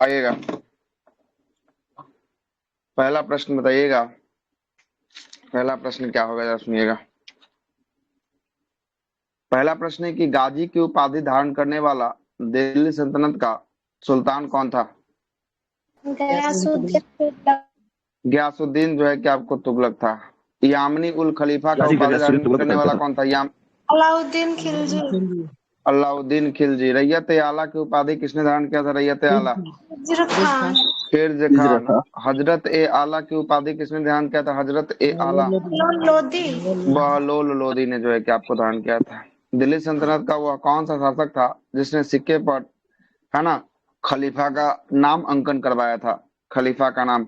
आइएगा, पहला प्रश्न बताइएगा। पहला प्रश्न क्या होगा, जरा सुनिएगा। पहला प्रश्न है कि गाजी की उपाधि धारण करने वाला दिल्ली सल्तनत का सुल्तान कौन था? गयासुद्दीन जो है कि आपको तुगलक था। यामनी उल खलीफा का उपाधि धारण करने वाला कौन था? अलाउद्दीन खिलजी। अलाउद्दीन खिलजी। रैयत ए आला की उपाधि किसने धारण किया था? रैयत ए आला फिरोज खान। हजरत ए आला की उपाधि किसने धारण किया था? हजरत ए आला लोधी। बहलोल लोदी ने जो है कि आपको धारण किया था। दिल्ली सल्तनत का वह कौन सा शासक था जिसने सिक्के पर, है ना, खलीफा का नाम अंकन करवाया था? खलीफा का नाम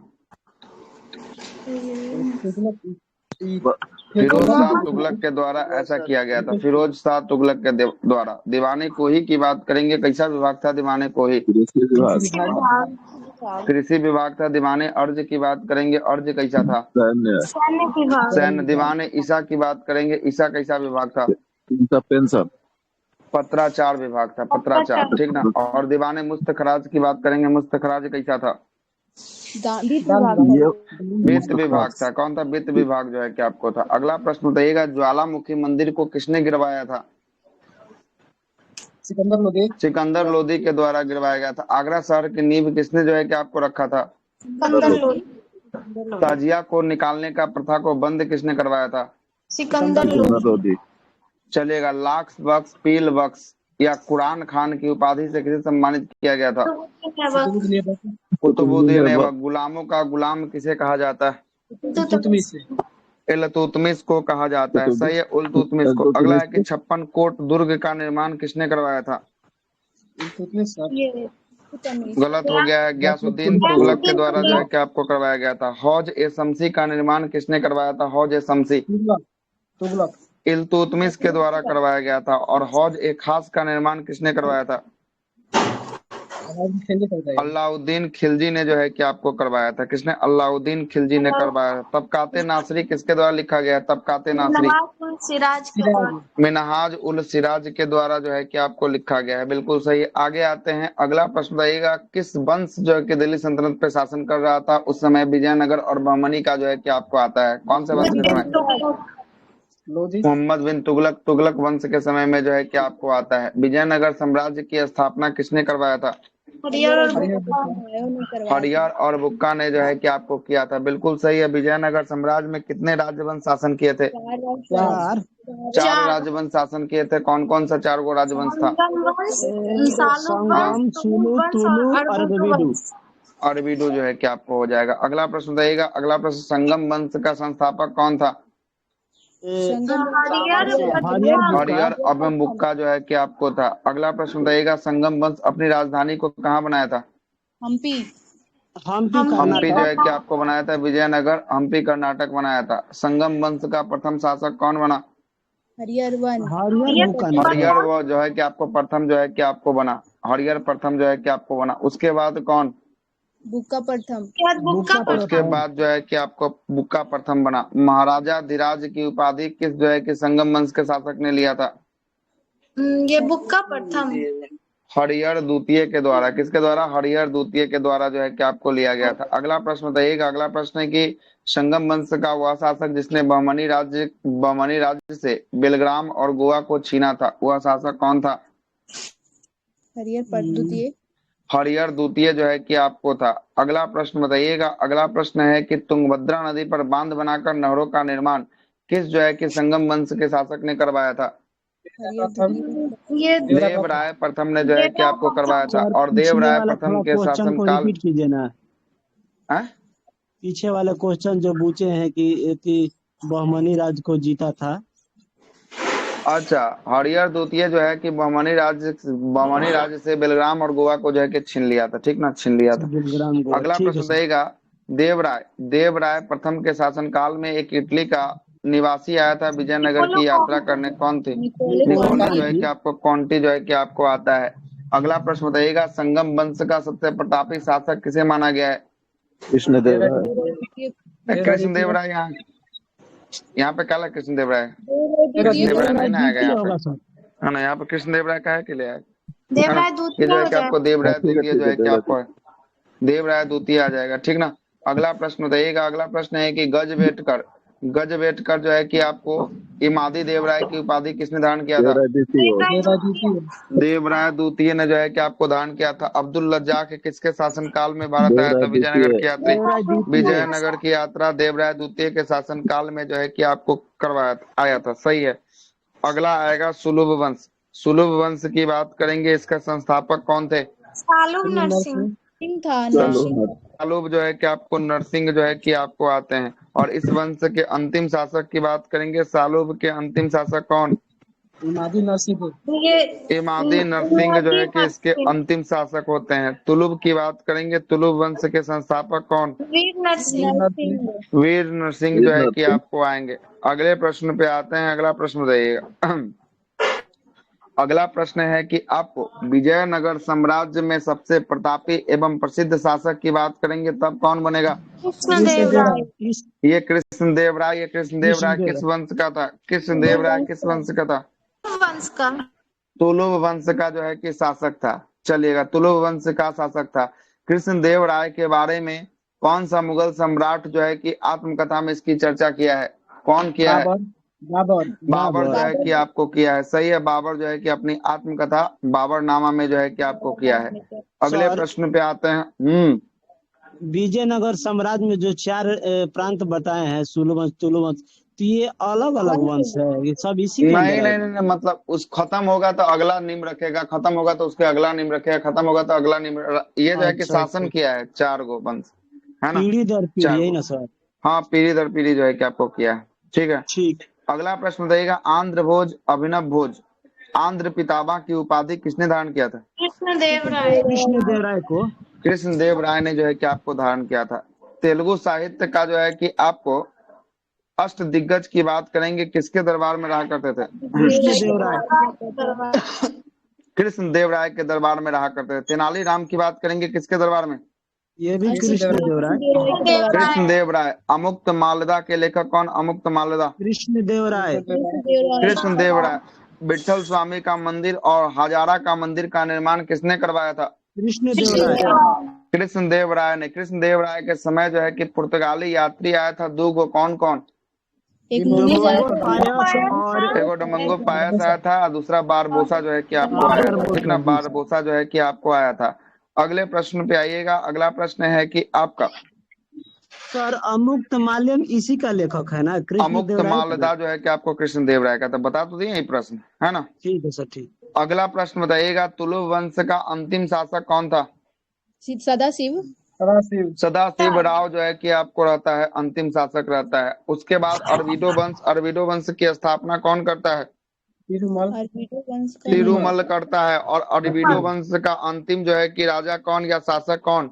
फिरोज शाह तुगलक के द्वारा ऐसा किया गया था। फिरोज शाह तुगलक के द्वारा। दीवाने कोही की बात करेंगे, कैसा विभाग था दीवाने कोही? कृषि विभाग था। दीवाने अर्ज की बात करेंगे, अर्ज कैसा था? सैन्य। दीवाने ईसा की बात करेंगे, ईसा कैसा विभाग था? पेंशन। पत्राचार विभाग था, पत्राचार, ठीक ना। और दीवाने मुस्तखराज की बात करेंगे, मुस्तखराज कैसा था? वित्त विभाग था। कौन था? वित्त विभाग जो है कि आपको था। अगला प्रश्न बताइएगा, ज्वालामुखी मंदिर को किसने गिरवाया था? सिकंदर लोदी के द्वारा गिरवाया गया था। आगरा शहर की नींव किसने जो है कि आपको रखा था? ताजिया को निकालने का प्रथा को बंद किसने करवाया था? सिकंदर लोधी। चलेगा। लाक्स बख्श, पील बख्श या कुरान खान की उपाधि से किसे सम्मानित किया गया था? कुतुबुद्दीन ऐबक। गुलामों का गुलाम किसे कहा जाता है? इल्तुतमिश को कहा जाता है। सही है, इल्तुतमिश को। अगला है कि 56 कोट दुर्ग का निर्माण किसने करवाया था? गलत हो गया है, गयासुद्दीन तुगलक के द्वारा जो है कि आपको करवाया गया था। हौज ए शमसी का निर्माण किसने करवाया था? हौज ए शमसी इल्तुतमिश के द्वारा करवाया गया था। और हौज ए खास का निर्माण किसने करवाया था? अलाउद्दीन खिलजी ने जो है कि आपको करवाया था। किसने? अलाउद्दीन खिलजी ने करवाया था। तबकाते नासरी किसके द्वारा लिखा गया है? तबकाते नासरी मिनहाज उल सिराज के द्वारा जो है कि आपको लिखा गया है। बिल्कुल सही। आगे आते हैं, अगला प्रश्न बताइएगा, किस वंश जो है कि दिल्ली सल्तनत पे शासन कर रहा था उस समय? विजयनगर और बहमनी का जो है कि आपको आता है। कौन से वंश के समय? मोहम्मद बिन तुगलक। तुगलक वंश के समय में जो है कि आपको आता है। विजयनगर साम्राज्य की स्थापना किसने करवाया था? हरियर और बुक्का ने जो है कि आपको किया था। बिल्कुल सही है। विजयनगर साम्राज्य में कितने राजवंश शासन किए थे? चार राजवंश शासन किए थे। कौन कौन सा चार गो राजवंश था? अरबिडो जो है कि आपको हो जाएगा। अगला प्रश्न बताइएगा। अगला प्रश्न, संगम वंश का संस्थापक कौन था? हरियर एवं बुक्का जो है कि आपको था। अगला प्रश्न बताइएगा, संगम वंश अपनी राजधानी को कहाँ बनाया था? हम्पी जो है कि आपको बनाया था विजयनगर, हम्पी कर्नाटक बनाया था। संगम वंश का प्रथम शासक कौन बना? हरियर वो जो है कि आपको प्रथम जो है कि आपको बना। हरियर प्रथम जो है कि आपको बना। उसके बाद कौन? बुक्का प्रथम। उसके बाद जो है कि आपको बुक्का प्रथम बना। महाराजा धीराज की उपाधि किस जो है कि संगम वंश के शासक ने लिया था? ये बुक्का प्रथम हरिहर द्वितीय के द्वारा। किसके द्वारा? हरिहर द्वितीय के द्वारा जो है कि आपको लिया गया था। अगला प्रश्न बताइएगा। अगला प्रश्न है कि संगम वंश का वह शासक जिसने बहमनी राज्य से बेलग्राम और गोवा को छीना था, वह शासक कौन था? हरिहर द्वितीय जो है कि आपको था। अगला प्रश्न बताइएगा। अगला प्रश्न है कि तुंगभद्रा नदी पर बांध बनाकर नहरों का निर्माण किस जो है कि संगम वंश के शासक ने करवाया था? देवराय प्रथम ने जो है कि आपको करवाया था। और देवराय प्रथम के शासन काल कीजिए ना, पीछे वाले क्वेश्चन जो पूछे हैं कि बहमनी राज को जीता था। अच्छा, हरिहर द्वितीय जो है कि बहमनी राज्य से बेलग्राम और गोवा को जो है कि छीन लिया था, ठीक ना, छीन लिया था। अगला प्रश्न देगा, देवराय प्रथम के शासन काल में एक इटली का निवासी आया था विजयनगर की यात्रा करने। कौन थे? निकोला जो है कि आपको कॉन्टी जो है कि आपको आता है। अगला प्रश्न बताइएगा, संगम वंश का सबसे प्रतापी शासक किसे माना गया है? कृष्णदेव राय। यहाँ पे काला कृष्णदेव राय नहीं आएगा है ना। यहाँ पे कृष्णदेव राय का है कि ले आए? ये जो है कि आपको देवराय द्वितीय जो है कि आपको देवराय द्वितीय आ जाएगा, ठीक ना। अगला प्रश्न बताइएगा। अगला प्रश्न है कि गजवेटकर जो है कि आपको इमादी देवराय की उपाधि किसने धारण किया था? देवराय द्वितीय हो। देवराय द्वितीय ने जो है कि आपको धारण किया था। अब्दुल रज्जाक किसके शासनकाल में भारत आया था? देवराय विजयनगर द्वितीय। की यात्री देवराय द्वितीय। विजयनगर की यात्रा देवराय द्वितीय के शासनकाल में जो है कि आपको करवाया आया था, सही है। अगला आएगा सुलभ वंश। सुलभ वंश की बात करेंगे, इसका संस्थापक कौन थे? सालुब नरसिंह। सिंह था, चलो नरसिंह। सालुब जो है कि आपको नरसिंह जो है कि आपको आते हैं। और इस वंश के अंतिम शासक की बात करेंगे, सालुब के अंतिम शासक कौन? इमादी नरसिंह। ये इमादी नरसिंह जो है कि इसके नरसिंह। अंतिम शासक होते हैं। तुलुब की बात करेंगे, तुलुब वंश के संस्थापक कौन? वीर नरसिंह। नरसिंह। वीर नरसिंह वीर जो है कि नरसिंह। आपको आएंगे। अगले प्रश्न पे आते हैं। अगला प्रश्न बताइएगा। अगला प्रश्न है कि आपको विजयनगर साम्राज्य में सबसे प्रतापी एवं प्रसिद्ध शासक की बात करेंगे, तब कौन बनेगा? कृष्णदेव राय। ये कृष्णदेव राय। ये कृष्णदेव राय कृष्णदेव किस वंश का था? कृष्णदेव राय किस वंश का था? वंश का। तुलुव वंश का जो है कि शासक था। चलिएगा, तुलुव वंश का शासक था। कृष्णदेव राय के बारे में कौन सा मुगल सम्राट जो है कि आत्मकथा में इसकी चर्चा किया है? कौन किया है? बाबर। बाबर जो है कि आपको किया है, सही है। बाबर जो है कि अपनी आत्मकथा बाबरनामा में जो है कि आपको किया है। अगले सर, प्रश्न पे आते हैं। विजयनगर साम्राज्य में जो 4 प्रांत बताए हैं, सुलवंश, तुलवंश, तो ये अलग अलग वंश है, ये सब इसी के नहीं अंदर नहीं है? नहीं, मतलब उस खत्म होगा तो अगला निम्न रखेगा, खत्म होगा तो उसके अगला निम्न रखेगा, खत्म होगा तो अगला निम्न। ये जो है कि अच्छा शासन अच्छा। किया है 4 गो वंश, है ना। पीढ़ी दर पीढ़ी, 4 यही गो, ना सर? हाँ, पीढ़ी दर पीढ़ी जो है कि आपको किया है, ठीक है। ठीक। अगला प्रश्न बताइएगा। आंध्र भोज, अभिनव भोज, आंध्र पितामह की उपाधि किसने धारण किया था? कृष्णदेव राय। कृष्णदेव राय को। कृष्णदेव राय ने जो है कि आपको धारण किया था। तेलुगु साहित्य का जो है कि आपको अष्ट दिग्गज की बात करेंगे, किसके दरबार में रहा करते थे? कृष्णदेव राय। कृष्णदेव राय के दरबार में रहा करते थे। तेनालीराम की बात करेंगे, किसके दरबार में? ये भी कृष्णदेव राय। कृष्णदेव राय। अमुक्त माल्यदा के लेखक कौन? अमुक्त माल्यदा। कृष्णदेव राय। कृष्णदेव राय। विठल स्वामी का मंदिर और हजारा का मंदिर का निर्माण किसने करवाया था? कृष्णदेव राय। कृष्णदेव राय ने। कृष्णदेव राय के समय जो है कि पुर्तगाली यात्री आया था, दो गो, कौन कौन? एक डोमिंगो पायस और एगो डोमिंगो पायस आया था और दूसरा बारबोसा जो है कि आपको आया था, ठीक ना। बारबोसा जो है कि आपको आया था। अगले प्रश्न पे आइएगा। अगला प्रश्न है कि आपका सर, अमुक्त माल्यम इसी का लेखक है ना, अमुक्त कृष्णदेव राय? माल्यदा जो है कि आपको कृष्णदेव राय का था। बता तो दिए ये प्रश्न, है ना। ठीक है सर, ठीक। अगला प्रश्न बताइएगा। तुलुव वंश का अंतिम शासक कौन था? सदाशिव। सदाशिव राव जो है कि आपको रहता है, अंतिम शासक रहता है। उसके बाद अरविडो वंश। अरविडो वंश की स्थापना कौन करता है? अरबिडो वंश का तिरुमल करता है। और अरविडो वंश का अंतिम जो है कि राजा कौन या शासक कौन?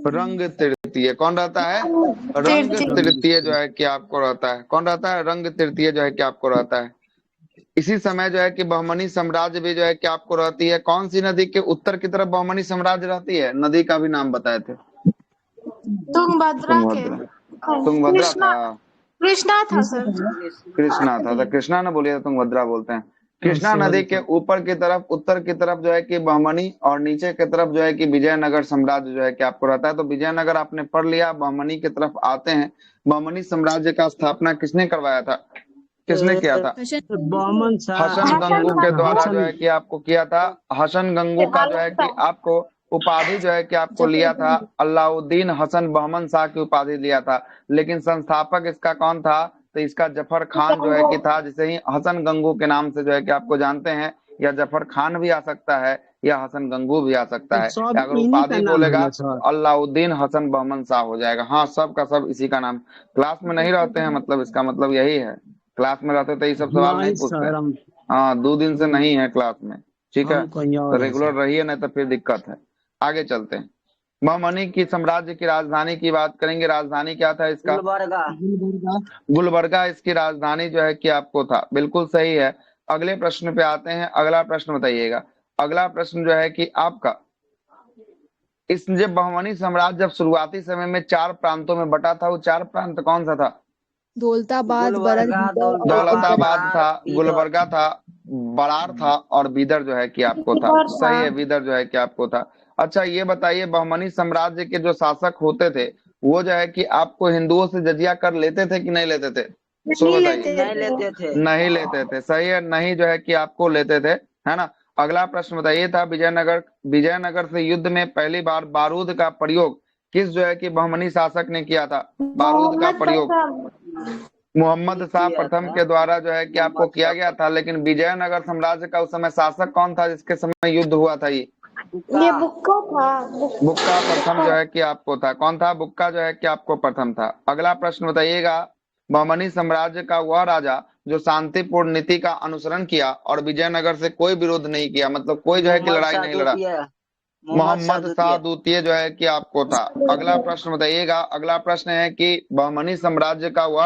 रंग तृतीय। कौन रहता है? रंग तृतीय जो है कि आपको रहता है। कौन रहता है? रंग तृतीय जो है कि आपको रहता है। इसी समय जो है कि बहमनी साम्राज्य भी जो है कि आपको रहती है। कौन सी नदी के उत्तर की तरफ बहमनी साम्राज्य रहती है? नदी का भी नाम बताए थे। तुंगभद्रा के। तुंगभद्रा था। कृष्णा था सर। कृष्णा था, तो कृष्णा ने बोलिए तो तुंगभद्रा बोलते हैं। कृष्णा नदी के ऊपर की तरफ, उत्तर की तरफ जो है कि बहमनी, और नीचे की तरफ जो है कि विजयनगर साम्राज्य जो है कि आपको रहता है। तो विजयनगर आपने पढ़ लिया। बहमनी की तरफ आते हैं। बहमनी साम्राज्य का स्थापना किसने करवाया था? किसने किया था? बहमन शाह। हसन गंगू के द्वारा जो है कि आपको किया था। हसन गंगू का जो है कि आपको उपाधि जो है कि आपको लिया था, अलाउद्दीन हसन बहमन शाह की उपाधि लिया था। लेकिन संस्थापक इसका कौन था? तो इसका जफर खान जो है कि था, जिसे ही हसन गंगू के नाम से जो है कि आपको जानते हैं। या जफर खान भी आ सकता है, या हसन गंगू भी आ सकता है। अगर उपाधि बोलेगा अलाउद्दीन हसन बहमन शाह हो जाएगा। हाँ, सब का सब इसी का नाम। क्लास में नहीं रहते हैं, मतलब इसका मतलब यही है। क्लास में रहते तो ये सब सवाल नहीं पूछते। हाँ, 2 दिन से नहीं है क्लास में, ठीक है। तो रेगुलर रहिए, नहीं तो फिर दिक्कत है। आगे चलते हैं। बहमनी की साम्राज्य की राजधानी की बात करेंगे। राजधानी क्या था इसका? गुलबर्गा इसकी राजधानी जो है कि आपको था। बिल्कुल सही है। अगले प्रश्न पे आते हैं। अगला प्रश्न बताइएगा। अगला प्रश्न जो है कि आपका, इस जब बहमनी साम्राज्य जब शुरुआती समय में 4 प्रांतों में बटा था, वो 4 प्रांत कौन सा था? दौलताबाद, दौलताबाद था, गुलबर्गा था, बरार था, और बीदर जो है कि आपको था। सही है, बीदर जो है कि आपको था। अच्छा ये बताइए, बहमनी साम्राज्य के जो शासक होते थे वो जो है कि आपको हिंदुओं से जजिया कर लेते थे कि नहीं लेते थे? सो नहीं बताइए। लेते नहीं थे। लेते थे। नहीं लेते थे, सही है, नहीं जो है कि आपको लेते थे, है ना। अगला प्रश्न बताइए था, विजयनगर से युद्ध में पहली बार बारूद का प्रयोग किस जो है कि बहमनी शासक ने किया था? बारूद का मोहम्मद प्रयोग प्रथम। मोहम्मद शाह किया प्रथम था के द्वारा जो है कि आपको मोहम्मद किया गया शाह था, लेकिन विजयनगर साम्राज्य का उस समय शासक कौन था जिसके समय युद्ध हुआ था? ये बुक्का। ये बुक्का था। बुक्का प्रथम जो है कि आपको था। कौन था? बुक्का जो है कि आपको प्रथम था। अगला प्रश्न बताइएगा, बहमनी साम्राज्य का वह राजा जो शांतिपूर्ण नीति का अनुसरण किया और विजयनगर से कोई विरोध नहीं किया, मतलब कोई जो है कि मोहम्मद लड़ाई शाह नहीं लड़ा? द्वितीय। मोहम्मद शाह द्वितीय जो है कि आपको था। अगला द्वितीय। प्रश्न बताइएगा, अगला प्रश्न है कि बहमनी साम्राज्य का वह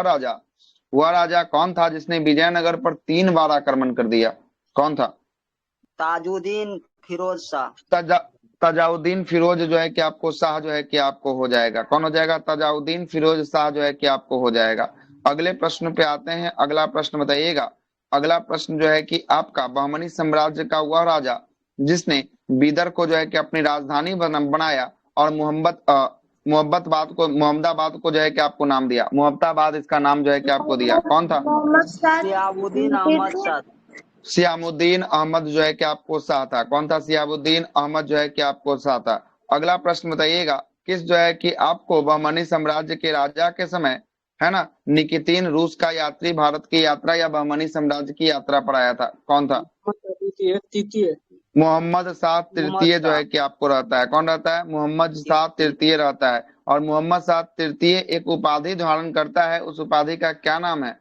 राजा कौन था जिसने विजयनगर पर 3 बार आक्रमण कर दिया? कौन था? ताजुद्दीन फिरोज शाह। तजा तजाउद्दीन फिरोज जो है कि आपको शाह जो है कि आपको हो जाएगा। कौन हो जाएगा? तजाउद्दीन फिरोज शाह जो है कि आपको हो जाएगा। अगले प्रश्न पे आते हैं। अगला प्रश्न बताइएगा, अगला प्रश्न जो है कि आपका, बहमनी साम्राज्य का वह राजा जिसने बीदर को जो है कि अपनी राजधानी बनाया और मोहम्मदाबाद को जो है कि आपको नाम दिया। मोहम्मदाबाद इसका नाम जो है कि आपको दिया। कौन था? मोहम्मद शाह सियाबुद्दीन अहमद शाह। सियामुद्दीन अहमद जो है कि आपको शाह था। कौन था? सियामुद्दीन अहमद जो है कि आपको शाह था। अगला प्रश्न बताइएगा, किस जो है कि आपको बहमनी साम्राज्य के राजा के समय, है ना, निकितीन रूस का यात्री भारत की यात्रा या बहमनी साम्राज्य की यात्रा पर आया था? कौन था? तृतीय। मोहम्मद शाह मोहम्मद तृतीय जो शाह। है कि आपको रहता है। कौन रहता है? मोहम्मद शाह तृतीय रहता है। और मोहम्मद शाह तृतीय एक उपाधि धारण करता है, उस उपाधि का क्या नाम है?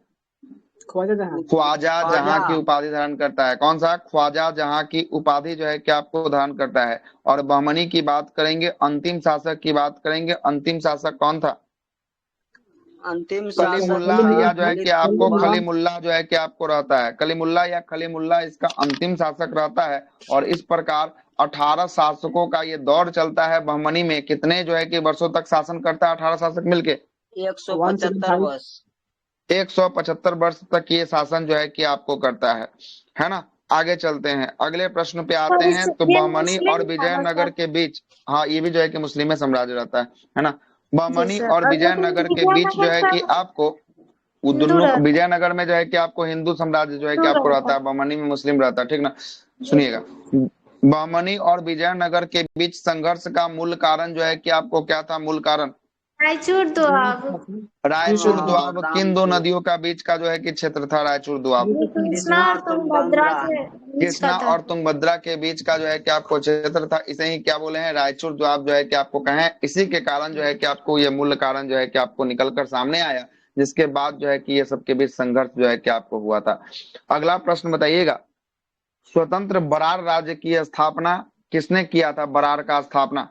ख्वाजा जहां की उपाधि धारण करता है। कौन सा? ख्वाजा जहां की उपाधि जो है कि आपको धारण करता है। और बहमनी की बात करेंगे, अंतिम शासक की बात करेंगे, अंतिम शासक कौन था? अंतिम शासक कलीमुल्ला, था या जो है कि आपको खलीफा। खलीमुल्ला जो है कि आपको रहता है। कलीमुल्ला या खलीमुल्ला इसका अंतिम शासक रहता है। और इस प्रकार 18 शासकों का ये दौर चलता है बहमनी में। कितने जो है कि वर्षों तक शासन करता है 18 शासक मिलके? 175 वर्ष। 175 वर्ष तक ये शासन जो है कि आपको करता है ना। आगे चलते हैं, अगले प्रश्न पे आते हैं। तो ये बहमनी मुस्लिम और था ना विजयनगर सर? के बीच, हाँ ये भी जो है कि मुस्लिम साम्राज्य रहता है ना। जी बहमनी सर। और और लेकिन विजयनगर के बीच जो विजयनगर है का कि आपको वो हिंदू दोनों, रहता विजयनगर में जो है कि आपको हिंदू साम्राज्य जो है कि आपको रहता है, बहमनी में मुस्लिम रहता है, ठीक ना। सुनिएगा, बहमनी और विजयनगर के बीच संघर्ष का मूल कारण जो है कि आपको क्या था? मूल कारण रायचूर दोआब। रायचूर दोआब किन दो रामचूर। नदियों का बीच का जो है कि क्षेत्र था? रायचूर दोआब ये कृष्णा कृष्णा और तुंगभद्रा तुंगभद्रा। के बीच का कृष्णा था। और तुंगभद्रा के बीच का जो है कि आपको क्षेत्र था। इसे ही क्या बोले हैं? रायचूर दोआब जो है कि आपको कहें। इसी के कारण जो है कि आपको ये मूल कारण जो है कि आपको निकल कर सामने आया, जिसके बाद जो है कि ये सबके बीच संघर्ष जो है कि आपको हुआ था। अगला प्रश्न बताइएगा, स्वतंत्र बरार राज्य की स्थापना किसने किया था? बरार का स्थापना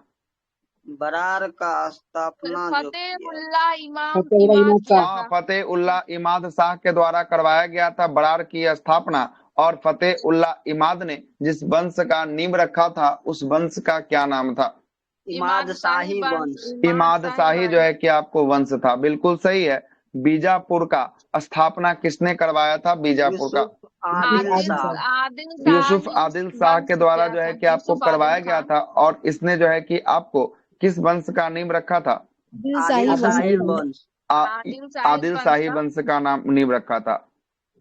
बरार का स्थापना जो फतेहुल्लाह इमाद हाँ, फतेह उल्लाह इमाद शाह के द्वारा करवाया गया था बरार की स्थापना। और फतेह उल्लाह इमाद ने जिस वंश का नींव रखा था उस वंश का क्या नाम था? इमाद शाही वंश। इमाद शाही जो है कि आपको वंश था। बिल्कुल सही है। बीजापुर का स्थापना किसने करवाया था? बीजापुर का यूसुफ आदिल शाह। यूसुफ आदिल शाह के द्वारा जो है कि आपको करवाया गया था। और इसने जो है कि आपको किस वंश का नींव रखा था? आदिल शाही वंश। आदिल शाही वंश का नाम नींव रखा था।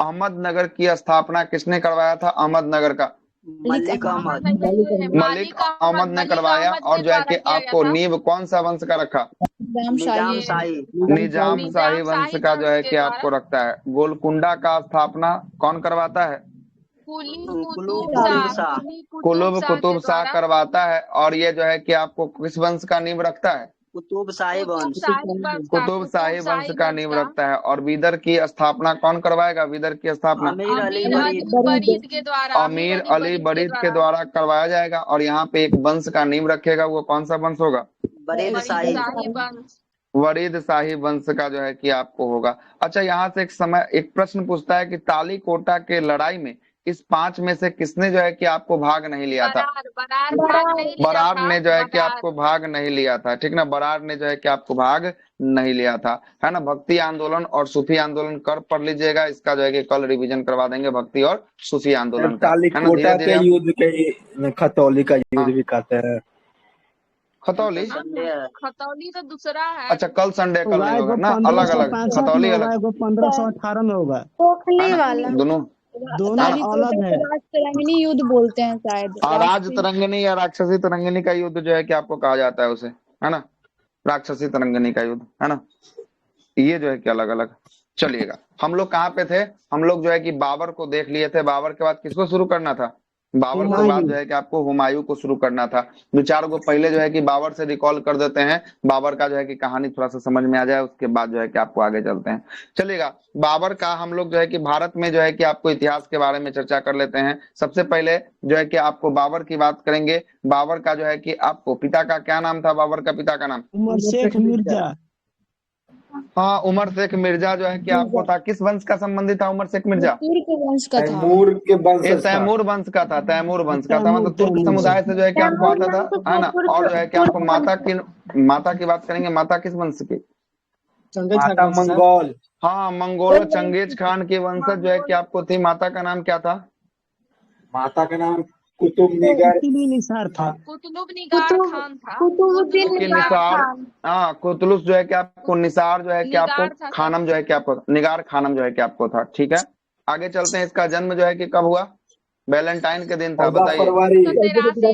अहमदनगर की स्थापना किसने करवाया था? अहमदनगर का मलिक अहमद। मलिक अहमद ने करवाया। और जो है कि आपको नींव कौन सा वंश का रखा? निजाम शाही। निजाम शाही वंश का जो है कि आपको रखता है। गोलकुंडा का स्थापना कौन करवाता है? कुतुब शाह। कुतुब शाह करवाता है। और ये जो है कि आपको किस वंश का नींव रखता है? कुतुब शाही वंश। कुतुब शाही वंश का नींव रखता है। और बीदर की स्थापना कौन करवाएगा? बीदर की स्थापना अमीर अली बरीद के द्वारा अमीर अली बरीद के द्वारा करवाया जाएगा। और यहाँ पे एक वंश का नींव रखेगा, वो कौन सा वंश होगा? बरीद शाही। वरीद शाही वंश का जो है कि आपको होगा। अच्छा, यहाँ से एक प्रश्न पूछता है कि तालीकोटा के लड़ाई में इस 5 में से किसने जो है कि आपको भाग नहीं लिया था? बरार ने जो है कि आपको भाग नहीं लिया था, ठीक ना। बरार ने जो है कि आपको भाग नहीं लिया था, है ना। भक्ति आंदोलन और सूफी आंदोलन कर पढ़ लीजिएगा। इसका जो है कि कल रिवीजन करवा देंगे, भक्ति और सूफी आंदोलन का, है ना। तालीकोटा धीरे के धीरे युद्ध के खतौली का युद्ध भी कहते हैं। खतौली? खतौली तो दूसरा है। अच्छा कल संडे कल नहीं होगा एगो ना, अलग अलग 1565 खतौली में होगा, अलग एगो 1518 में होगा, खोखली है ना, वाला दोनों। दोनों हाँ? अलग है। राजतरंगिणी युद्ध बोलते हैं शायद, राज तरंगिणी या राक्षसी तरंगिणी का युद्ध जो है कि आपको कहा जाता है उसे, है ना, राक्षसी तरंगिणी का युद्ध, है ना, ये जो है कि अलग अलग। चलिएगा, हम लोग कहाँ पे थे? हम लोग जो है कि बाबर को देख लिए थे। बाबर के बाद किसको शुरू करना था? बाबर के बाद जो है कि आपको हुमायूं को शुरू करना था। विचार को पहले जो है कि बाबर से रिकॉल कर देते हैं, बाबर का जो है कि कहानी थोड़ा सा समझ में आ जाए, उसके बाद जो है कि आपको आगे चलते हैं। चलिएगा, बाबर का हम लोग जो है कि भारत में जो है कि आपको इतिहास के बारे में चर्चा कर लेते हैं। सबसे पहले जो है कि आपको बाबर की बात करेंगे। बाबर का जो है कि आपको पिता का क्या नाम था? बाबर का पिता का नाम? उमर शेख मिर्जा। हाँ, उमर शेख मिर्जा जो है कि आपको था, किस वंश का संबंधी था उमर शेख मिर्जा? तुर्क वंश का था। तैमूर के ये वंशज था। तैमूर वंश का था, तैमूर वंश का था, मतलब तुर्क समुदाय से जो है कि आपको आता था, है ना। और जो है कि आपको माता की बात करेंगे। माता किस वंश की? माता मंगोल। हाँ, मंगोल चंगेज खान की वंशज जो है कि आपको थी। माता का नाम क्या था? माता का नाम कुतुबनिगर कुतुब निसार था। कुतुब निगार खान था। कुतुबुद्दीन कि निगार निसार, खान। हाँ, कुतलुस जो है कि आपको, निसार जो है कि आपको, निगार था सर। खानम जो है कि आपको, निगार खानम जो है कि आपको था। ठीक है, आगे चलते हैं। इसका जन्म जो है कि कब हुआ? वैलेंटाइन के दिन था, 14 बताइए। फरवरी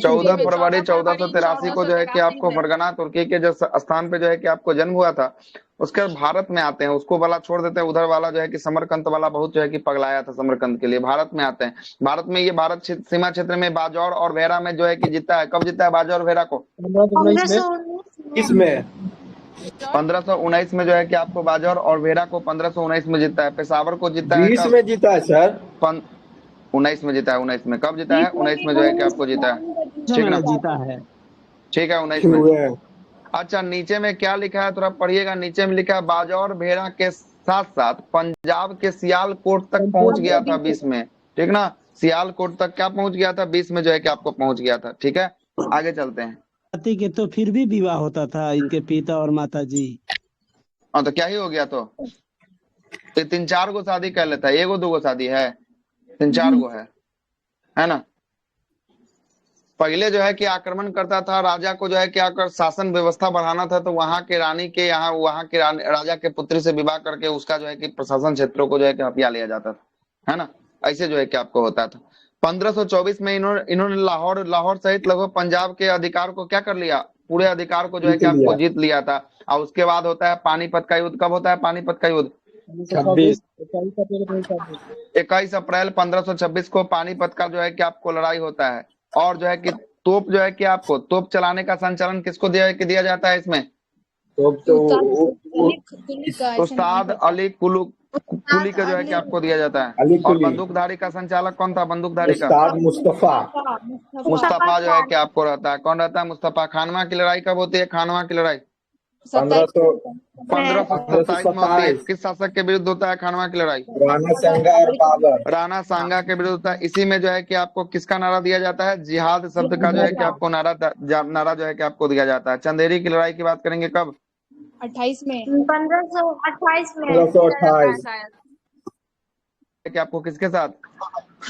14 फरवरी 1483 को जो है कि आपको फरगना तुर्की के जो स्थान पे जो है कि आपको जन्म हुआ था। उसके बाद भारत में आते हैं, उसको वाला छोड़ देते हैं, उधर वाला जो है कि समरकंद वाला बहुत जो है कि पगलाया था समरकंद के लिए। भारत में आते हैं। भारत में ये भारत सीमा क्षेत्र में बाजौर और वेरा में जो है कि जीता है। कब जीता है बाजौर वेरा को? 1519 किसमें? 1519 में जो है कि आपको बाजौर और वेरा को 1519 में जीता है। पेशावर को जीता है 20 कब? में जीता है सर। 19 में जीता है। 19 में कब जीता है? 19 में जो है कि आपको जीता है, ठीक ना। जीता है। ठीक है, 19 में। अच्छा, नीचे में क्या लिखा है थोड़ा पढ़िएगा। नीचे में लिखा है बाजौर भेड़ा के साथ साथ पंजाब के सियालकोट तक पहुंच गया था 20 में, ठीक ना। सियालकोट तक क्या पहुंच गया था? 20 में जो है कि आपको पहुंच गया था। ठीक है, आगे चलते हैं। जाति के तो फिर भी विवाह होता था इनके पिता और माता जी। हाँ, तो क्या ही हो गया? तो 3-4 गो शादी कर लेता है, एगो दूगो शादी है, 3-4 गो है ना। पहले जो है कि आक्रमण करता था, राजा को जो है कि आकर शासन व्यवस्था बढ़ाना था, तो वहां के रानी के यहाँ, वहां के राजा के पुत्री से विवाह करके उसका जो है कि प्रशासन क्षेत्रों को जो है कि हथिया लिया जाता था, है ना। ऐसे जो है कि आपको होता था। 1524 में इन्होंने लाहौर सहित लगभग पंजाब के अधिकार को क्या कर लिया? पूरे अधिकार को जो है कि आपको जीत लिया था। और उसके बाद होता है पानीपत का युद्ध। कब होता है पानीपत का युद्ध? 21 अप्रैल 1526 को पानीपत का जो है कि आपको लड़ाई होता है। और जो है कि तोप जो है कि आपको तोप चलाने का संचालन किसको दिया जाता है इसमें? उस्ताद अली कुली का जो है कि आपको दिया जाता है। और बंदूकधारी का संचालक कौन था? बंदूकधारी का उस्ताद मुस्तफा जो है कि आपको रहता है। कौन रहता है? मुस्तफा। खानवा की लड़ाई कब होती है? खानवा की लड़ाई 1527 में होती है। किस शासक के विरुद्ध होता है खानवा की लड़ाई? राणा सांगा के विरुद्ध होता है। इसी में जो है कि आपको किसका नारा दिया जाता है? जिहाद शब्द का जो है कि आपको नारा जो है कि आपको दिया जाता है। चंदेरी की लड़ाई की बात करेंगे कब? 28 में 1528 में। 1528 कि आपको किसके साथ?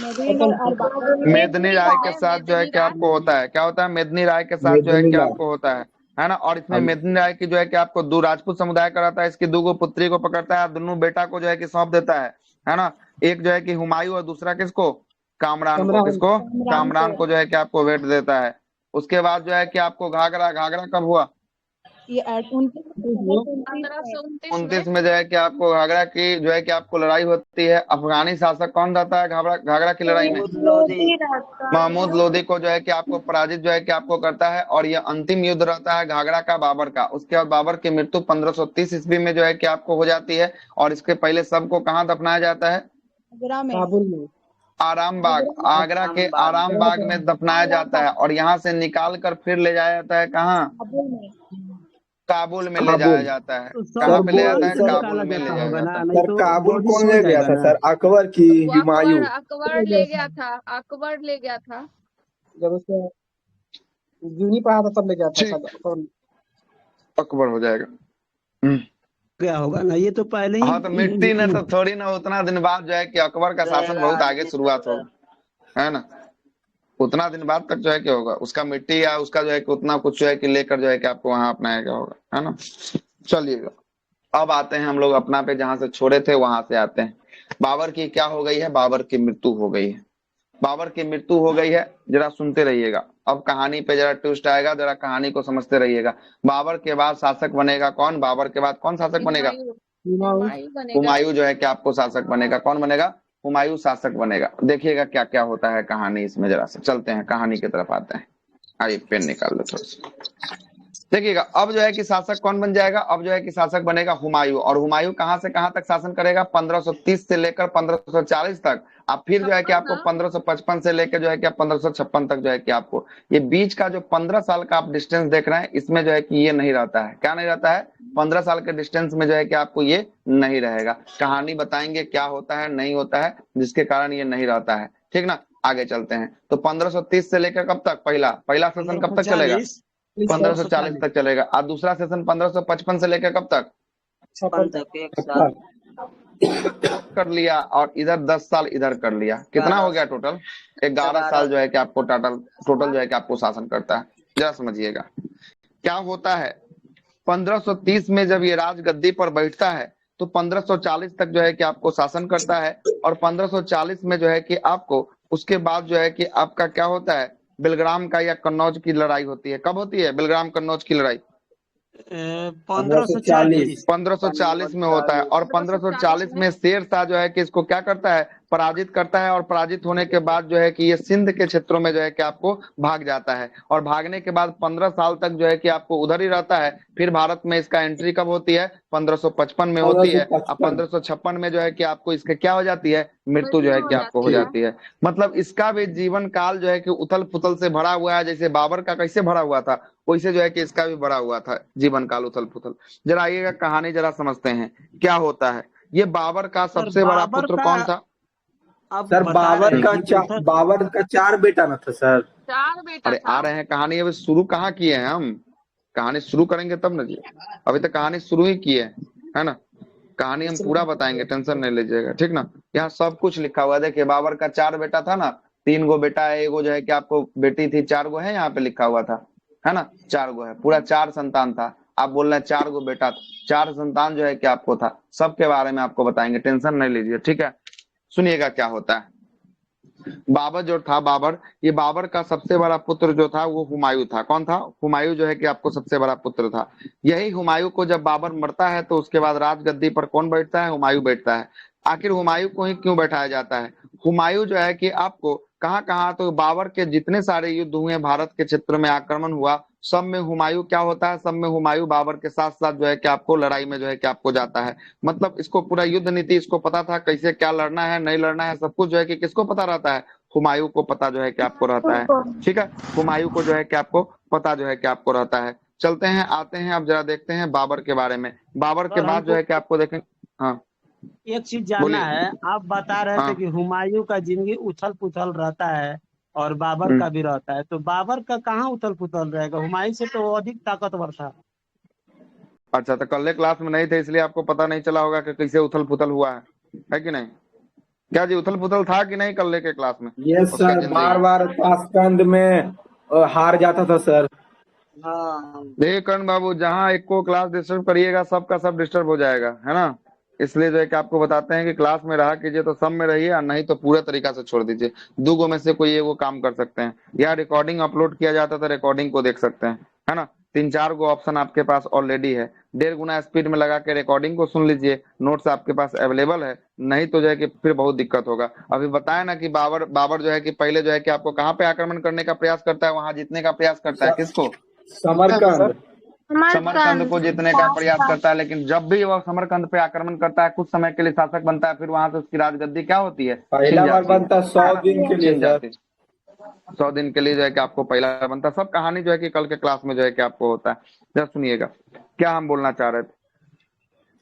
मेदिनी मेदिनी राय के साथ जो है कि आपको होता है। क्या होता है? मेदिनी राय के साथ जो है कि आपको होता है ना। और इसमें मेदिनी राय की जो है कि आपको दो राजपूत समुदाय का रहता है। इसकी दो पुत्री को पकड़ता है, दोनों बेटा को जो है कि सौंप देता है ना। एक जो है कि हुमायूं और दूसरा किसको? कामरान को। किसको? कामरान को जो है कि आपको वेट देता है। उसके बाद जो है कि आपको घाघरा कब हुआ? ये 1929 में जो है कि आपको घाघरा की जो है कि आपको लड़ाई होती है। अफगानी शासक कौन रहता है घाघरा की लड़ाई में? महमूद लोदी को जो है कि आपको पराजित जो है कि आपको करता है। और ये अंतिम युद्ध रहता है घाघरा का बाबर का। उसके बाद बाबर की मृत्यु 1530 ईस्वी में जो है कि आपको हो जाती है। और इसके पहले सबको कहाँ दफनाया जाता है? आराम बाग, आगरा के आराम बाग में दफनाया जाता है। और यहाँ से निकाल कर फिर ले जाया जाता है कहाँ? काबुल में ले जाया जाता है। कहाँ पे ले जाता है? काबुल में ले जाया जाता है। सर काबुल कौन ले गया था सर? अकबर की हुमायूं? अकबर ले गया था। अकबर ले गया था। जब उसने जूनी पढ़ा था तब ले गया था। अकबर हो जाएगा। क्या होगा ना, ये तो पहले ही। हाँ, तो मिट्टी ने तो थोड़ी ना उतना दिन बाद जो है कि अकबर का शासन बहुत आगे शुरुआत हो, है ना। उतना दिन बाद तक जो है कि होगा उसका मिट्टी या उसका जो है कि उतना कुछ जो है कि लेकर जो है कि आपको वहां अपनाया गया होगा, है ना। चलिएगा, अब आते हैं हम लोग अपना पे, जहां से छोड़े थे वहां से आते हैं। बाबर की क्या हो गई है? बाबर की मृत्यु हो गई है। बाबर की मृत्यु हो गई है, जरा सुनते रहिएगा। अब कहानी पे जरा ट्विस्ट आएगा, जरा कहानी को समझते रहिएगा। बाबर के बाद शासक बनेगा कौन? बाबर के बाद कौन शासक बनेगा? हुमायूं बनेगा। हुमायूं जो है कि आपको शासक बनेगा। कौन बनेगा? हुमायूं शासक बनेगा। देखिएगा क्या क्या होता है कहानी इसमें, जरा से चलते हैं कहानी की तरफ आते हैं। आइए पेन निकाल लो थोड़ा सा। देखिएगा, अब जो है कि शासक कौन बन जाएगा? अब जो है कि शासक बनेगा हुमायूं। और हुमायूं कहां से कहां तक शासन करेगा? 1530 से लेकर 1540 तक। अब फिर जो है कि आपको 1555 से लेकर जो है कि 1556 तक जो है कि आपको ये बीच का जो 15 साल का आप डिस्टेंस देख रहे हैं, इसमें जो है कि ये नहीं रहता है। क्या नहीं रहता है? 15 साल के डिस्टेंस में जो है कि आपको ये नहीं रहेगा। कहानी बताएंगे क्या होता है नहीं होता है, जिसके कारण ये नहीं रहता है, ठीक ना। आगे चलते हैं। तो 1530 से लेकर कब तक? पहला सेशन कब तक चलेगा? 1540 तक चलेगा। और दूसरा सेशन 1555 से लेकर कब तक? 56 तक 1 साल कर लिया। और इधर 10 साल इधर कर लिया। कितना हो गया टोटल? 11 साल जो है कि आपको टोटल जो है कि आपको शासन करता है। जरा समझिएगा क्या होता है। 1530 में जब ये राज गद्दी पर बैठता है तो 1540 तक जो है कि आपको शासन करता है। और 1540 में जो है कि आपको उसके बाद जो है कि आपका क्या होता है? बेलग्राम का या कन्नौज की लड़ाई होती है। कब होती है बेलग्राम कन्नौज की लड़ाई? 1540 में होता है। और 1540 में शेर शाह जो है कि इसको क्या करता है? पराजित करता है। और पराजित होने के बाद जो है कि ये सिंध के क्षेत्रों में जो है कि आपको भाग जाता है। और भागने के बाद 15 साल तक जो है कि आपको उधर ही रहता है। फिर भारत में इसका एंट्री कब होती है? 1555 में होती है। अब 1556 में जो है कि आपको इसके क्या हो जाती है? मृत्यु जो है कि आपको हो जाती है। मतलब इसका भी जीवन काल जो है कि उथल पुथल से भरा हुआ है। जैसे बाबर का कैसे भरा हुआ था, वैसे जो है कि इसका भी भरा हुआ था जीवन काल उथल पुथल। जरा आइएगा कहानी जरा समझते हैं क्या होता है। ये बाबर का सबसे बड़ा पुत्र कौन था? सर बाबर का 4 बेटा ना था सर? 4 बेटा अरे था। आ रहे हैं कहानी, अभी शुरू कहाँ किए हैं हम? कहानी शुरू करेंगे तब न जी। अभी तक कहानी शुरू ही की है ना। कहानी हम पूरा बताएंगे, टेंशन नहीं लीजिएगा, ठीक ना। यहाँ सब कुछ लिखा हुआ है। देखिए बाबर का 4 बेटा था ना। 3 गो बेटा है, एगो जो है कि आपको बेटी थी। 4 गो है, यहाँ पे लिखा हुआ था, है ना। 4 गो है, पूरा 4 संतान था। आप बोल रहे हैं 4 गो बेटा था, 4 संतान जो है कि आपको था। सबके बारे में आपको बताएंगे, टेंशन नहीं लीजिए, ठीक है। सुनिएगा क्या होता है। बाबर जो था, ये बाबर का सबसे बड़ा पुत्र जो था वो हुमायूं था। कौन था? हुमायूं जो है कि आपको सबसे बड़ा पुत्र था। यही हुमायूं को जब बाबर मरता है तो उसके बाद राजगद्दी पर कौन बैठता है? हुमायूं बैठता है। आखिर हुमायूं को ही क्यों बैठाया जाता है? हुमायूं जो है कि आपको कहाँ कहाँ, तो बाबर के जितने सारे युद्ध हुए, भारत के क्षेत्र में आक्रमण हुआ, सब में हुमायूं क्या होता है? सब में हुमायूं बाबर के साथ साथ जो है कि आपको लड़ाई में जो है कि आपको जाता है। मतलब इसको पूरा युद्ध नीति इसको पता था, कैसे क्या लड़ना है नहीं लड़ना है, सब कुछ जो है कि किसको पता रहता है? हुमायूं को पता जो है कि आपको रहता है, ठीक है। हुमायूं को जो है कि आपको पता जो है कि आपको रहता है। चलते हैं, आते हैं, अब जरा देखते हैं बाबर के बारे में। बाबर के बाद जो है कि आपको देखें। हाँ एक चीज जानना बोलिए। है। आप बता रहे थे हाँ। कि हुमायूं का जिंदगी उथल पुथल रहता है और बाबर का भी रहता है, तो बाबर का कहाँ उथल पुथल रहेगा? हुमायूं से तो वो अधिक ताकतवर था। अच्छा, तो कल क्लास में नहीं थे इसलिए आपको पता नहीं चला होगा कि कैसे उथल पुथल हुआ है कि नहीं? क्या जी उथल पुथल था कि नहीं कल के क्लास में? ये सर बार बार ताशकंद में हार जाता था सर। हाँ देखिए कर्ण बाबू, जहाँ एक को क्लास डिस्टर्ब करिएगा सबका सब डिस्टर्ब हो जाएगा, है ना। इसलिए जो है कि आपको बताते हैं कि क्लास में रहा कीजिए तो सब में रहिए, और नहीं तो पूरा तरीका से छोड़ दीजिए। 2 गो में से कोई एगो काम कर सकते हैं। या रिकॉर्डिंग अपलोड किया जाता था, रिकॉर्डिंग को देख सकते हैं, है ना। 3-4 गो ऑप्शन आपके पास ऑलरेडी है। 1.5 गुना स्पीड में लगा के रिकॉर्डिंग को सुन लीजिए, नोट्स आपके पास अवेलेबल है। नहीं तो जो है कि फिर बहुत दिक्कत होगा। अभी बताया ना कि बाबर जो है कि पहले जो है कि आपको कहाँ पे आक्रमण करने का प्रयास करता है? वहां जीतने का प्रयास करता है। किसको? समरकंद को जीतने का प्रयास करता है। लेकिन जब भी वह समरकंद पे आक्रमण करता है, कुछ समय के लिए शासक बनता है, फिर वहां से उसकी राजगद्दी क्या होती है? पहला बार बनता 100 दिन के लिए सर। 100 दिन के लिए जो है कि आपको पहला बनता। सब कहानी जो है कि कल के क्लास में जो है कि आपको होता है। जरा सुनिएगा क्या हम बोलना चाह रहे थे,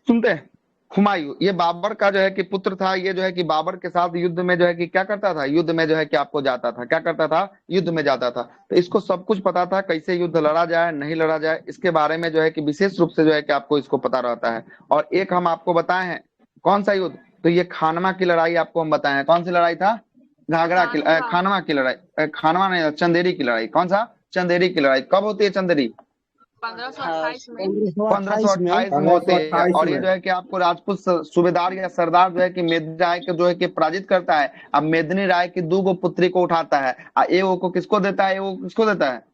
सुनते हैं। हुमायूं ये बाबर का जो है कि पुत्र था। ये जो है कि बाबर के साथ युद्ध में जो है कि क्या करता था? युद्ध में जो है कि आपको जाता था। क्या करता था? युद्ध में जाता था। तो इसको सब कुछ पता था, कैसे युद्ध लड़ा जाए नहीं लड़ा जाए, इसके बारे में जो है कि विशेष रूप से जो है कि आपको इसको पता रहता है। और एक हम आपको बताए हैं, कौन सा युद्ध? तो ये खानमा की लड़ाई आपको हम बताए हैं। कौन सी लड़ाई था? घाघरा की खानवा की लड़ाई, खानवा नहीं, चंदेरी की लड़ाई। कौन सा? चंदेरी की लड़ाई कब होती है? चंदेरी 1528 में। 1528 में होती है। 1528 और ये में। जो है कि आपको राजपूत सूबेदार या सरदार जो है कि मेदिनी राय को जो है कि पराजित करता है। अब मेदिनी राय की 2 पुत्री को उठाता है, एगो को किसको देता है? एगो किसको देता है?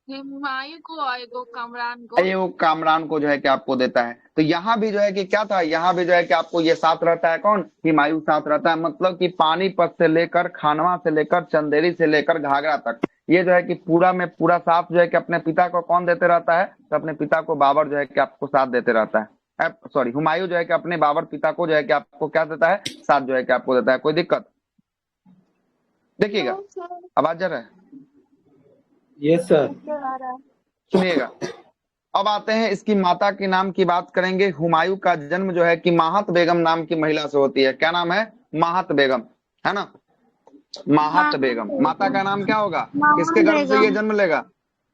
हुमायूं को और एगो कामरान को। एगो कामरान को जो है कि आपको देता है। तो यहाँ भी जो है कि क्या था, यहाँ भी जो है कि आपको ये साथ रहता है। कौन? हुमायूं साथ रहता है। मतलब कि पानीपत से लेकर, खानवा से लेकर, चंदेरी से लेकर घाघरा तक, ये जो है कि पूरा में पूरा साथ जो है कि अपने पिता को कौन देते रहता है? तो अपने पिता को बाबर जो है कि आपको साथ देते रहता है। सॉरी, हुमायूं जो है कि अपने बाबर पिता को जो है कि आपको क्या देता है? साथ जो है कि आपको देता है। कोई दिक्कत? देखिएगा, आवाज जा रहा है? Yes sir. सुनिएगा। अब आते हैं इसकी माता के नाम की बात करेंगे। हुमायूं का जन्म जो है कि माहत बेगम नाम की महिला से होती है। क्या नाम है? माहत बेगम, है ना? माहत बेगम। माता का नाम क्या होगा? किसके गर्भ से ये जन्म लेगा?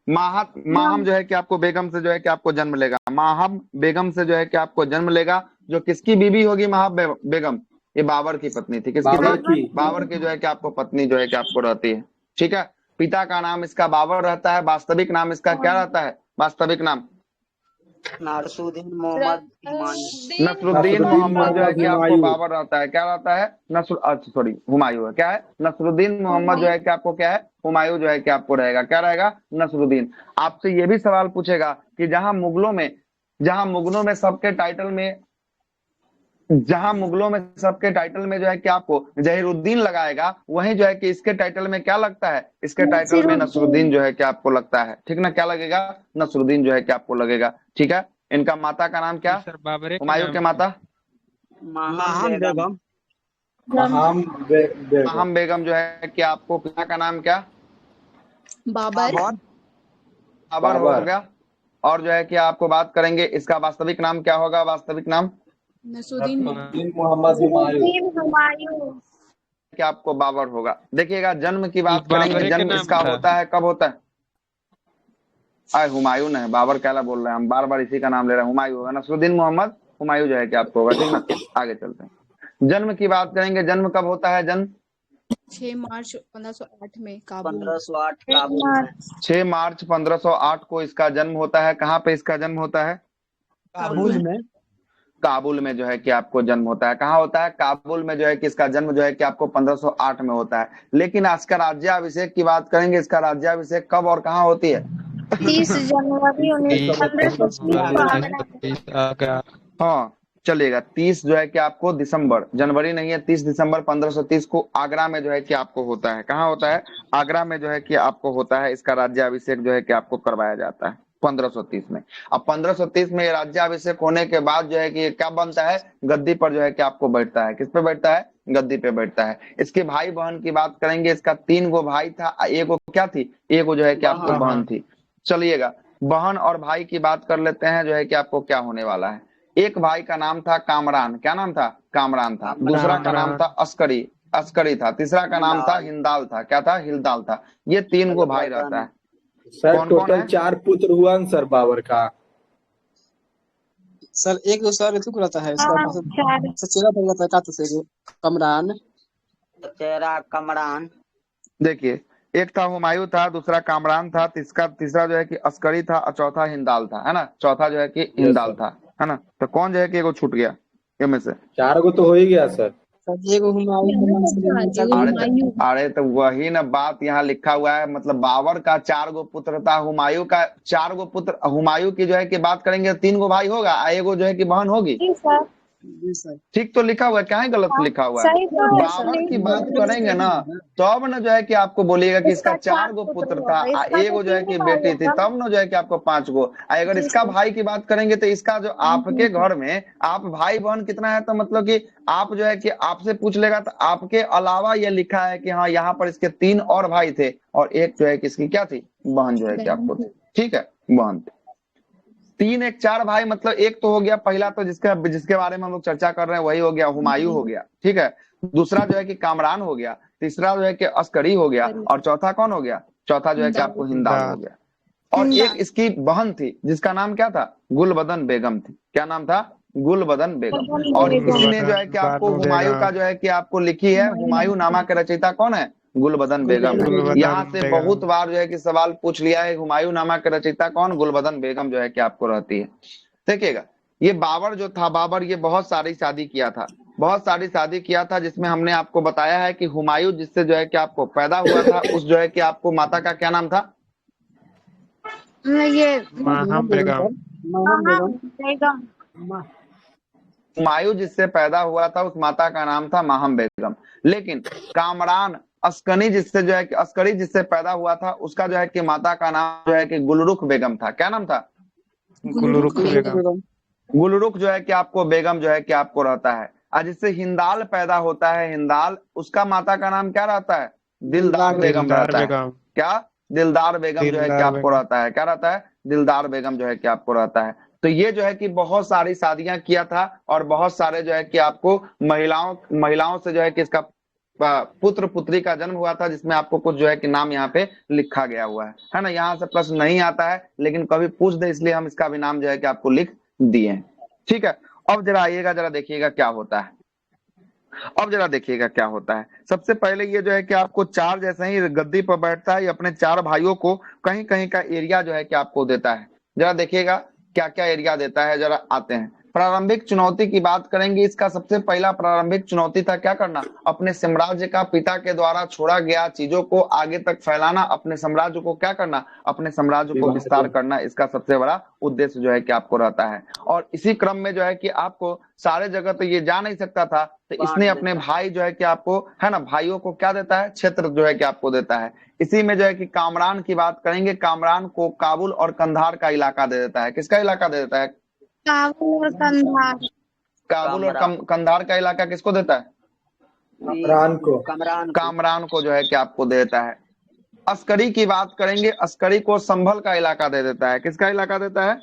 माहम जो है कि आपको बेगम से जो है कि आपको जन्म लेगा। माहम बेगम से जो है कि आपको जन्म लेगा, जो किसकी बीवी होगी? माहम बेगम, ये बाबर की पत्नी थी। किसकी थी? बाबर की जो है कि आपको पत्नी जो है कि आपको रहती है। ठीक है। पिता का नाम इसका बाबर रहता है। वास्तविक नाम इसका क्या रहता है? वास्तविक नाम नासरुद्दीन मोहम्मद हुमायूं। नसरुद्दीन मोहम्मद जो है कि आपको बाबर रहता है। क्या रहता है? सॉरी, हुमायूं है। क्या है? नसरुद्दीन मोहम्मद जो है कि आपको क्या है? हुमायूं जो है कि आपको रहेगा। क्या रहेगा? नसरुद्दीन। आपसे ये भी सवाल पूछेगा कि जहां मुगलों में सबके टाइटल में जो है कि आपको जहीरुद्दीन लगाएगा, वहीं जो है कि इसके टाइटल में क्या लगता है? इसके टाइटल में नसरुद्दीन जो है कि आपको लगता है। ठीक ना? क्या लगेगा? नसरुद्दीन जो है कि आपको लगेगा। ठीक है। इनका माता का नाम क्या? हुमायूं के माता माहम बेगम। माहम बेगम जो है कि आपको पिता का नाम क्या? बाबर। बाबर हो गया। और जो है कि आपको बात करेंगे इसका वास्तविक नाम क्या होगा? वास्तविक नाम नसरुद्दीन मोहम्मद हुमायूं। कि आपको बाबर होगा। देखिएगा, जन्म की बात करेंगे। जन्म इसका होता है कब होता है? अरे हुमायूं नहीं, बाबर कहला बोल रहे हैं हम, बार बार इसी का नाम ले रहे हैं। हुमायूं होगा। नसरुद्दीन मोहम्मद हुमायूं जो है कि आपको होगा। ठीक ना? आगे चलते हैं। जन्म की बात करेंगे। जन्म कब होता है? जन्म 6 मार्च 1508 में काबुल। 1508 काबुल में। 6 मार्च 1508 को इसका जन्म होता है। कहाँ पे इसका जन्म होता है? काबुल में। काबुल में जो है कि आपको जन्म होता है। कहाँ होता है? काबुल में जो है कि इसका जन्म जो है कि आपको 1508 में होता है। लेकिन आज का राज्याभिषेक की बात करेंगे। इसका राज्याभिषेक कब और कहाँ होती है? 30 जनवरी 1930 को। हाँ, चलेगा। 30 जो है कि आपको दिसंबर, जनवरी नहीं है, 30 दिसंबर 1530 को आगरा में जो है कि आपको होता है। कहाँ होता है? आगरा में जो है कि आपको होता है। इसका राज्याभिषेक जो है कि आपको करवाया जाता है 1530 में। अब 1530 में राज्याभिषेक होने के बाद जो है कि क्या बनता है? गद्दी पर जो है कि आपको बैठता है। किस पे बैठता है? गद्दी पे बैठता है। इसके भाई बहन की बात करेंगे। इसका 3 गो भाई था, एगो क्या थी? एगो जो है कि आपको बहन थी। चलिएगा, बहन और भाई की बात कर लेते हैं। जो है कि आपको क्या होने वाला है? एक भाई का नाम था कामरान। क्या नाम था? कामरान था। दूसरा का नाम था अस्करी था। तीसरा का नाम था हिंदाल था। क्या था? हिलदाल था। ये 3 गो भाई रहता है। सर कौन टोटल है? 4 पुत्र हुआ न सर बाबर का। सर एक दो सर एथुक रहता है इसका चेहरा पर रहता है का तो से कमरान। चेहरा कमरान। देखिए, एक था हुमायूं था, दूसरा कामरान था, तीसरा जो है कि अस्करी था, और चौथा हिंदाल था, है ना? चौथा जो है कि हिंदाल था, है ना? तो कौन जो है कि एगो छूट गया इनमें से? 4 गो तो हो ही गया सर। एगो हुमायूं। अरे तो वही ना बात यहाँ लिखा हुआ है। मतलब बाबर का 4 गो पुत्र था, हुमायूं का 4 गो पुत्र। हुमायूं की जो है कि बात करेंगे 3 गो भाई होगा, एगो जो है कि बहन होगी। ठीक तो लिखा हुआ है, क्या है गलत लिखा हुआ है? बाबर की बात करेंगे ना, तब ना जो है कि आपको बोलिएगा कि इसका 4 गो पुत्र था, एगो जो है कि बेटी थी, तब ना जो है कि आपको 5 गो। अगर इसका भाई की बात करेंगे तो इसका जो आपके घर में आप भाई बहन कितना है, तो मतलब कि आप जो है कि आपसे पूछ लेगा तो आपके अलावा ये लिखा है कि हाँ यहाँ पर इसके 3 और भाई थे, और एक जो है कि इसकी क्या थी? बहन जो है कि आपको थी। ठीक है, बहन थी। 3 1 4 भाई, मतलब एक तो हो गया पहला, तो जिसके बारे में हम लोग चर्चा कर रहे हैं वही हो गया, हुमायूं हो गया। ठीक है। दूसरा जो है कि कामरान हो गया, तीसरा जो है कि अस्करी हो गया, और चौथा कौन हो गया? चौथा जो है कि आपको हिंदाल हो गया। और एक इसकी बहन थी जिसका नाम क्या था? गुलबदन बेगम थी। क्या नाम था? गुलबदन बेगम। और इसने जो है कि आपको हुमायूं का जो है कि आपको लिखी है, हुमायूं नामा के रचयिता कौन है? गुलबदन बेगम है। यहाँ से बहुत बार जो है कि सवाल पूछ लिया है, हुमायूं नामा के रचयिता कौन? गुलबदन बेगम जो है कि आपको रहती है। देखिएगा, ये बाबर जो था, बाबर ये बहुत सारी शादी किया था, बहुत सारी शादी किया था, जिसमें हमने आपको बताया है कि हुमायूं जिससे जो है कि आपको पैदा हुआ था, उस जो है कि आपको माता का क्या नाम था? ये माहम बेगम। बेगम। हुमायूं जिससे पैदा हुआ था, उस माता का नाम था माहम बेगम। लेकिन कामरान अस्कनी जिससे जो है कि अस्करी जिससे पैदा हुआ था, उसका जो है कि माता का नाम जो है कि गुलरुख बेगम था। क्या नाम था? गुलरुख बेगम। गुलरुख जो है कि आपको बेगम जो है कि आपको रहता है। और जिससे हिंदाल पैदा होता है, हिंदाल, उसका माता का नाम क्या रहता है? दिलदार बेगम रहता है। क्या? दिलदार बेगम जो है कि आपको रहता है। क्या रहता है? दिलदार बेगम जो है कि आपको रहता है। तो ये जो है कि बहुत सारी शादियां किया था, और बहुत सारे जो है कि आपको महिलाओं से जो है कि इसका पुत्र पुत्री का जन्म हुआ था, जिसमें आपको कुछ जो है कि नाम यहाँ पे लिखा गया हुआ है ना। यहाँ से प्रश्न नहीं आता है, लेकिन कभी पूछ दे इसलिए हम इसका भी नाम जो है कि आपको लिख दिए हैं। ठीक है, अब जरा आइएगा, जरा देखिएगा क्या होता है। अब जरा देखिएगा क्या होता है। सबसे पहले ये जो है कि आपको चार जैसे ही गद्दी पर बैठता है, ये अपने चार भाइयों को कहीं कहीं का एरिया जो है कि आपको देता है। जरा देखिएगा क्या क्या एरिया देता है, जरा आते हैं। प्रारंभिक चुनौती की बात करेंगे, इसका सबसे पहला प्रारंभिक चुनौती था क्या करना? अपने साम्राज्य का पिता के द्वारा छोड़ा गया चीजों को आगे तक फैलाना, अपने साम्राज्य को क्या करना? अपने साम्राज्य को विस्तार करना, इसका सबसे बड़ा उद्देश्य जो है कि आपको रहता है। और इसी क्रम में जो है कि आपको सारे जगह तो ये जा नहीं सकता था, तो इसने अपने भाई जो है कि आपको, है ना, भाइयों को क्या देता है? क्षेत्र जो है कि आपको देता है। इसी में जो है कि कामरान की बात करेंगे, कामरान को काबुल और कंधार का इलाका दे देता है। किसका इलाका दे देता है? काबुल और कंधार। काबुल और कंधार का इलाका किसको देता है? कामरान को जो है कि आपको देता है। अस्करी की बात करेंगे, अस्करी को संभल का इलाका दे देता है। किसका इलाका देता है?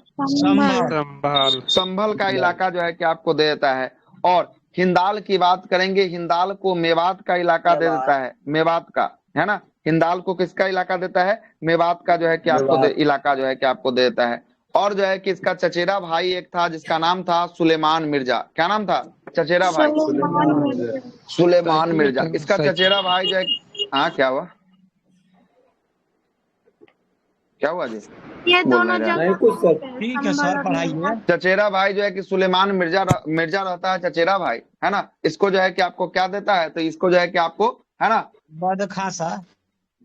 संभल का इलाका जो है कि आपको दे देता है। और हिंदाल की बात करेंगे, हिंदाल को मेवात का इलाका दे देता है। मेवात का, है ना, हिंदाल को किसका इलाका देता है? मेवात का जो है कि आपको इलाका जो है कि आपको देता है। और जो है कि इसका चचेरा भाई एक था, जिसका नाम था सुलेमान मिर्जा। क्या नाम था? चचेरा भाई सुलेमान मिर्जा। इसका चचेरा भाई जो है, हाँ क्या हुआ? क्या हुआ जी? ये दोनों जगह ठीक है सर, पढ़ाइए। चचेरा भाई जो है कि सुलेमान मिर्जा रहता है, चचेरा भाई, है ना। इसको जो है कि आपको क्या देता है? तो इसको जो है कि आपको, है ना,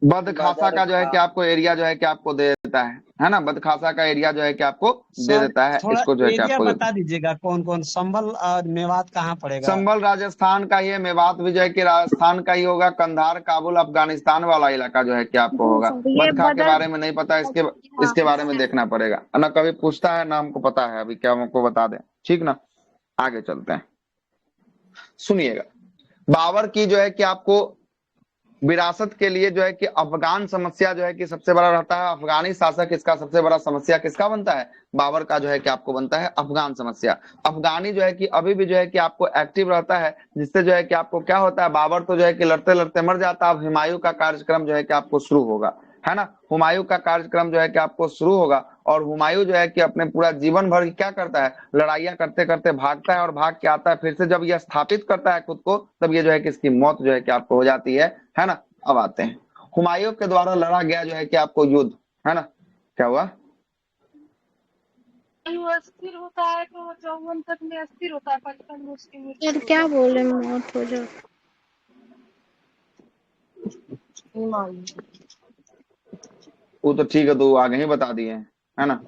बदखासा का जो है कि आपको एरिया जो है कि आपको दे देता है ना। बदखासा का एरिया जो है कि आपको दे देता है। इसको जो है कि आपको बता दीजिएगा कौन कौन। संभल और मेवात कहाँ पड़ेगा? संभल राजस्थान का ही है, मेवात भी जो है कि राजस्थान का ही होगा, कंधार काबुल अफगानिस्तान वाला इलाका जो है कि आपको होगा। बदखा के बारे में नहीं पता, इसके बारे में देखना पड़ेगा ना, कभी पूछता है ना, हमको पता है। अभी क्या हमको बता दें, ठीक ना। आगे चलते हैं, सुनिएगा। बाबर की जो है कि आपको विरासत के लिए जो है कि अफगान समस्या जो है कि सबसे बड़ा रहता है। अफगानी शासक इसका सबसे बड़ा समस्या किसका बनता है? बाबर का जो है कि आपको बनता है अफगान समस्या। अफगानी जो है कि अभी भी जो है कि आपको एक्टिव रहता है, जिससे जो है कि आपको क्या होता है? बाबर तो जो है कि लड़ते लड़ते मर जाता है। अब हुमायूं का कार्यक्रम जो है कि आपको शुरू होगा, है ना। हुमायूं का कार्यक्रम जो है कि आपको शुरू होगा। और हुमायूं जो है कि अपने पूरा जीवन भर क्या करता है? लड़ाइयां करते करते भागता है, और भाग के आता है। फिर से जब यह स्थापित करता है खुद को, तब ये जो है कि इसकी मौत जो है कि आपको हो जाती है ना। अब आते हैं, हुमायूं के द्वारा लड़ा गया जो है कि आपको युद्ध, है ना। क्या हुआ? अस्थिर होता है तो 54 तक में अस्थिर होता है, 55 में उसकी मृत्यु। यार क्या बोले, मौत हो जाए। वो तो ठीक है, तो आगे ही बता दिए, है ना।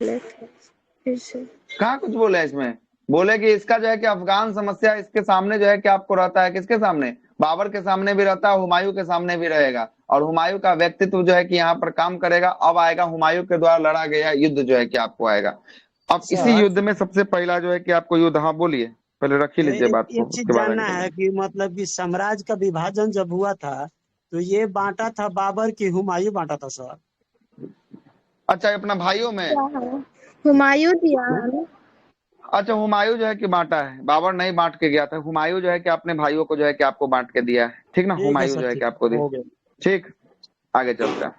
फिर से कहाँ कुछ बोले इसमें? बोले कि इसका जो है कि अफगान समस्या इसके सामने जो है कि आपको रहता है। किसके सामने? बाबर के सामने भी रहता है, हुमायूं के सामने भी रहेगा। और हुमायूं का व्यक्तित्व जो है कि यहाँ पर काम करेगा। अब आएगा हुमायूं के द्वारा लड़ा गया युद्ध जो है कि आपको आएगा। अब इसी युद्ध में सबसे पहला जो है कि आपको युद्ध, हाँ बोलिए, पहले रख ही लीजिए बात को। एक चीज जानना है कि मतलब कि साम्राज्य का विभाजन जब हुआ था, तो ये बांटा था बाबर की हुमायूं बांटा था सर? अच्छा, अपना भाइयों में हुमायूं दिया है। अच्छा, हुमायूं जो है कि बांटा है, बाबर नहीं बांट के गया था। हुमायूं जो है कि अपने भाइयों को जो है कि आपको बांट के दिया है, ठीक ना। हुमायूं जो है कि आपको दिया, ठीक। आगे चलते हैं,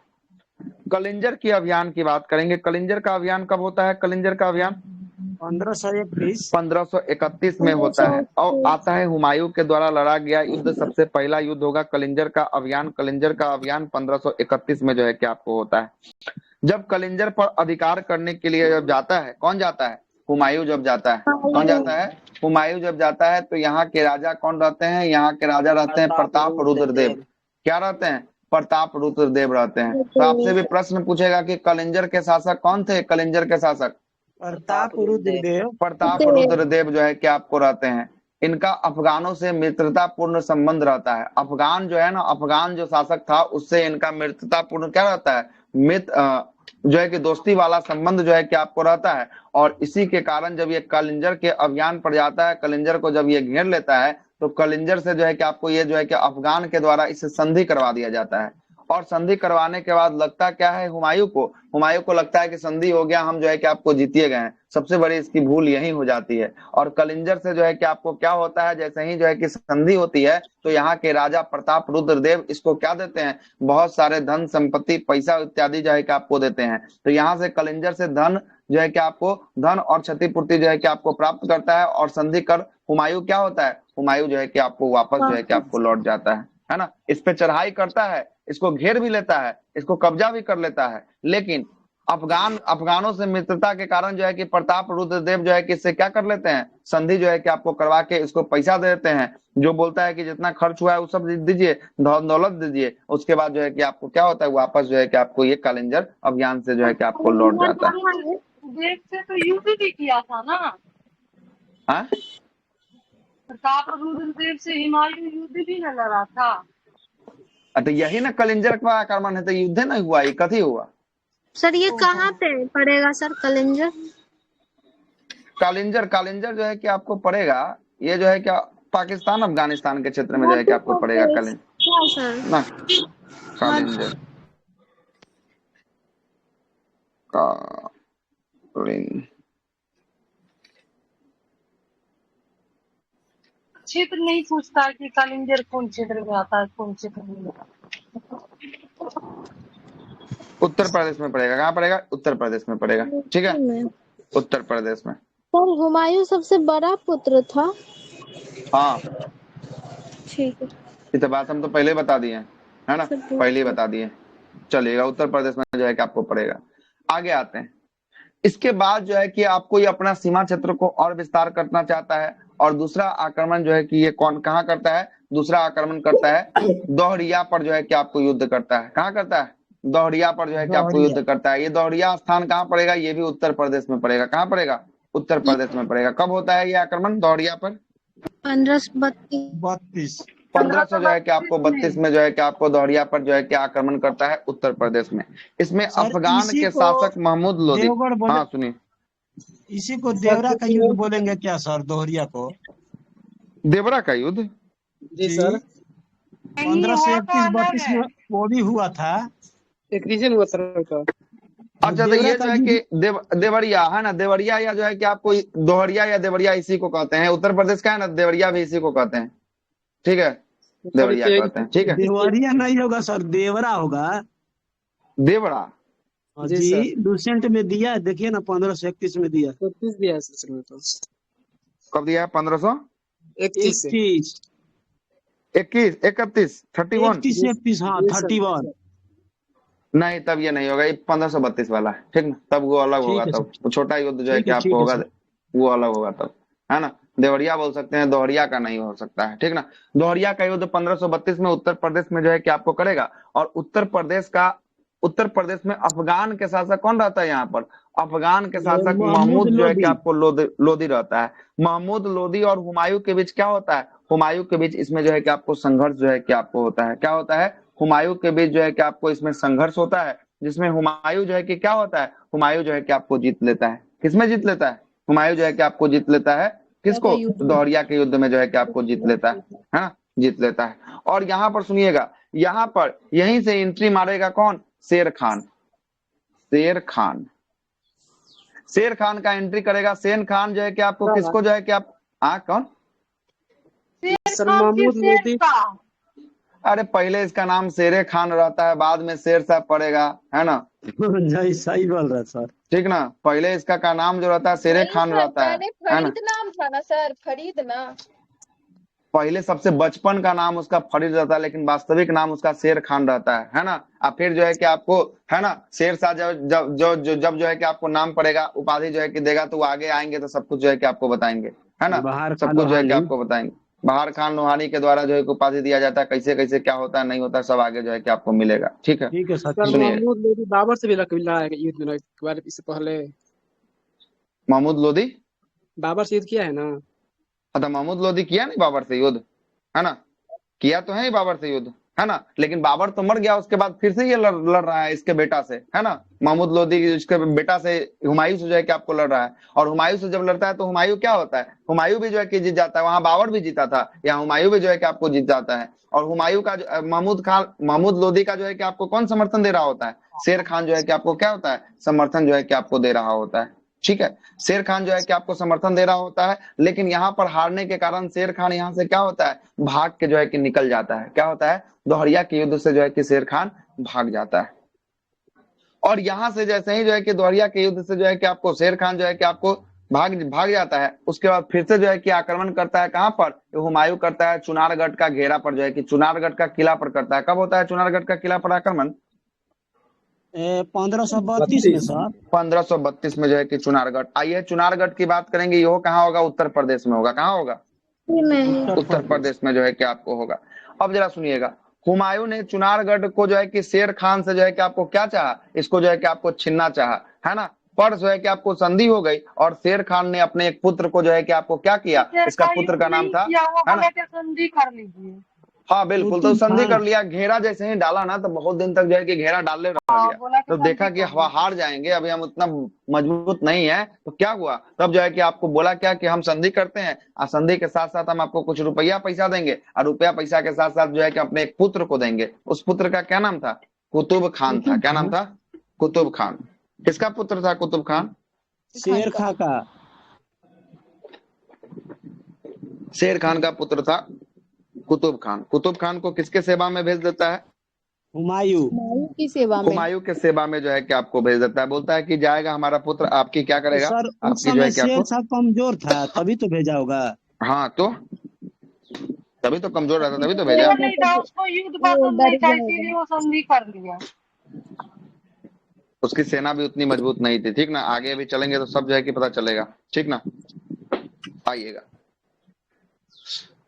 कलिंजर की अभियान की बात करेंगे। कलिंजर का अभियान कब होता है? कलिंजर का अभियान 1531 में होता है और आता है हुमायूं के द्वारा लड़ा गया युद्ध। सबसे पहला युद्ध होगा कलिंजर का अभियान। कलिंजर का अभियान 1531 में जो है कि आपको होता है। जब कलिंजर पर अधिकार करने के लिए जब जाता है, कौन जाता है? हुमायूं जब जाता है। कौन जाता है? हुमायूं जब जाता है तो यहाँ के राजा कौन रहते हैं? यहाँ के राजा रहते हैं प्रताप रुद्रदेव। क्या रहते हैं? प्रताप रुद्रदेव रहते हैं। तो आपसे भी प्रश्न पूछेगा कि कलिंजर के शासक कौन थे? कलिंजर के शासक प्रताप रुद्रदेव। प्रताप रुद्रदेव जो है कि आपको रहते हैं। इनका अफगानों से मित्रतापूर्ण संबंध रहता है। अफगान जो है ना, अफगान जो शासक था उससे इनका मित्रतापूर्ण क्या रहता है? जो है कि दोस्ती वाला संबंध जो है कि आपको रहता है। और इसी के कारण जब ये कलिंजर के अभियान पर जाता है, कलिंजर को जब ये घेर लेता है तो कलिंजर से जो है कि आपको ये जो है कि अफगान के द्वारा इससे संधि करवा दिया जाता है। और संधि करवाने के बाद लगता क्या है हुमायूं को लगता है कि संधि हो गया, हम जो है कि आपको जीतिए गए हैं। सबसे बड़ी इसकी भूल यही हो जाती है। और कलिंजर से जो है कि आपको क्या होता है, जैसे ही जो है कि संधि होती है तो यहाँ के राजा प्रताप रुद्रदेव इसको क्या देते हैं? बहुत सारे धन संपत्ति पैसा इत्यादि जो है कि आपको देते हैं। तो यहाँ से कलिंजर से धन जो है कि आपको धन और क्षतिपूर्ति जो है कि आपको प्राप्त करता है। और संधि कर हुमायूं क्या होता है? हुमायूं जो है कि आपको वापस जो है कि आपको लौट जाता है ना। इस पे चढ़ाई करता है, इसको घेर भी लेता है, इसको कब्जा भी कर लेता है। लेकिन अफगानों से मित्रता के कारण जो है कि प्रताप रुद्रदेव जो है कि इससे क्या कर लेते हैं? संधि जो है कि आपको करवा के इसको पैसा दे देते हैं। जो बोलता है कि जितना खर्च हुआ है वो सब दीजिए, धन दौलत दीजिए। उसके बाद जो है कि आपको क्या होता है? वापस जो है कि आपको ये कलिंजर अभियान से जो है कि आपको लौट जाता है। देव से तो युद्ध भी किया था ना। हाँ, प्रताप रुद्रदेव से हुमायूं युद्ध भी न लड़ा था। तो यही ना कलिंजर का आक्रमण है। तो युद्ध नहीं हुआ, ये कथी हुआ? सर ये कहाँ पे पड़ेगा सर कलिंजर? कलिंजर जो है कि आपको पड़ेगा, ये जो है क्या पाकिस्तान अफगानिस्तान के क्षेत्र में जो है कि आपको पड़ेगा कलिंजर ना। कलिंजर क्षेत्र नहीं पूछता कि कलिंजर कौन क्षेत्र में आता है, कौन क्षेत्र में आता है। उत्तर प्रदेश में पड़ेगा। कहाँ पड़ेगा? उत्तर प्रदेश में पड़ेगा। ठीक है, उत्तर प्रदेश में। सर हुमायूं सबसे बड़ा पुत्र था। हाँ ठीक है, ये तो बात हम तो पहले बता दिए है ना, पहले ही बता दिए। चलिएगा, उत्तर प्रदेश में जो है कि आपको पड़ेगा। आगे आते हैं। इसके बाद जो है कि आपको ये अपना सीमा क्षेत्र को और विस्तार करना चाहता है। और दूसरा आक्रमण जो है कि ये कहाँ करता है? दूसरा आक्रमण करता है दोहरिया पर जो है कि आपको युद्ध करता है। कहाँ करता है? दोहरिया पर जो है कि आपको युद्ध करता है। ये दोहरिया स्थान कहाँ पड़ेगा? ये भी उत्तर प्रदेश में पड़ेगा। कहाँ पड़ेगा? उत्तर प्रदेश में पड़ेगा। कब होता है ये आक्रमण दोहरिया पर? 1532 1500 जो है कि आपको 32 में जो है कि आपको दोहरिया पर जो है कि आक्रमण करता है उत्तर प्रदेश में। इसमें अफगान के शासक महमूद लोदी। हाँ सुनिए, इसी को देवरा का युद्ध बोलेंगे क्या सर? दोहरिया को देवरा का युद्ध? जी सर, 1531-32 में वो भी हुआ था। एक रीजन हुआ सर का। अच्छा, तो ये जो है कि देवरिया है ना, देवरिया या जो है कि आपको दोहरिया या देवरिया इसी को कहते हैं। उत्तर प्रदेश का है ना, देवरिया भी इसी को कहते हैं। ठीक है, देवरिया कहते हैं। ठीक है, देवरिया नहीं होगा सर, देवरा होगा। देवरा जी लूसेंट में दिया है, देखिए ना 1531 में दिया। 31 दिया है सर में तो। कब दिया है? 1531 21 31 31 31 31 हाँ 31 नहीं, तब ये नहीं होगा। ये 1532 वाला है। ठीक ना, तब वो अलग होगा। तब वो छोटा युद्ध जो है कि आपको होगा वो अलग होगा तब, है ना। देवरिया बोल सकते हैं, दोहरिया का नहीं हो सकता है। ठीक ना, दोहरिया का युद्ध 1532 में उत्तर प्रदेश में जो है कि आपको करेगा। और उत्तर प्रदेश में अफगान के शासक कौन रहता है? यहाँ पर अफगान के शासक महमूद जो है कि आपको लोदी रहता है। महमूद लोदी और हुमायूं के बीच क्या होता है? हुमायूं के बीच इसमें जो है कि आपको संघर्ष जो है कि आपको होता है। क्या होता है? हुमायूं के बीच जो है कि आपको इसमें संघर्ष होता है, जिसमें हुमायूं जो है कि क्या होता है? हुमायूं जो है कि आपको जीत लेता है। किसमें जीत लेता है? हुमायूं जो है कि आपको जीत लेता है। किसको? दोहरिया के युद्ध में जो है कि आपको जीत लेता है ना, जीत लेता है। और यहाँ पर सुनिएगा, यहाँ पर यहीं से एंट्री मारेगा कौन? शेर खान। शेर खान का एंट्री करेगा। शेर खान जो है कि आपको किसको जो है कि आप कौन? सर महमूद लोदी। अरे पहले इसका नाम शेरे खान रहता है, बाद में शेर साहब पड़ेगा, है ना? जी सही बोल रहा है सर। ठीक ना, पहले इसका का नाम जो रहता है शेरे नहीं खान सर, रहता है ना? फरीद नाम था ना सर, फरीद ना। पहले सबसे बचपन का नाम उसका फरीद रहता है, लेकिन वास्तविक नाम उसका शेर खान रहता है ना? अब फिर जो है कि आपको, है ना, शेर शाह जब जो है कि आपको नाम पड़ेगा, उपाधि जो है कि देगा, तो वो आगे आएंगे तो सब कुछ जो है कि आपको बताएंगे, है ना? सब कुछ जो है कि आपको बताएंगे। बहार खान लोहानी के द्वारा जो है उपाधि दिया जाता है, कैसे कैसे क्या होता है नहीं होता है, सब आगे जो है कि आपको मिलेगा। ठीक है सर। सुनिए, महमूद लोधी बाबर से भी लड़ा है युद्ध में एक बार, इससे पहले महमूद लोधी बाबर से युद्ध किया है ना। अच्छा, महमूद लोधी किया नहीं बाबर से युद्ध, है ना? किया तो है ही बाबर से युद्ध, है ना? लेकिन बाबर तो मर गया, उसके बाद फिर से ये लड़ रहा है इसके बेटा से, है ना? महमूद लोधी इसके बेटा से, हुमायूं से जो है कि आपको लड़ रहा है। और हुमायूं से जब लड़ता है तो हुमायूं क्या होता है, हुमायूं भी जो है कि जीत जाता है। वहां बाबर भी जीता था, यहाँ हुमायूं भी जो है कि आपको जीत जाता है। और हुमायूं का महमूद लोधी का जो है कि आपको कौन समर्थन दे रहा होता है? शेर खान जो है कि आपको क्या होता है, समर्थन जो है कि आपको दे रहा होता है। ठीक है, शेर खान जो है कि आपको समर्थन दे रहा होता है, लेकिन यहाँ पर हारने के कारण शेर खान यहाँ से क्या होता है, भाग के जो है कि निकल जाता है। क्या होता है, दोहरिया के युद्ध से जो है कि शेर खान भाग जाता है। और यहाँ से जैसे ही जो है कि दोहरिया के युद्ध से जो है कि आपको शेर खान जो है कि आपको भाग जाता है, उसके बाद फिर से जो है कि आक्रमण करता है। कहाँ पर? हुमायूं करता है चुनारगढ़ का घेरा पर, जो है कि चुनारगढ़ का किला पर करता है। कब होता है चुनारगढ़ का किला पर आक्रमण? 1532 में सर। 1532 में जो है कि चुनारगढ़। आइए चुनारगढ़ की बात करेंगे, ये कहाँ होगा? उत्तर प्रदेश में होगा। कहाँ होगा? उत्तर प्रदेश में जो है कि आपको होगा। अब जरा सुनिएगा, हुमायूं ने चुनारगढ़ को जो है कि शेर खान से जो है कि आपको क्या चाहा, इसको जो है कि आपको छीनना चाहा, है ना? पर जो है कि आपको संधि हो गई, और शेर खान ने अपने एक पुत्र को जो है कि आपको क्या किया, इसका पुत्र का नाम था, है ना? संधि कर लीजिए। हाँ बिल्कुल, तो संधि कर लिया। घेरा जैसे ही डाला ना, तो बहुत दिन तक जो है कि घेरा डालने रह गया। तो देखा कि हवा हार जाएंगे, अभी हम उतना मजबूत नहीं है, तो क्या हुआ, तब जो है कि आपको बोला क्या कि हम संधि करते हैं, और संधि के साथ साथ हम आपको कुछ रुपया पैसा देंगे, और रुपया पैसा के साथ साथ जो है कि अपने एक पुत्र को देंगे। उस पुत्र का क्या नाम था? कुतुब खान था। क्या नाम था? कुतुब खान। किसका पुत्र था कुतुब खान? शेर खान का। शेर खान का पुत्र था कुतुब खान। कुतुब खान को किसके सेवा में भेज देता है? हुमायूं की सेवा में। हुमायूं के सेवा में जो है कि आपको भेज देता है। बोलता है कि जाएगा हमारा पुत्र, आपकी क्या करेगा? सर उस आपकी जो समय है कि शेर आपको, साहब कमजोर था, तभी तो भेजा होगा। हाँ तो तभी तो कमजोर रहता, तभी तो भेजा। नहीं था, उसको युद्ध पसंद नहीं था, इसीलिए वो संधि कर लिया। उसकी सेना भी उतनी मजबूत नहीं थी। ठीक ना, आगे भी चलेंगे तो सब जो है कि पता चलेगा। ठीक ना, आइएगा।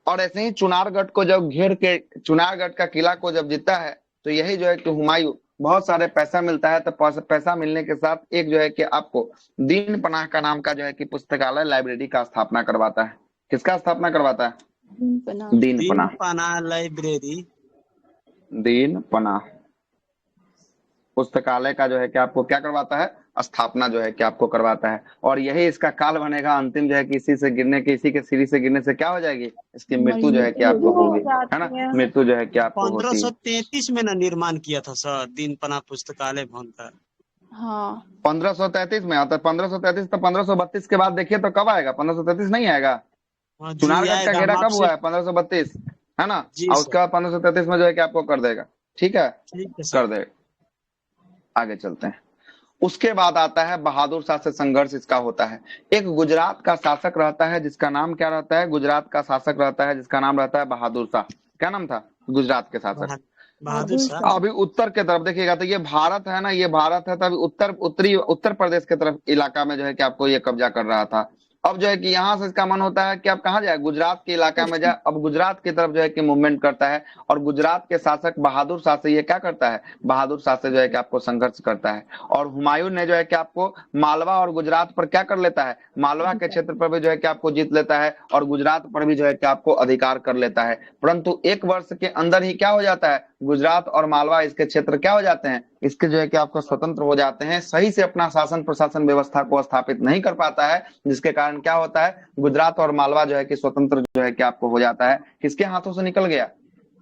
और ऐसे ही चुनारगढ़ को जब घेर के, चुनारगढ़ का किला को जब जीता है, तो यही जो है कि हुमायूं, बहुत सारे पैसा मिलता है, तो पैसा मिलने के साथ एक जो है कि आपको दीन पनाह का नाम का जो है कि पुस्तकालय, लाइब्रेरी का स्थापना करवाता है। किसका स्थापना करवाता है? दीन पनाह लाइब्रेरी, दीन पनाह पुस्तकालय का जो है कि आपको क्या करवाता है? स्थापना जो है कि आपको करवाता है। और यही इसका काल बनेगा अंतिम, जो है कि इसी के सीढ़ी से गिरने से क्या हो जाएगी, इसकी मृत्यु जो है कि आपको होगी, है ना? मृत्यु जो है कि आपको होती है। 1533 में ना निर्माण किया था सर दीन पनाह पुस्तकालय भवन का। हाँ 1533 में आता है। 1533 तो 1532 के बाद देखिए तो कब आएगा? 1533 नहीं आएगा। चुनारगढ़ का घेरा कब हुआ है? 1532, है ना? और उसके बाद 1533 में जो है कि आपको कर देगा। ठीक है, कर देगा। आगे चलते हैं। उसके बाद आता है बहादुर शाह से संघर्ष इसका होता है। एक गुजरात का शासक रहता है जिसका नाम क्या रहता है? गुजरात का शासक रहता है जिसका नाम रहता है बहादुर शाह। क्या नाम था गुजरात के शासक? बहादुर शाह। अभी उत्तर के तरफ देखिएगा तो ये भारत है ना, ये भारत है, तभी उत्तर प्रदेश के तरफ इलाका में जो है कि आपको ये कब्जा कर रहा था। अब जो है कि यहाँ से इसका मन होता है कि अब कहाँ जाए, गुजरात के इलाका में जाए। अब गुजरात की तरफ जो है कि मूवमेंट करता है, और गुजरात के शासक बहादुर शाह से ये क्या करता है? बहादुर शाह से जो है कि आपको संघर्ष करता है। और हुमायूं ने जो है कि आपको मालवा और गुजरात पर क्या कर लेता है? मालवा के क्षेत्र पर भी जो है कि आपको जीत लेता है, और गुजरात पर भी जो है कि आपको अधिकार कर लेता है। परंतु एक वर्ष के अंदर ही क्या हो जाता है? गुजरात और मालवा इसके क्षेत्र क्या हो जाते हैं? इसके जो है कि आपको स्वतंत्र हो जाते हैं। सही से अपना शासन प्रशासन व्यवस्था को स्थापित नहीं कर पाता है, जिसके कारण क्या होता है? गुजरात और मालवा जो है कि स्वतंत्र जो है कि आपको हो जाता है। किसके हाथों से निकल गया?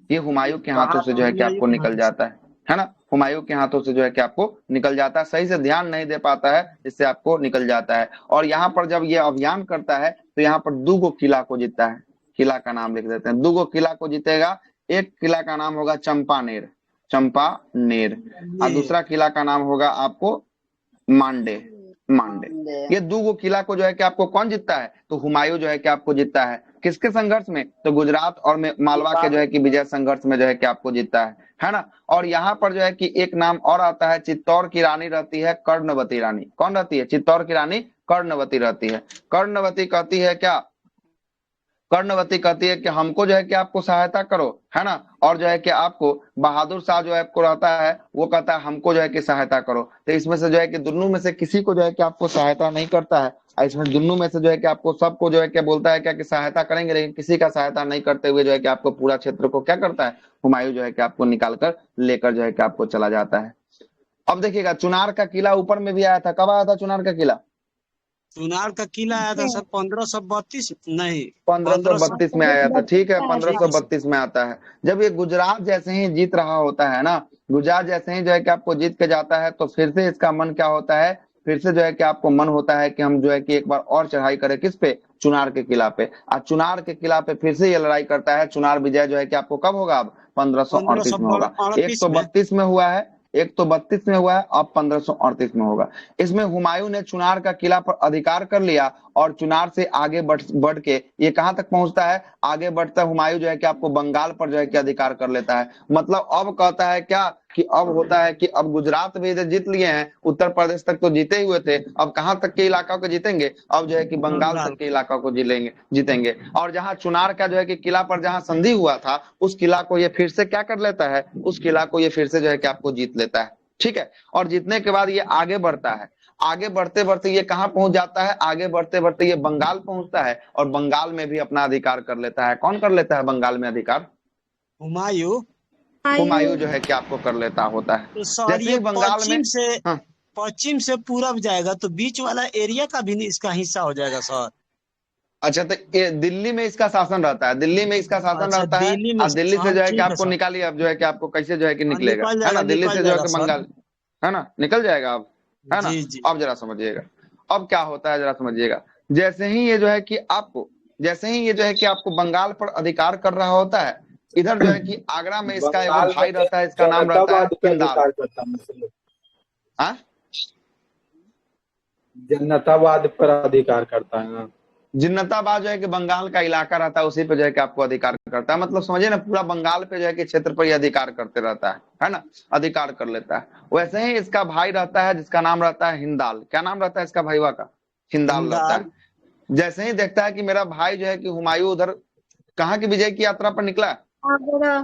ये हुमायूं के हाथों से जो है कि आपको निकल जाता है ना? हुमायूं के हाथों से जो है कि आपको निकल जाता है। सही से ध्यान नहीं दे पाता है, जिससे आपको निकल जाता है। और यहाँ पर जब ये अभियान करता है, तो यहाँ पर 2 किला को जीतता है। किला का नाम लिख देते हैं। 2 किला को जीतेगा, एक किला का नाम होगा चंपानेर, चंपानेर, और दूसरा किला का नाम होगा आपको मांडे, मांडे। ये दो किला को जो है कि आपको कौन जीतता है? तो हुमायूं जो है कि आपको जीतता है। किसके संघर्ष में? तो गुजरात और मालवा के जो है कि विजय संघर्ष में जो है कि आपको जीतता है ना। और यहाँ पर जो है कि एक नाम और आता है, चित्तौड़ की रानी रहती है कर्णवती रानी। कौन रहती है? चित्तौड़ की रानी कर्णवती रहती है। कर्णवती कहती है क्या? कर्णवती कहती है कि हमको जो है कि आपको सहायता करो, है ना। और जो है कि आपको बहादुर शाह जो है आपको रहता है, वो कहता है हमको जो है कि सहायता करो। तो इसमें से जो है कि दोनों में से किसी को जो है कि आपको सहायता नहीं करता है। इसमें दोनों में से जो है कि आपको सबको जो है क्या बोलता है क्या कि सहायता करेंगे, लेकिन किसी का सहायता नहीं करते हुए जो है कि आपको पूरा क्षेत्र को क्या करता है? हुमायूं जो है कि आपको निकाल कर लेकर जो है कि आपको चला जाता है। अब देखिएगा चुनार का किला ऊपर में भी आया था। कब आया था चुनार का किला? चुनार का किला आया था सर 1532 नहीं 1532 में आया था। ठीक है, 1532 में आता है। जब ये गुजरात जैसे ही जीत रहा होता है ना, गुजरात जैसे ही जो है कि आपको जीत के जाता है, तो फिर से इसका मन क्या होता है? फिर से जो है कि आपको मन होता है कि हम जो है कि एक बार और चढ़ाई करें। किस पे? चुनार के किला पे। और चुनार के किला पे फिर से ये लड़ाई करता है। चुनार विजय जो है कि आपको कब होगा? अब 1538 में होगा। एक तो 32 में हुआ है, एक तो 32 में हुआ है, अब 1538 में होगा। इसमें हुमायूं ने चुनार का किला पर अधिकार कर लिया और चुनार से आगे बढ़ के ये कहां तक पहुंचता है? आगे बढ़ता हुमायूं जो है कि आपको बंगाल पर जो है कि अधिकार कर लेता है। मतलब अब कहता है क्या कि अब होता है कि अब गुजरात भी इधर जीत लिए हैं, उत्तर प्रदेश तक तो जीते हुए थे, अब कहां तक के इलाका को जीतेंगे? अब जो है कि बंगाल तक के इलाका को जीतेंगे। और जहां चुनार का जो है कि किला पर जहां संधि हुआ था, उस किला को ये फिर से क्या कर लेता है? उस किला को ये फिर से जो है कि आपको जीत लेता है। ठीक है, और जीतने के बाद ये आगे बढ़ता है। आगे बढ़ते बढ़ते ये कहां पहुंच जाता है? आगे बढ़ते बढ़ते ये बंगाल पहुंचता है और बंगाल में भी अपना अधिकार कर लेता है। कौन कर लेता है बंगाल में अधिकार? हुमायूं। हुमायूं जो है कि आपको कर लेता होता है। तो सर ये बंगाल में पश्चिम से पूरब जाएगा तो बीच वाला एरिया का भी इसका हिस्सा हो जाएगा सर। अच्छा, तो ये दिल्ली में इसका शासन रहता है, दिल्ली में इसका शासन रहता है। अब दिल्ली से जो है कि आपको निकालिए, अब जो है कि आपको कैसे जो है कि निकलेगा, है ना। दिल्ली से जो है कि बंगाल, है ना, निकल जाएगा अब, है ना। अब जरा समझिएगा अब क्या होता है, जरा समझिएगा। जैसे ही ये जो है कि आपको बंगाल पर अधिकार कर रहा होता है, इधर जो है कि आगरा में इसका एक भाई रहता है, इसका नाम रहता है हिंदाल। जन्नताबाद पर अधिकार करता है ना। जिन्नताबाद जो है कि बंगाल का इलाका रहता है, उसी पे जो है कि आपको अधिकार करता है। मतलब समझिए ना, पूरा बंगाल पे जो है कि क्षेत्र पर अधिकार करते रहता है ना, अधिकार कर लेता है। वैसे ही इसका भाई रहता है जिसका नाम रहता है हिंदाल। क्या नाम रहता है इसका भाईवा का? हिंदाल रहता है। जैसे ही देखता है कि मेरा भाई जो है कि हुमायूं उधर कहाँ की विजय की यात्रा पर निकला? आगरा।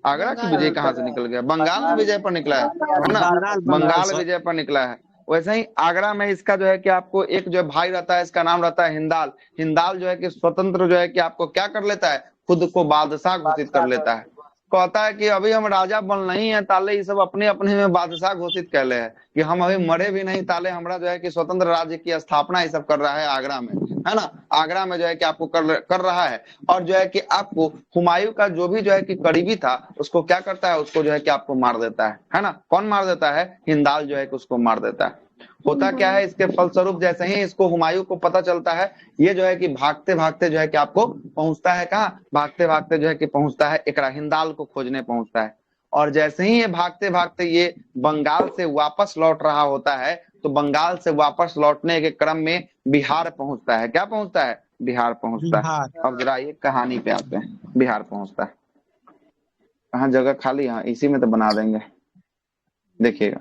आगरा की विजय कहाँ से निकल गया? बंगाल में विजय पर निकला है ना, बंगाल विजय पर निकला है। वैसे ही आगरा में इसका जो है कि आपको एक जो भाई रहता है, इसका नाम रहता है हिंदाल। हिंदाल जो है कि स्वतंत्र जो है कि आपको क्या कर लेता है? खुद को बादशाह घोषित कर लेता है। कहता है कि अभी हम राजा बन नहीं है, ताले ये सब अपने अपने में बादशाह घोषित कर ले है कि हम अभी मरे भी नहीं, ताले हमारा जो है कि स्वतंत्र राज्य की स्थापना ये सब कर रहा है आगरा में, है ना। आगरा में जो है कि आपको कर रहा है। और जो है कि आपको हुमायूं का जो भी जो है कि करीबी था, उसको क्या करता है? उसको जो है कि आपको मार देता है ना। कौन मार देता है? हिंदाल जो है कि उसको मार देता है। होता क्या है, इसके फलस्वरूप जैसे ही इसको हुमायूं को पता चलता है, ये जो है कि भागते भागते जो है कि आपको पहुंचता है कहाँ? भागते भागते जो है कि पहुंचता है एकरा हिंदाल को खोजने पहुंचता है। और जैसे ही ये भागते भागते ये बंगाल से वापस लौट रहा होता है, तो बंगाल से वापस लौटने के क्रम में बिहार पहुंचता है। क्या पहुंचता है? बिहार पहुंचता है। अब जरा ये कहानी पे आते हैं। बिहार पहुंचता है, कहाँ जगह खाली? यहाँ इसी में तो बना देंगे, देखिएगा।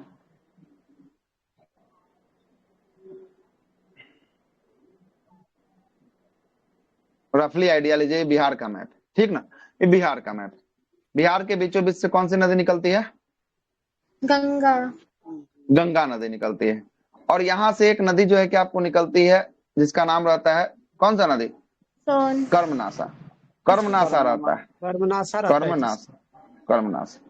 रफली आइडिया लीजिए, बिहार का मैप, ठीक ना। ये बिहार का मैप। बिहार के बीचों बीच से कौन सी नदी निकलती है? गंगा। गंगा नदी निकलती है। और यहाँ से एक नदी जो है कि आपको निकलती है, जिसका नाम रहता है कौन सा नदी? कर्मनासा। कर्मनासा रहता है, कर्मनासा।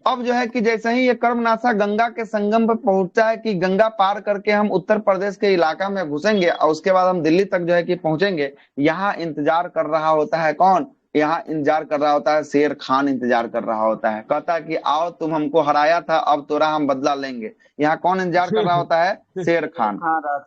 अब जो है कि जैसे ही ये कर्मनासा गंगा के संगम पर पहुंचता है कि गंगा पार करके हम उत्तर प्रदेश के इलाका में घुसेंगे और उसके बाद हम दिल्ली तक जो है कि पहुंचेंगे, यहाँ इंतजार कर रहा होता है कौन? यहाँ इंतजार कर रहा होता है, शेर खान इंतजार कर रहा होता है, कहता है कि आओ तुम हमको हराया था, अब तोरा हम बदला लेंगे। यहाँ कौन इंतजार कर रहा होता है? शेर खान।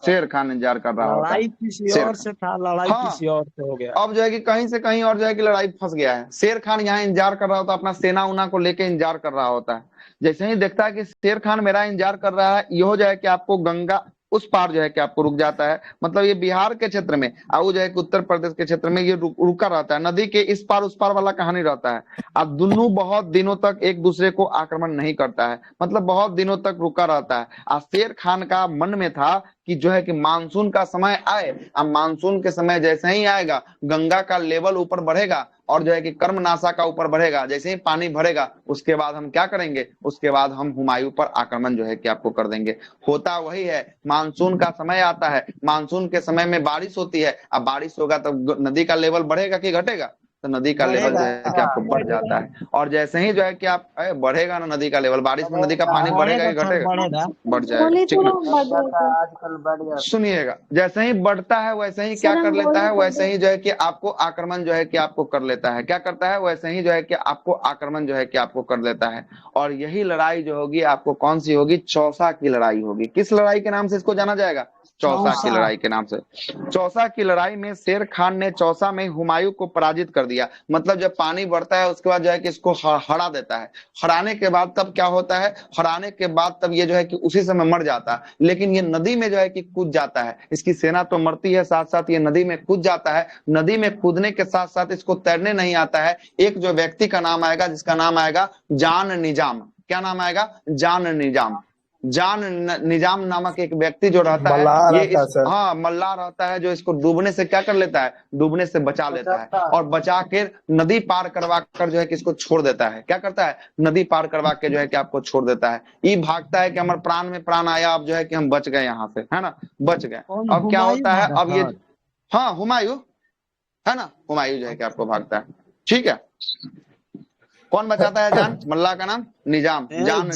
शेर खान इंतजार कर रहा होता है। लड़ाई किसी और से था, लड़ाई किसी और से हो गया। अब जो है कि कहीं से कहीं और जो है कि लड़ाई फंस गया है। शेर खान यहाँ इंतजार कर रहा होता है, अपना सेना उना को लेके इंतजार कर रहा होता है। जैसे ही देखता है कि शेर खान मेरा इंतजार कर रहा है, ये हो जाए कि आपको गंगा उस पार जो है कि आपको रुक जाता है, मतलब ये बिहार के क्षेत्र में, और वो जो है कि उत्तर प्रदेश के क्षेत्र में ये रुका रहता है। नदी के इस पार उस पार वाला कहानी रहता है। अब दोनों बहुत दिनों तक एक दूसरे को आक्रमण नहीं करता है, मतलब बहुत दिनों तक रुका रहता है। और शेर खान का मन में था कि जो है कि मानसून का समय आए, अब मानसून के समय जैसे ही आएगा गंगा का लेवल ऊपर बढ़ेगा और जो है कि कर्मनाशा का ऊपर बढ़ेगा। जैसे ही पानी भरेगा उसके बाद हम क्या करेंगे, उसके बाद हम हुमायूं पर आक्रमण जो है कि आपको कर देंगे। होता वही है, मानसून का समय आता है, मानसून के समय में बारिश होती है। अब बारिश होगा तो नदी का लेवल बढ़ेगा कि घटेगा? तो नदी का लेवल जो है कि आपको बढ़ जाता है। और जैसे ही जो है कि आप बढ़ेगा ना नदी का लेवल, बारिश में नदी का पानी बढ़ेगा कि घटेगा? बढ़ जाएगा, ठीक ना। सुनिएगा, जैसे ही बढ़ता है वैसे ही क्या कर लेता है, वैसे ही जो है कि आपको आक्रमण जो है कि आपको कर लेता है। क्या करता है? वैसे ही जो है कि आपको आक्रमण जो है कि आपको कर लेता है। और यही लड़ाई जो होगी आपको कौन सी होगी? चौसा की लड़ाई होगी। किस लड़ाई के नाम से इसको जाना जाएगा? चौसा की लड़ाई के नाम से। चौसा की लड़ाई में शेर खान ने चौसा में हुमायूं को पराजित कर दिया। मतलब जब पानी बढ़ता है उसके बाद जो है कि इसको हरा देता है। हराने के बाद तब क्या होता है? हराने के बाद तब ये जो है कि उसी समय मर जाता है, लेकिन ये नदी में जो है कि कूद जाता है। इसकी सेना तो मरती है, साथ साथ ये नदी में कूद जाता है। नदी में कूदने के साथ साथ इसको तैरने नहीं आता है। एक जो व्यक्ति का नाम आएगा, जिसका नाम आएगा जान निजाम। क्या नाम आएगा? जान निजाम। जान निजाम नामक एक व्यक्ति जो रहता है, ये हाँ मल्लाह रहता है, जो इसको डूबने से क्या कर लेता है? डूबने से बचा लेता है। और बचा के नदी पार करवा कर जो है कि इसको छोड़ देता है। क्या करता है? नदी पार करवा के जो है कि आपको छोड़ देता है। ये भागता है कि हमारे प्राण में प्राण आया, अब जो है कि हम बच गए यहाँ से, है ना, बच गए। अब क्या होता है? अब ये हाँ हुमायूं है ना, हुमायूं जो है कि आपको भागता है। ठीक है, कौन बचाता है? जान, मल्लाह का नाम निजाम, जान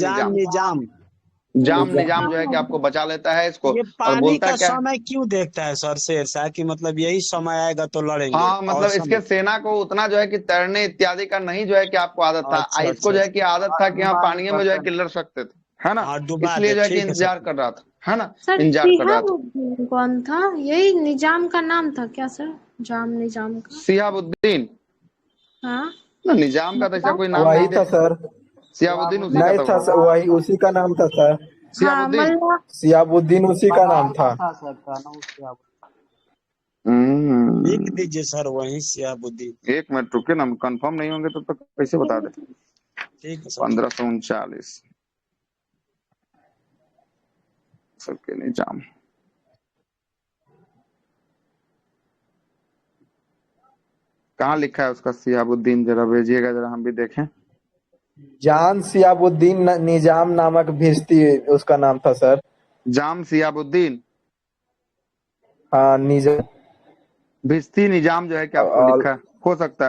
निजाम जो है कि आपको बचा लेता है इसको। ये और पानी बोलता का क्या? समय क्यों देखता है सर शेरशाह की, मतलब यही समय आएगा तो लड़ेंगे? हाँ, मतलब इसके सेना को उतना जो है कि तैरने इत्यादि का नहीं जो है कि आपको आदत था। इसको जो है कि आदत था कि हाँ पानी में जो है कि लड़ सकते थे, है ना, इसलिए जो है कि इंतजार कर रहा था, है ना, इंतजार कर रहा था। कौन था? यही निजाम का नाम था क्या सर? जाम निजाम का? सिहाबुद्दीन। हाँ, निजाम का तो ऐसा कोई नाम वही नहीं था सर। सिहाबुद्दीन उसी नहीं का था सर, वही उसी का नाम था सर। सिहाबुद्दीन उसी का नाम था। लिख दीजिए सर वही सिहाबुद्दीन। एक मिनट रुके ना, कंफर्म नहीं होंगे तो कैसे बता दे। ठीक है, 1539 सबके निजाम। कहाँ लिखा है उसका सिहाबुद्दीन? जरा भेजिएगा, जरा हम भी देखें। जान सिहाबुद्दीन निजाम नामक भिश्ती उसका नाम था सर। जाम सिहाबुद्दीन, हाँ निजाम भिश्ती निजाम जो है कि आपको लिखा है, हो सकता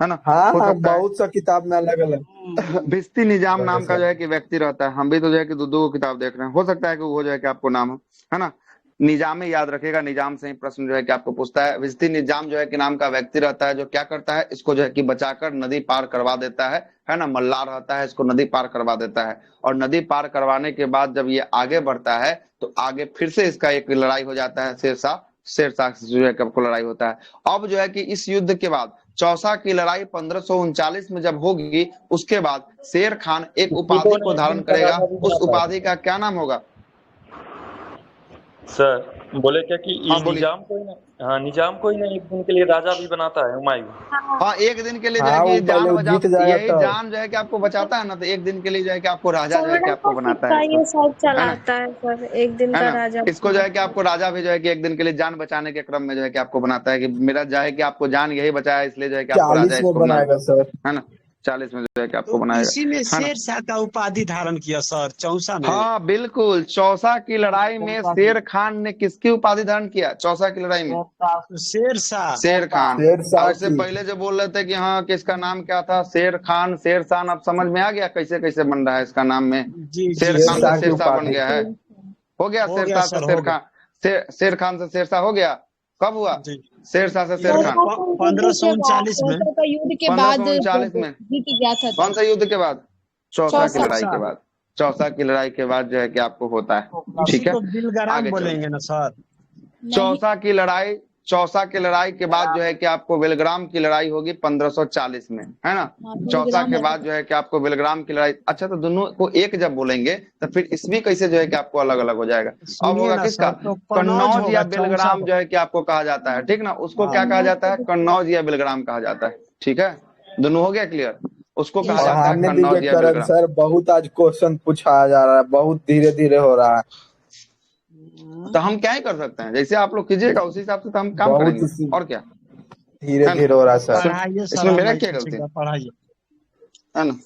है ना? हाँ हो हाँ, सकता है। बहुत सा किताब में अलग अलग भिश्ती निजाम नाम का जो है कि व्यक्ति रहता है। हम भी तो जो है कि दो किताब देख रहे हैं, हो सकता है कि वो जो है कि आपको नाम है ना। निजाम ही याद रखेगा, निजाम से ही प्रश्न जो है कि आपको पूछता है। भिश्ती निजाम जो है कि नाम का व्यक्ति रहता है, जो क्या करता है? इसको जो है कि बचाकर नदी पार करवा देता है ना। मल्लाह रहता है, इसको नदी पार करवा देता है। और नदी पार करवाने के बाद जब ये आगे बढ़ता है तो आगे फिर से इसका एक लड़ाई हो जाता है शेरशाह से जो है कि आपको लड़ाई होता है। अब जो है कि इस युद्ध के बाद चौसा की लड़ाई 1539 में जब होगी, उसके बाद शेर खान एक उपाधि को धारण करेगा। उस उपाधि का क्या नाम होगा? सर बोले क्या कि निजाम को ही ना, हाँ निजाम को ही ना एक दिन के लिए राजा भी बनाता है हुमायूं। हाँ, एक दिन के लिए जो है कि जान बचाता, यही जान जो है कि आपको बचाता है ना, तो एक दिन के लिए जो है कि आपको राजा जो है कि आपको बनाता है, ये सब चलाता है सर, एक दिन का राजा। इसको जो है कि आपको राजा भी जो है कि एक दिन के लिए जान बचाने के क्रम में जो है कि आपको बनाता है कि मेरा जो है कि आपको जान यही बचाया, इसलिए जो है कि आपको राजा इसको बनाएगा सर, है ना। 40 में जो है कि आपको बनाएगा। इसी में शेरशाह का उपाधि धारण किया सर चौसा में। हाँ बिल्कुल, चौसा की लड़ाई में शेर खान ने किसकी उपाधि धारण किया? चौसा की लड़ाई में शेरशाह, शेर खान। उससे पहले जो बोल रहे थे कि हाँ किसका नाम क्या था? शेर खान, शेरशाह। अब समझ में आ गया कैसे कैसे बन रहा है इसका नाम में? शेर खान से शेरशाह बन गया है, हो गया। शेरशाह से शेर खान, शेर खान से शेरशाह हो गया। कब हुआ? शेरशाह से शेर खान 1539 में। का युद्ध के बाद 1539 में जीत गया था कौन सा युद्ध के बाद? चौसा की लड़ाई चौसा। के बाद। चौसा की लड़ाई के बाद जो है कि आपको होता है, इसी ठीक है। को बिलग्राम आगे बोलेंगे ना सर। चौसा की लड़ाई के बाद जो है कि आपको बेलग्राम की लड़ाई होगी 1540 में, है ना। चौसा के बाद जो है कि आपको बेलग्राम की लड़ाई। अच्छा, तो दोनों को एक जब बोलेंगे तो फिर इसमें कैसे जो है कि आपको अलग अलग हो जाएगा? अब सुनिए होगा ना किसका? सर, तो कन्नौज या होगा, बेलग्राम चौसा जो है कि आपको कहा जाता है, ठीक ना। उसको क्या कहा जाता है? कन्नौज या बेलग्राम कहा जाता है, ठीक है। दोनों हो गया क्लियर? उसको कहा जाता है पढ़ाने दीजिए कन्नौज या करण बेलग्राम। सर, बहुत आज क्वेश्चन पूछा जा रहा है, बहुत धीरे धीरे हो रहा है। तो हम क्या ही कर सकते हैं, जैसे आप लोग कीजिएगा उसी हिसाब से तो हम काम बहुत करेंगे, और क्या धीरे है ना। धीरे हो रहा है सर। पढ़ाइए सर, इसमें मेरा हम क्या नहीं गलती है? पूछेंगे, पढ़ाइए। है ना,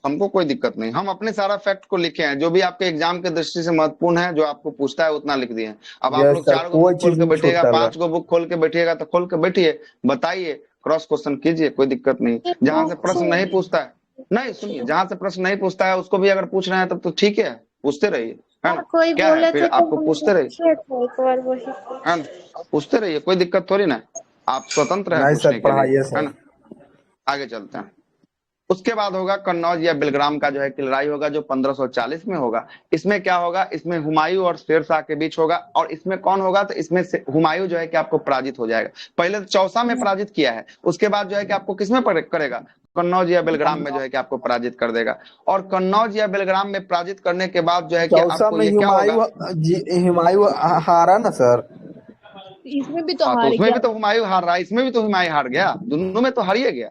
हमको कोई दिक्कत नहीं। हम अपने सारा फैक्ट को लिखे हैं, जो भी आपके एग्जाम के दृष्टि से महत्वपूर्ण है, जो आपको पूछता है उतना लिख दिए हैं। अब आप यस लोग सर, 4 गो कोई बुक खोल चीज के नहीं बैठिएगा, छूटता 5 गो बुक खोल के बैठिएगा, तो खोल के बैठिए, बताइए, क्रॉस क्वेश्चन कीजिए, कोई दिक्कत नहीं। जहां से प्रश्न नहीं पूछता है, नहीं सुनिए, जहां से प्रश्न नहीं पूछता है उसको भी अगर पूछ रहे हैं तब तो ठीक है, पूछते रहिए, है ना। कोई क्या है, बोले फिर थे तो आपको हम पूछते रहिए, पूछे थे एक बार वही। है ना, पूछते रहिए, कोई दिक्कत थोड़ी ना। आप स्वतंत्र है नहीं पूछने सर, के लिए, पढ़ाइए है सर। ना। आगे चलते हैं। उसके बाद होगा कन्नौज या बेलग्राम का जो है कि लड़ाई होगा, जो 1540 में होगा। इसमें क्या होगा? इसमें हुमायूं और शेरशाह के बीच होगा। और इसमें कौन होगा? तो इसमें से हुमायूं जो है कि आपको पराजित हो जाएगा। पहले तो चौसा में पराजित किया है, उसके बाद जो है कि आपको किसमें करेगा? कन्नौज या बेलग्राम में जो है कि आपको पराजित कर देगा। और कन्नौज या बेलग्राम में पराजित करने के बाद जो है कि चौसा आपको में ये क्या होगा? हुमायूं हारा ना सर। इसमें भी तो हाँ, तो हार उसमें गया। भी तो हुमायूं हार रहा है, इसमें भी तो हुमायूं हार गया, दोनों में तो हारिए गया।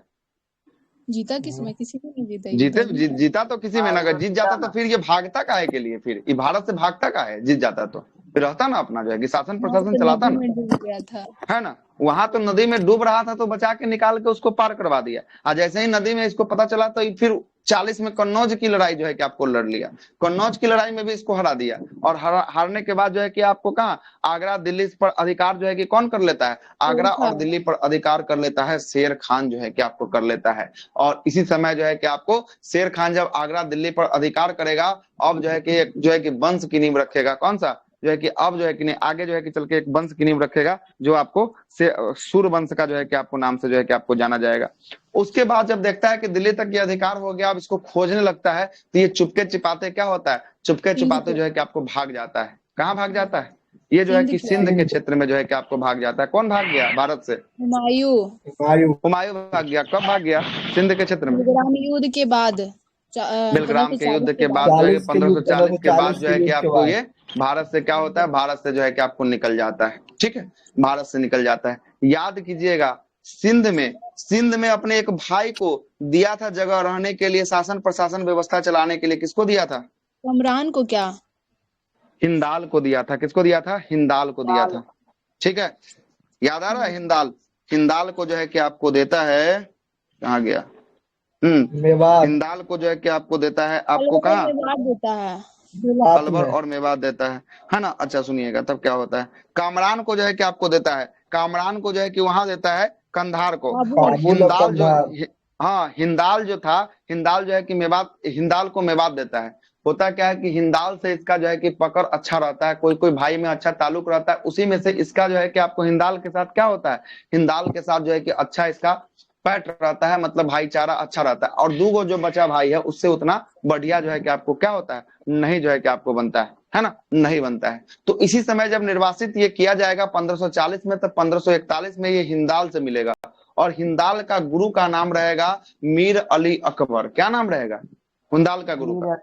जीता किसमें? किसी में नहीं जीता ये जीते बताइए। जीता तो किसी में ना, जीत जाता तो फिर ये भागता काहे के लिए? फिर ये भारत से भागता काहे? जीत जाता तो फिर रहता ना अपना जो है कि शासन वहाँ प्रशासन तो चलाता नदी ना, में डूब गया था। है ना। वहां तो नदी में डूब रहा था तो बचा के निकाल के उसको पार करवा दिया। आज जैसे ही नदी में इसको पता चला तो फिर 40 में कन्नौज की लड़ाई जो है कि आपको लड़ लिया। कन्नौज की लड़ाई में भी इसको हरा दिया। और हारने के बाद जो है कि आपको कहा आगरा दिल्ली पर अधिकार जो है कि कौन कर लेता है? आगरा और दिल्ली पर अधिकार कर लेता है शेर खान जो है कि आपको कर लेता है। और इसी समय जो है कि आपको शेर खान जब आगरा दिल्ली पर अधिकार करेगा, अब जो है कि वंश की नींव रखेगा। कौन सा? जो है कि अब जो है कि नहीं, आगे जो है कि चल के एक वंश की नींव रखेगा, जो आपको सूर्य वंश का जो है कि आपको नाम से जो है कि आपको जाना जाएगा। उसके बाद जब देखता है कि दिल्ली तक ये अधिकार हो गया, अब इसको खोजने लगता है, तो ये चुपके छिपाते क्या होता है? चुपके छिपाते जो है कि आपको भाग जाता है। कहाँ भाग जाता है? ये जो है कि सिंध के क्षेत्र में जो है कि आपको भाग जाता है। कौन भाग गया भारत से? हुमायूं भाग गया। कब भाग गया? सिंध के क्षेत्र में बेलग्राम युद्ध के बाद, बेलग्राम के युद्ध के बाद जो है 1540 के बाद जो है कि आपको ये भारत से क्या होता है? भारत से जो है कि आपको निकल जाता है, ठीक है, भारत से निकल जाता है। याद कीजिएगा, सिंध में अपने एक भाई को दिया था जगह रहने के लिए, शासन प्रशासन व्यवस्था चलाने के लिए। किसको दिया था? कमरान को। क्या? हिंदाल को दिया था। किसको दिया था? हिंदाल को दिया था, ठीक है, याद आ रहा है? हिंदाल को जो है कि आपको देता है, कहाँ गया? हिंदाल को जो है कि आपको देता है, आपको कहा देता है, अलवर और मेवात देता है ना। अच्छा सुनिएगा, तब क्या होता है? कामरान को जो है कि आपको देता है, कामरान को जो है कि वहां देता है कंधार को। और हिंदाल जो, हाँ, हिंदाल जो है कि मेवात, हिंदाल को मेवात देता है। होता क्या है कि हिंदाल से इसका जो है कि पकड़ अच्छा रहता है, कोई भाई में अच्छा ताल्लुक रहता है, उसी में से इसका जो है कि आपको हिंदाल के साथ क्या होता है? हिंदाल के साथ जो है कि अच्छा इसका पैठ रहता है, मतलब भाईचारा अच्छा रहता है। और दूगो जो बचा भाई है उससे उतना बढ़िया जो है कि आपको क्या होता है? नहीं जो है कि आपको बनता है ना, नहीं बनता है। तो इसी समय जब निर्वासित ये किया जाएगा 1540 में, तब 1541 में ये हिंदाल से मिलेगा। और हिंदाल का गुरु का नाम रहेगा मीर अली अकबर। क्या नाम रहेगा हिंदाल का गुरु का?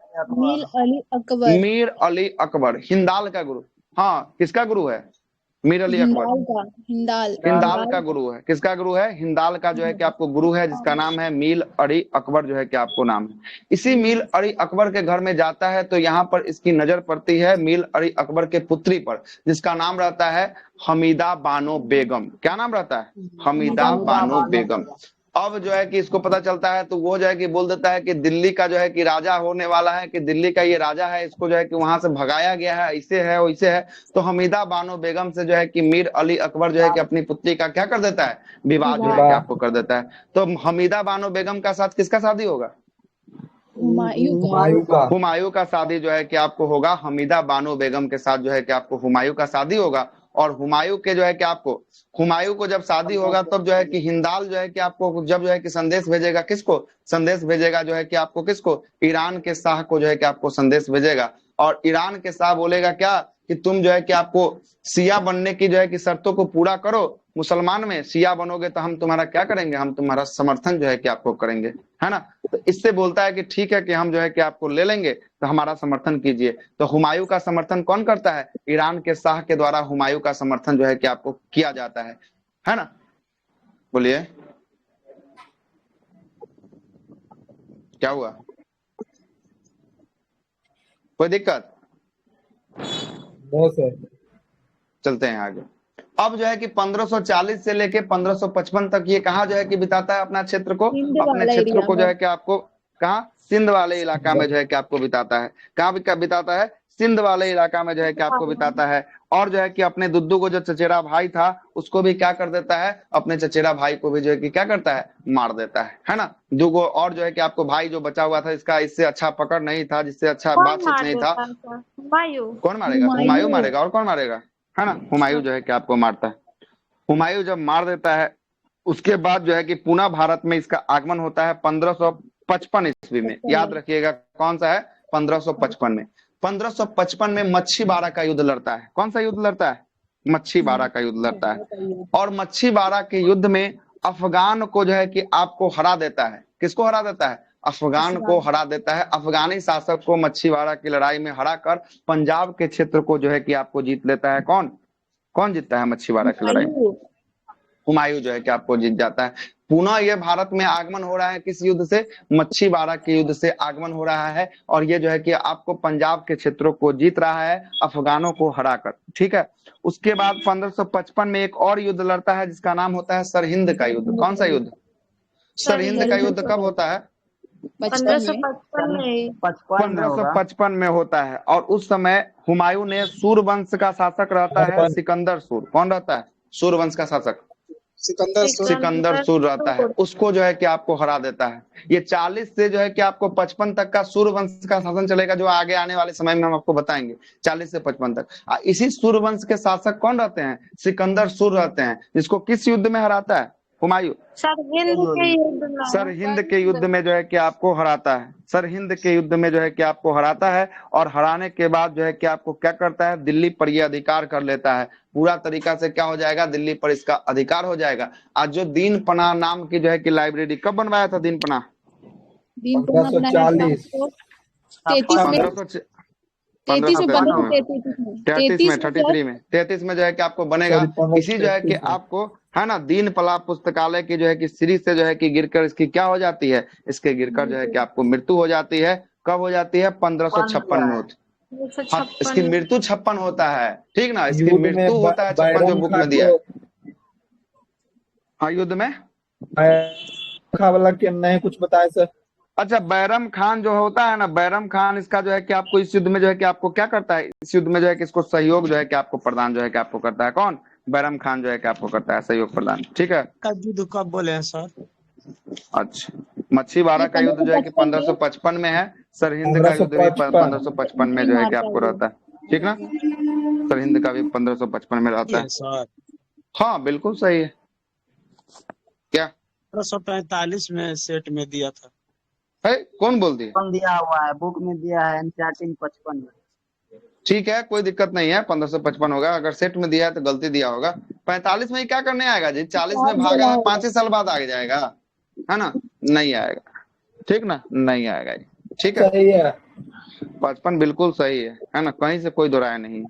मीर अली अकबर हिंदाल का गुरु। हाँ, किसका गुरु है? मीर अली अकबर। हिंदाल का गुरु है। किसका गुरु है? हिंदाल का जो है कि आपको गुरु है, जिसका नाम है मीर अली अकबर जो है कि आपको नाम है। इसी मीर अली अकबर के घर में जाता है तो यहाँ पर इसकी नजर पड़ती है मीर अली अकबर के पुत्री पर, जिसका नाम रहता है हमीदा बानो बेगम। क्या नाम रहता है? हमीदा बानो बेगम। अब जो है कि इसको पता चलता है तो वो जो है कि बोल देता है कि दिल्ली का जो है कि राजा होने वाला है, कि दिल्ली का ये राजा है, इसको जो है कि वहां से भगाया गया है, ऐसे है वैसे है। तो हमीदा बानो बेगम से जो है कि मीर अली अकबर जो है कि अपनी पुत्री का क्या कर देता है? विवाह जो है कि आपको कर देता है। तो हमीदा बानो बेगम का साथ किसका शादी होगा? हुमायूं का शादी जो है कि आपको होगा, हमीदा बानो बेगम के साथ जो है कि आपको हुमायूं का शादी होगा। और हुमायूं के जो है कि आपको हुमायूं को जब शादी होगा तब जो है कि हिंदाल जो है कि आपको जब जो है कि संदेश भेजेगा, किसको संदेश भेजेगा, जो है कि आपको किसको, ईरान के शाह को जो है कि आपको संदेश भेजेगा। और ईरान के शाह बोलेगा क्या कि तुम जो है कि आपको शिया बनने की जो है कि शर्तों को पूरा करो, मुसलमान में शिया बनोगे तो हम तुम्हारा क्या करेंगे, हम तुम्हारा समर्थन जो है कि आपको करेंगे, है ना। तो इससे बोलता है कि ठीक है कि हम जो है कि आपको ले लेंगे तो हमारा समर्थन कीजिए। तो हुमायूं का समर्थन कौन करता है, ईरान के शाह के द्वारा हुमायूं का समर्थन जो है कि आपको किया जाता है ना। बोलिए क्या हुआ, कोई दिक्कत? चलते हैं आगे। अब जो है कि 1540 से लेके 1555 तक ये कहाँ जो है कि बिताता है अपना क्षेत्र को, अपने क्षेत्र को जो है कि आपको कहाँ, सिंध वाले इलाका में जो है कि आपको बिताता है। कहाँ बिताता है, सिंध वाले इलाका में जो है कि आपको बिताता है। और जो है कि अपने दुद्दू को जो चचेरा भाई था उसको भी क्या कर देता है, अपने चचेरा भाई को भी जो है कि क्या करता है, मार देता है ना। दुगो और जो है कि आपको भाई जो बचा हुआ था, इसका इससे अच्छा पकड़ नहीं था, जिससे अच्छा बातचीत नहीं था। कौन मारेगा, हुमायूं मारेगा। और कौन मारेगा, है ना, हुमायूं जो है कि आपको मारता है। हुमायूं जब मार देता है उसके बाद जो है कि पुनः भारत में इसका आगमन होता है 1555 ईस्वी में। याद रखिएगा कौन सा है, 1555 में। 1555 में मच्छीबाड़ा का युद्ध लड़ता है। कौन सा युद्ध लड़ता है, मच्छीबाड़ा का युद्ध लड़ता है। और मच्छीबाड़ा के युद्ध में अफगान को जो है कि आपको हरा देता है। किसको हरा देता है, अफगान को हरा देता है। अफगानी शासक को मच्छीबाड़ा की लड़ाई में हराकर पंजाब के क्षेत्र को जो है कि आपको जीत लेता है। कौन कौन जीतता है मच्छीबाड़ा की लड़ाई, हुमायूं जो है कि आपको जीत जाता है। पुनः ये भारत में आगमन हो रहा है किस युद्ध से, मच्छीबाड़ा के युद्ध से आगमन हो रहा है। और ये जो है कि आपको पंजाब के क्षेत्रों को जीत रहा है अफगानों को हराकर, ठीक है। उसके बाद 1555 में एक और युद्ध लड़ता है जिसका नाम होता है सरहिंद का युद्ध। कौन सा युद्ध, सरहिंद का युद्ध कब होता है, 1555 में होता है। और उस समय हुमायूं ने सूरवंश का शासक रहता है सिकंदर सूर। कौन रहता है, सूरवंश का शासक सिकंदर सूर रहता है। उसको जो है कि आपको हरा देता है। ये 40 से जो है कि आपको 55 तक का सूरवंश का शासन चलेगा, जो आगे आने वाले समय में हम आपको बताएंगे। 40 से 55 तक इसी सूरवंश के शासक कौन रहते हैं, सिकंदर सूर रहते हैं, जिसको किस युद्ध में हराता है हुमायूं, सरहिंद के युद्ध में जो है कि आपको हराता है। सरहिंद के युद्ध में जो है कि आपको हराता है। और हराने के बाद जो है कि आपको क्या करता है, दिल्ली पर यह अधिकार कर लेता है। पूरा तरीका से क्या हो जाएगा, दिल्ली पर इसका अधिकार हो जाएगा। आज जो दीन पनाह नाम की जो है कि लाइब्रेरी कब बनवाया था, दीन पनाह 1540 33 में जो है कि आपको बनेगा। इसी जो है कि आपको है ना, दीन पला पुस्तकालय की जो है कि सीढ़ी से जो है कि गिरकर इसकी क्या हो जाती है, इसके गिरकर जो है कि आपको मृत्यु हो जाती है। कब हो जाती है, 1556 में होती। हाँ, इसकी मृत्यु 56 होता है, ठीक ना, इसकी मृत्यु होता है 56 जो बुक में दिया है। हाँ, युद्ध में वाला के नहीं कुछ बताए सर। अच्छा, बैरम खान जो होता है ना, बैरम खान इसका जो है कि आपको इस युद्ध में जो है कि आपको क्या करता है, इस युद्ध में जो है कि इसको सहयोग जो है कि आपको प्रदान जो है कि आपको करता है। कौन, बैरम खान जो है कि आपको करता है सहयोग प्रदान, ठीक है। युद्ध कब बोले हैं सर? अच्छा, मच्छीबाड़ा का युद्ध जो है कि 1555 में है। सरहिंद का युद्ध भी 1555 में जो है कि आपको रहता है, ठीक ना। सरहिंद का भी 1555 में रहता है। हाँ बिल्कुल सही है। क्या 1545 में सेट में दिया था है, कौन बोल दिया, दिया हुआ है बुक में, दिया है 55 में। ठीक है, कोई दिक्कत नहीं है, 1555 होगा। अगर सेट में दिया है तो गलती दिया होगा। 45 में क्या करने आएगा जी, 40 में भागा है, 5 साल बाद आ जाएगा, है ना, नहीं आएगा, ठीक ना, नहीं आएगा जी, ठीक है। 55 बिल्कुल सही है ना, कहीं से कोई दो राय नहीं।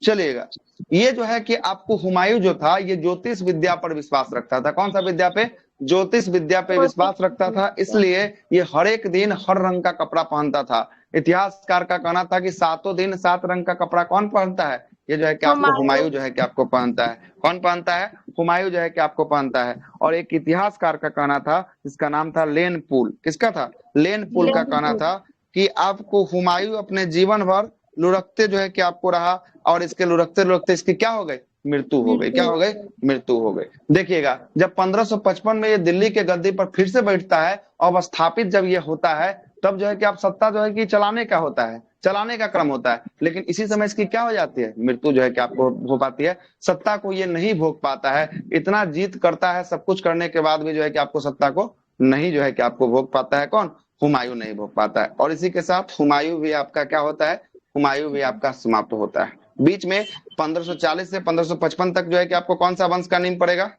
चलिएगा, ये जो है कि आपको हुमायूं जो था ये ज्योतिष विद्या पर विश्वास रखता था। कौन सा विद्या पे, ज्योतिष विद्या पे विश्वास रखता था। इसलिए ये हर एक दिन हर रंग का कपड़ा पहनता था। इतिहासकार का कहना था कि 7 दिन 7 रंग का कपड़ा कौन पहनता है, ये जो है कि आपको हुमायूं जो है कि आपको पहनता है। कौन पहनता है, हुमायूं जो है कि आपको पहनता है। और एक इतिहासकार का कहना था जिसका नाम था लेन पूल। किसका था, लेन पूल का कहना था कि आपको हुमायूं अपने जीवन भर लुढ़कते जो है कि आपको रहा, और इसके लुढ़कते लुढ़कते इसकी क्या हो गई, मृत्यु हो गई। क्या हो गई, मृत्यु हो गई। देखिएगा, जब 1555 में ये दिल्ली के गद्दी पर फिर से बैठता है और स्थापित जब ये होता है तब जो है कि आप सत्ता जो है कि चलाने का होता है, चलाने का क्रम होता है, लेकिन इसी समय इसकी क्या हो जाती है, मृत्यु जो है कि आपको हो पाती है। सत्ता को ये नहीं भोग पाता है, इतना जीत करता है, सब कुछ करने के बाद भी जो है कि आपको सत्ता को नहीं जो है कि आपको भोग पाता है। कौन? हुमायूं नहीं भोग पाता है। और इसी के साथ हुमायूं भी आपका क्या होता है, हुमायूं भी आपका समाप्त होता है। बीच में 1540 से 1555 तक जो है कि आपको कौन सा वंश का नींव पड़ेगा?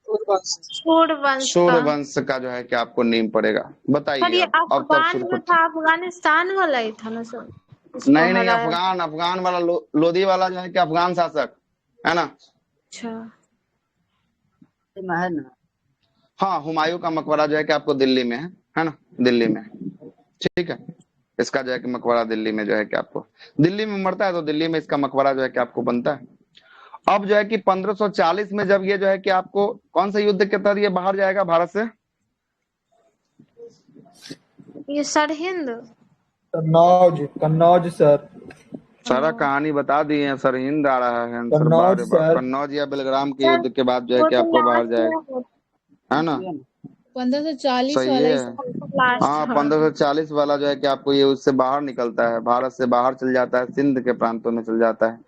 सूर्यवंश का। सूर्यवंश का जो है कि आपको नींव पड़ेगा। सर बताइए ये अब तब अफगान शुरू जो करते था, अफगानिस्तान वाला ही था ना सर? इसको नहीं नहीं, हराया। अफगान अफगान वाला लोधी वाला जो है कि अफगान शासक है ना। अच्छा। है ना। हाँ, हुमायूं का मकबरा जो है कि आपको दिल्ली में है ना, दिल्ली में। ठीक है, इसका जो है कि मकबरा दिल्ली में जो है कि आपको, दिल्ली में मरता है तो दिल्ली में इसका मकबरा जो है कि आपको बनता है। अब जो है कि 1540 में जब ये जो है कि आपको कौन से युद्ध के तहत ये बाहर जाएगा भारत से? ये सरहिंद। कन्नौज, कन्नौज सर। सारा कहानी बता दी है सर, हिंद आ रहा है आंसर। कन्नौज बारे बार सर। कन्नौज या बेलग्राम के सर युद्ध के बाद जो है वो कि तो आपको बाहर लास्ट जाएगा, है ना। 1540 सही वाला है। ही लास्ट हाँ, था। 1540 वाला जो है कि आपको ये उससे बाहर निकलता है, भारत से बाहर चल जाता है, सिंध के प्रांतों में चल जाता है।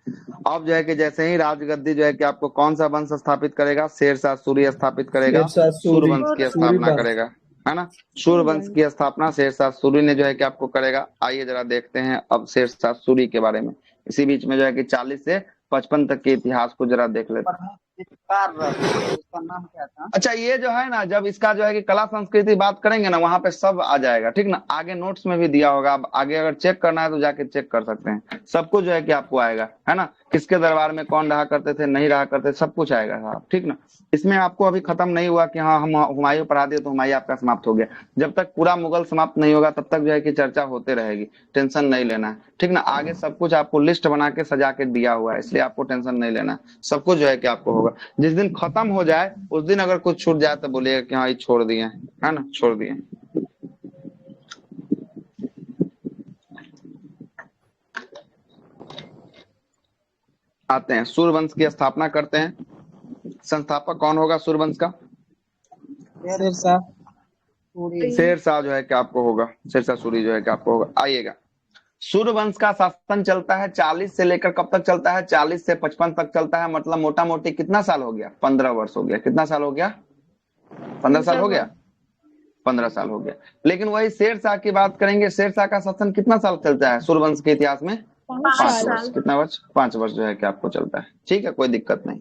अब जो है कि जैसे ही राजगद्दी जो है कि आपको कौन सा वंश स्थापित करेगा? शेरशाह सूरी स्थापित करेगा, शेरशाह सूरी, सूर्यवंश की सूरी स्थापना वंश। करेगा, है ना। सूर्यवंश की स्थापना शेरशाह सूरी ने जो है कि आपको करेगा। आइए जरा देखते हैं अब शेरशाह सूरी के बारे में। इसी बीच में जो है कि 40 से 55 तक के इतिहास को जरा देख लेते हैं। उसका नाम क्या था? अच्छा, ये जो है ना, जब इसका जो है कि कला संस्कृति बात करेंगे ना, वहां पे सब आ जाएगा, ठीक ना। आगे नोट्स में भी दिया होगा, अब आगे अगर चेक करना है तो जाके चेक कर सकते हैं। सब कुछ जो है कि आपको आएगा, है ना। किसके दरबार में कौन रहा करते थे, नहीं रहा करते, सब कुछ आएगा साहब, ठीक ना। इसमें आपको अभी खत्म नहीं हुआ कि हाँ हम हुमायूं पढ़ा दिए तो हुमायूं आपका समाप्त हो गया। जब तक पूरा मुगल समाप्त नहीं होगा तब तक जो है कि चर्चा होते रहेगी, टेंशन नहीं लेना है, ठीक ना। आगे सब कुछ आपको लिस्ट बना के सजा के दिया हुआ है, इसलिए आपको टेंशन नहीं लेना है। सब कुछ जो है कि आपको होगा। जिस दिन खत्म हो जाए उस दिन अगर कुछ छूट जाए तो बोलिएगा कि हाँ ये छोड़ दिए, है ना, छोड़ दिए। आते हैं, सूर्यवंश की स्थापना करते हैं। संस्थापक कौन होगा सूर्यवंश का? शेरशाह। शेरशाह जो है कि आपको होगा, शेरशाह सूरी जो है कि आपको होगा। आइएगा, सूर्यवंश का शासन चलता है 40 से लेकर कब तक चलता है? 40 से 55 तक चलता है। मतलब मोटा मोटी कितना साल हो गया? 15 वर्ष हो गया। कितना साल हो गया? 15 साल हो गया। 15 साल हो गया। लेकिन वही शेरशाह की बात करेंगे, शेरशाह का शासन कितना साल चलता है सूर्यवंश के इतिहास में? 5 वर्ष। कितना वर्ष? 5 वर्ष जो है कि आपको चलता है, ठीक है, कोई दिक्कत नहीं।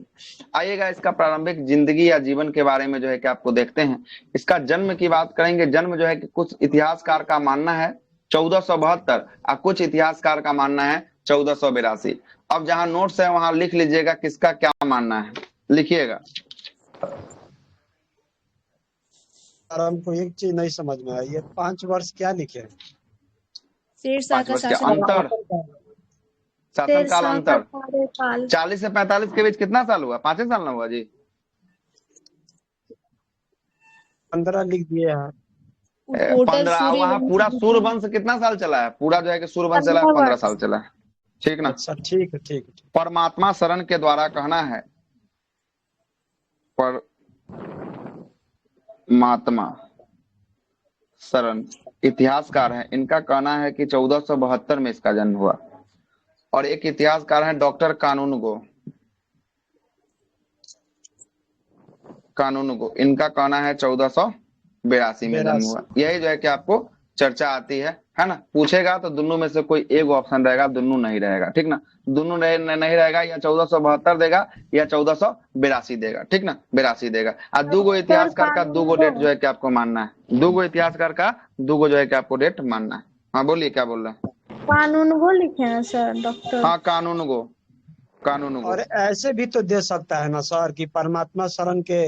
आइएगा, इसका प्रारंभिक जिंदगी या जीवन के बारे में जो है कि आपको देखते हैं। इसका जन्म की बात करेंगे। जन्म जो है कि कुछ इतिहासकार का मानना है 1472 और कुछ इतिहासकार का मानना है 1482। अब जहां नोट्स है वहां लिख लीजिएगा किसका क्या मानना है, लिखिएगा। हमको एक चीज नहीं समझ में आई, ये 5 वर्ष क्या लिखे? शेरशाह 5 का वर्ष के शासन अंतर, शासन काल अंतर। 40 से 45 के बीच कितना साल हुआ? 5 साल ना हुआ जी? 15 लिख दिए हैं। 15। वहां पूरा सूर्यवंश कितना साल चला है? पूरा जो है कि सूर्यवंश चला है 15 साल चला है, ठीक ना। अच्छा, ठीक है, ठीक है। परमात्मा शरण के द्वारा कहना है, पर महात्मा शरण इतिहासकार है, इनका कहना है कि 1472 में इसका जन्म हुआ। और एक इतिहासकार है डॉक्टर कानूनगो, इनका कहना है 1482 में जन्म हुआ। यही जो है कि आपको चर्चा आती है ना। पूछेगा तो दोनों में से कोई एक ऑप्शन रहेगा, दोनों नहीं रहेगा, ठीक ना। दोनों नहीं रहेगा, या 1472 देगा या 1482 देगा, ठीक ना। 82 देगा। और दूगो इतिहासकार का दूगो डेट जो है कि आपको मानना है। दूगो इतिहासकार का दूगो जो है कि आपको डेट मानना है। हाँ बोलिए, क्या बोल रहे हैं? कानूनगो लिखे हैं सर डॉक्टर। हाँ, कानूनगो। और ऐसे भी तो दे सकता है ना सर कि परमात्मा शरण के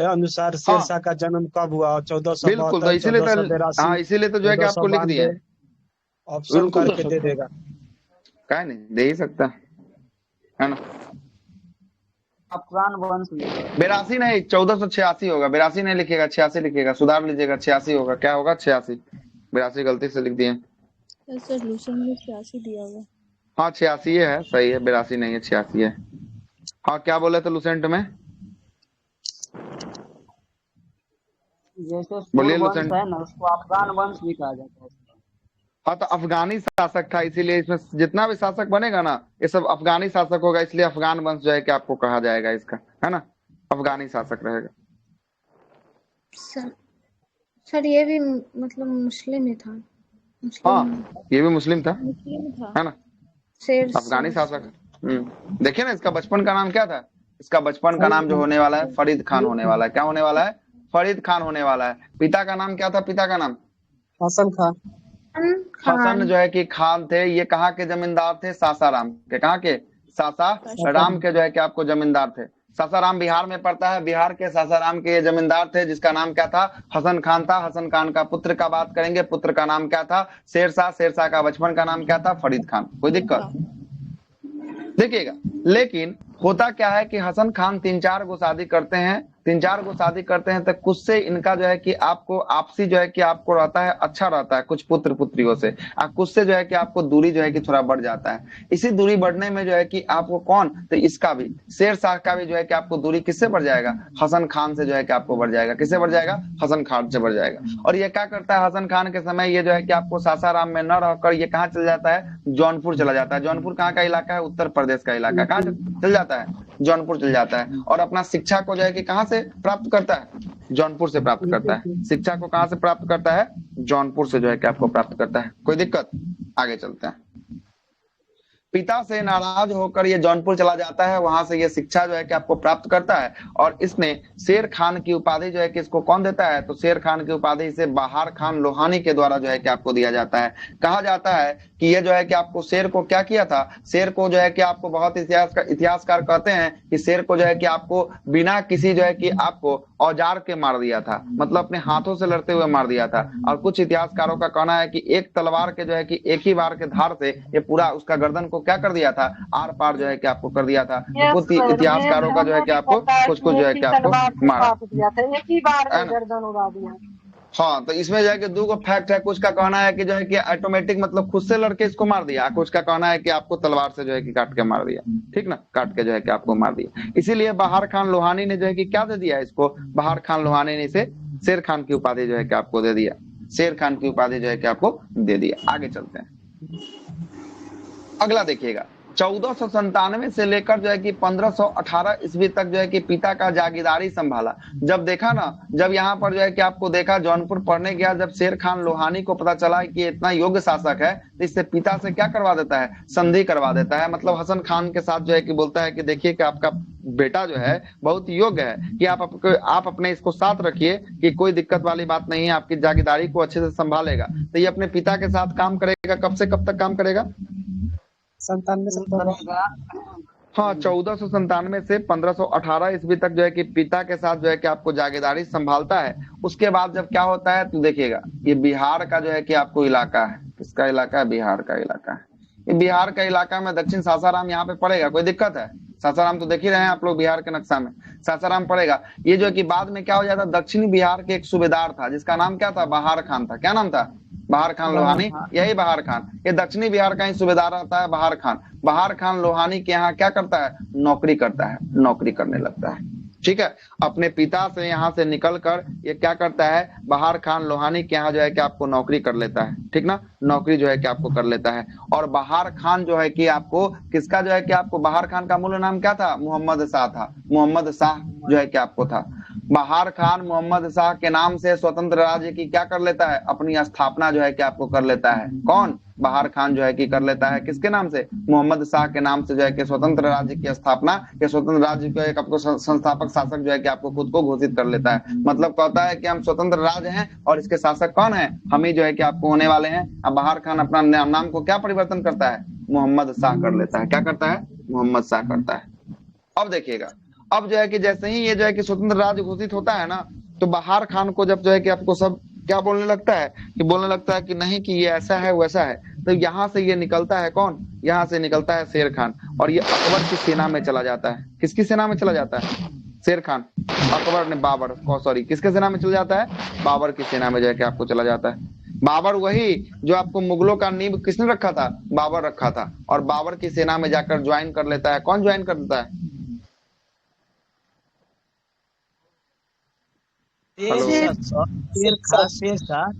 अनुसार शेरशाह का जन्म कब हुआ? 1472, बिल्कुल, तो इसीलिए तो, हाँ इसीलिए तो जो है कि आपको लिख दिया है, ऑप्शन करके दे देगा। क्या नहीं दे ही सकता है ना। अफगान वंश 82 नहीं, 1486 होगा। 82 नहीं लिखेगा, 86 लिखेगा, सुधार लीजिएगा। 86 होगा। क्या होगा? 86। 82 गलती से लिख दिए सर। लूसेंट में 86 दिया हुआ। हाँ 86 है, सही है, 82 नहीं है, 86 है। हाँ, क्या बोले थे लूसेंट में? जैसे बोलिए वंश लूसेंट। है ना, उसको अफगान वंश भी कहा जाता है। हाँ तो अफगानी शासक था, इसीलिए इसमें जितना भी शासक बनेगा ना ये सब अफगानी शासक होगा, इसलिए अफगान वंश जो है कि आपको कहा जाएगा इसका, है ना, अफगानी शासक रहेगा। सर सर ये भी मतलब मुस्लिम ही था। हाँ मुस्लिम ये भी मुस्लिम था, मुस्लिम था। है ना, शेर अफगानी शासक। देखिए ना इसका बचपन का नाम क्या था, इसका बचपन का नाम जो होने वाला है फरीद खान होने वाला है। क्या होने वाला है? फरीद खान होने वाला है। पिता का नाम क्या था? पिता का नाम हसन खान। हसन जो है कि खान थे। ये कहाँ के जमींदार थे? सासाराम के। कहाँ के? सासाराम के जो है कि आपको जमींदार थे। सासाराम बिहार में पड़ता है। बिहार के सासाराम के ये जमींदार थे जिसका नाम क्या था? हसन खान था। हसन खान का पुत्र का बात करेंगे, पुत्र का नाम क्या था? शेरशाह। शेरशाह का बचपन का नाम क्या था? फरीद खान। कोई दिक्कत? देखिएगा, लेकिन होता क्या है कि हसन खान 3-4 गो शादी करते हैं। 3-4 गो शादी करते हैं तो कुछ से इनका जो है कि आपको आपसी जो है कि आपको रहता है, अच्छा रहता है कुछ पुत्र पुत्रियों से, और कुछ से जो है कि आपको दूरी जो है कि थोड़ा बढ़ जाता है। इसी दूरी बढ़ने में जो है कि आपको कौन, तो इसका भी शेरशाह का भी जो है कि आपको दूरी किससे बढ़ जाएगा? हसन खान से जो है कि आपको बढ़ जाएगा। किससे बढ़ जाएगा? हसन खान से बढ़ जाएगा। और ये क्या करता है हसन खान के समय? ये जो है कि आपको सासाराम में न रहकर ये कहाँ चल जाता है? जौनपुर चला जाता है। जौनपुर कहाँ का इलाका है? उत्तर प्रदेश का इलाका। कहाँ चल जाता है? जौनपुर चल जाता है। और अपना शिक्षा को जो है कि कहाँ से प्राप्त करता है? जौनपुर से प्राप्त करता है। शिक्षा को कहाँ से प्राप्त करता है? जौनपुर से जो है कि आपको प्राप्त करता है। कोई दिक्कत? आगे चलते हैं। पिता से नाराज होकर ये जौनपुर चला जाता है, वहां से ये शिक्षा जो है कि आपको प्राप्त करता है। और इसने शेर खान की उपाधि जो है कि इसको कौन देता है? तो शेर खान की उपाधि इसे बहार खान लोहानी के द्वारा जो है कि आपको दिया जाता है। कहा जाता है कि ये जो है कि आपको शेर को क्या किया था? शेर को जो है कि आपको बहुत इतिहासकार कहते हैं कि शेर को जो है कि आपको बिना किसी जो है कि आपको औजार के मार दिया था, मतलब अपने हाथों से लड़ते हुए मार दिया था। और कुछ इतिहासकारों का कहना है कि एक तलवार के जो है कि एक ही बार के धार से ये पूरा उसका गर्दन को क्या कर दिया था? आर पार जो है कि आपको कर दिया था। तो कुछ इतिहासकारों का जो है कि आपको कुछ कुछ जो है कि आपको मारा, एक ही बार में गर्दन उड़ा दिया। हाँ तो इसमें जो है कि 2 गो फैक्ट है। कुछ का कहना है कि जो है कि ऑटोमेटिक मतलब खुद से लड़के इसको मार दिया, कुछ का कहना है कि आपको तलवार से जो है कि काट के मार दिया। ठीक ना, काट के जो है कि आपको मार दिया। इसीलिए बहार खान लोहानी ने जो है कि क्या दे दिया इसको? बहार खान लोहानी ने इसे शेर खान की उपाधि जो है कि आपको दे दिया। शेर खान की उपाधि जो है कि आपको दे दिया। आगे चलते हैं। अगला देखिएगा, 1497 से लेकर जो है कि 1518 ईस्वी तक जो है कि पिता का जागीरदारी संभाला। जब देखा ना, जब यहाँ पर जो है कि आपको देखा जौनपुर पढ़ने गया, जब शेर खान लोहानी को पता चला कि इतना योग्य शासक है, तो इससे पिता से क्या करवा देता है? संधि करवा देता है। मतलब हसन खान के साथ जो है कि बोलता है कि देखिए कि आपका बेटा जो है बहुत योग्य है कि आप अपने इसको साथ रखिए कि कोई दिक्कत वाली बात नहीं है, आपकी जागीरदारी को अच्छे से संभालेगा। तो ये अपने पिता के साथ काम करेगा। कब से कब तक काम करेगा? 97 हाँ 1497 से 1518 ईस्वी तक जो है कि पिता के साथ जो है कि आपको जागीरदारी संभालता है। उसके बाद जब क्या होता है तो देखिएगा, ये बिहार का जो है कि आपको इलाका है। किसका इलाका है? बिहार का इलाका है। ये बिहार का इलाका में दक्षिण सासाराम यहाँ पे पड़ेगा। कोई दिक्कत है? सासाराम तो देख ही रहे हैं आप लोग बिहार के नक्शा में, सासाराम पड़ेगा। ये जो है कि बाद में क्या हो जाता? दक्षिणी बिहार के एक सूबेदार था जिसका नाम क्या था? बहार खान था। क्या नाम था? बहार खान लोहानी। यही बहार खान, ये दक्षिणी बिहार का ही सूबेदार रहता है बहार खान। बहार खान लोहानी के यहाँ क्या करता है? नौकरी करता है, नौकरी करने लगता है। ठीक है, अपने पिता से यहाँ से निकलकर ये क्या करता है? बहार खान लोहानी के यहाँ जो है कि आपको नौकरी कर लेता है। ठीक ना, नौकरी जो है कि आपको कर लेता है। और बहार खान जो है कि आपको किसका जो है कि आपको बहार खान का मूल नाम क्या था? मोहम्मद शाह था। मोहम्मद शाह जो है कि आपको था। बहार खान मोहम्मद शाह के नाम से स्वतंत्र राज्य की क्या कर लेता है? अपनी स्थापना जो है कि आपको कर लेता है। कौन? बहार खान जो है कि कर लेता है। किसके नाम से? मोहम्मद शाह के नाम से जो है कि स्वतंत्र राज्य की स्थापना या स्वतंत्र राज्य को एक आपको संस्थापक शासक जो है कि आपको खुद को घोषित कर लेता है। मतलब कहता है कि हम स्वतंत्र राज्य हैं और इसके शासक कौन है? हम ही जो है कि आपको होने वाले हैं। अब बहार खान अपना नाम को क्या परिवर्तन करता है? मोहम्मद शाह कर लेता है। क्या करता है? मोहम्मद शाह करता है। अब देखिएगा, अब जो है कि जैसे ही ये जो है कि स्वतंत्र राज्य घोषित होता है ना, तो बहार खान को जब जो है कि आपको सब क्या बोलने लगता है कि बोलने लगता है कि नहीं कि ये ऐसा है वैसा है। तो यहाँ से ये निकलता है कौन? यहाँ से निकलता है शेर खान, और ये अकबर की सेना में चला जाता है। किसकी सेना में चला जाता है? शेर खान। अकबर ने बाबर को सॉरी किसके सेना में चला जाता है? बाबर की सेना में जो है कि आपको चला जाता है। बाबर वही जो आपको मुगलों का नींव किसने रखा था? बाबर रखा था। और बाबर की सेना में जाकर ज्वाइन कर लेता है। कौन ज्वाइन कर लेता है? शेरशाह।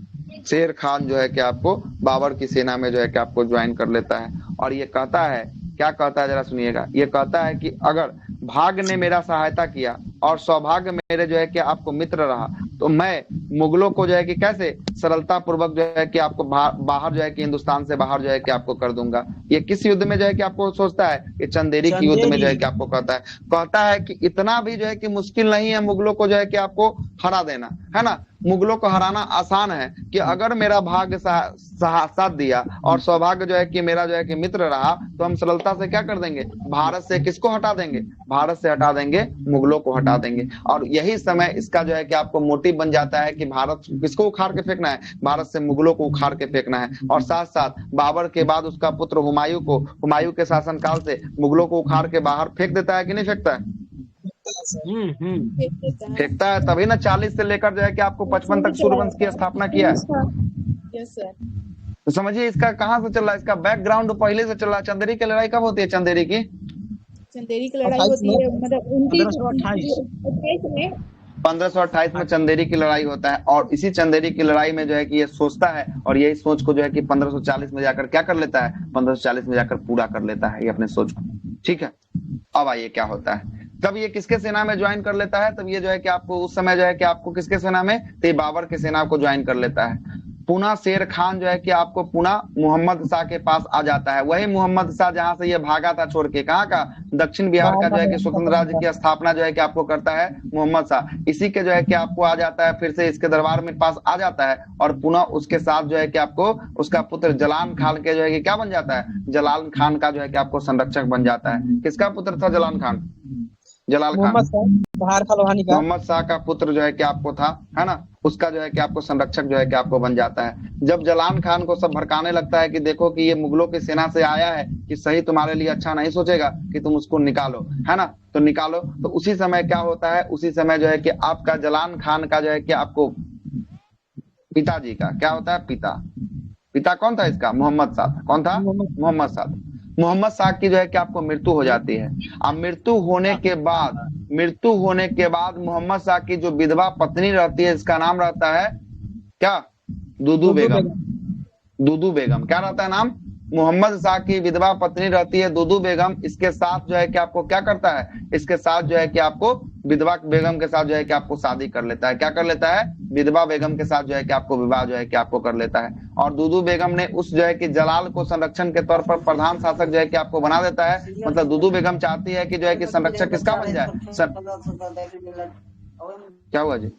शेर खान जो है कि आपको बाबर की सेना में जो है कि आपको ज्वाइन कर लेता है और ये कहता है, क्या कहता है जरा सुनिएगा, ये कहता है कि अगर भाग्य ने मेरा सहायता किया और सौभाग्य मेरे जो है कि आपको मित्र रहा तो मैं मुगलों को जो है कि कैसे सरलता पूर्वक जो है कि आपको बाहर जो है कि हिंदुस्तान से बाहर जो है कि आपको कर दूंगा। ये किस युद्ध में जो है कि आपको सोचता है, ये चंदेरी की युद्ध में जो है कि आपको कहता है कि इतना भी जो है कि मुश्किल नहीं है मुगलों को जो है कि आपको हरा देना, है ना। मुगलों को हराना आसान है कि अगर मेरा भाग्य साथ दिया और सौभाग्य जो है कि मेरा जो है कि मित्र रहा तो हम सरलता से क्या कर देंगे, भारत से किसको हटा देंगे, भारत से हटा देंगे, मुगलों को हटा देंगे। और यही समय इसका जो है कि आपको मोटिव बन जाता है कि भारत किसको उखाड़ के फेंकना है, भारत से मुगलों को उखाड़ के फेंकना है। और साथ साथ बाबर के बाद उसका पुत्र हुमायूं के शासनकाल से मुगलों को उखाड़ के बाहर फेंक देता है कि नहीं फेंकता है? फेंकता है, तभी ना 40 से लेकर जो है कि आपको 55 तक सूर्यवंश की स्थापना किया है। Yes sir. तो समझिए इसका कहाँ से चल रहा है, इसका बैकग्राउंड पहले से चल रहा है। चंदेरी की लड़ाई कब होती है? चंदेरी की लड़ाई होती है मतलब 1528 में 1528 में चंदेरी की लड़ाई होता है। और इसी चंदेरी की लड़ाई में जो है कि ये सोचता है और यही सोच को जो है कि 1540 में जाकर क्या कर लेता है, 1540 में जाकर पूरा कर लेता है ये अपने सोच को। ठीक है, अब आइए क्या होता है। तब ये किसके सेना में ज्वाइन कर लेता है? तब ये जो है कि आपको उस समय जो है कि आपको किसके सेना में, तो ये बाबर के सेना को ज्वाइन कर लेता है। पुनः शेर खान जो है कि आपको पुनः मोहम्मद शाह के पास आ जाता है। वही मोहम्मद शाह जहां से ये भागा था छोड़ के, कहाँ का, दक्षिण बिहार का जो है कि स्वतंत्र राज्य की स्थापना जो है कि आपको करता है मोहम्मद शाह। इसी के जो है कि आपको आ जाता है, फिर से इसके दरबार में पास आ जाता है और पुनः उसके साथ जो है कि आपको उसका पुत्र जलान खान के जो है कि क्या बन जाता है, जलाल खान का जो है कि आपको संरक्षक बन जाता है। किसका पुत्र था जलाल खान? जलाल खान मोहम्मद शाह का पुत्र जो है कि आपको था, है ना, उसका जो है कि आपको संरक्षक जो है कि आपको बन जाता है। जब जलान खान को सब भड़काने लगता है कि देखो कि ये मुगलों की सेना से आया है, कि सही तुम्हारे लिए अच्छा नहीं सोचेगा कि तुम उसको निकालो, है ना, तो निकालो। तो उसी समय क्या होता है, उसी समय जो है कि आपका जलान खान का जो है कि आपको पिताजी का क्या होता है, पिता कौन था इसका? मोहम्मद शाह। कौन था? मोहम्मद शाह। मोहम्मद शाह की जो है कि आपको मृत्यु हो जाती है। अब मृत्यु होने के बाद मोहम्मद शाह की जो विधवा पत्नी रहती है, इसका नाम रहता है क्या? दुदू बेगम। क्या रहता है नाम? मोहम्मद शाह की विधवा पत्नी रहती है दुदू बेगम। इसके साथ जो है कि आपको क्या करता है, इसके साथ जो है कि आपको विधवा बेगम के साथ जो है कि आपको शादी कर लेता है। क्या कर लेता है? विधवा बेगम के साथ जो है कि आपको विवाह जो है कि आपको कर लेता है। और दुदू बेगम ने उस जो है कि जलाल को संरक्षण के तौर पर प्रधान शासक जो है कि आपको बना देता है। मतलब दुदू बेगम चाहती है कि जो है कि संरक्षक किसका बन जाए? क्या हुआ जी?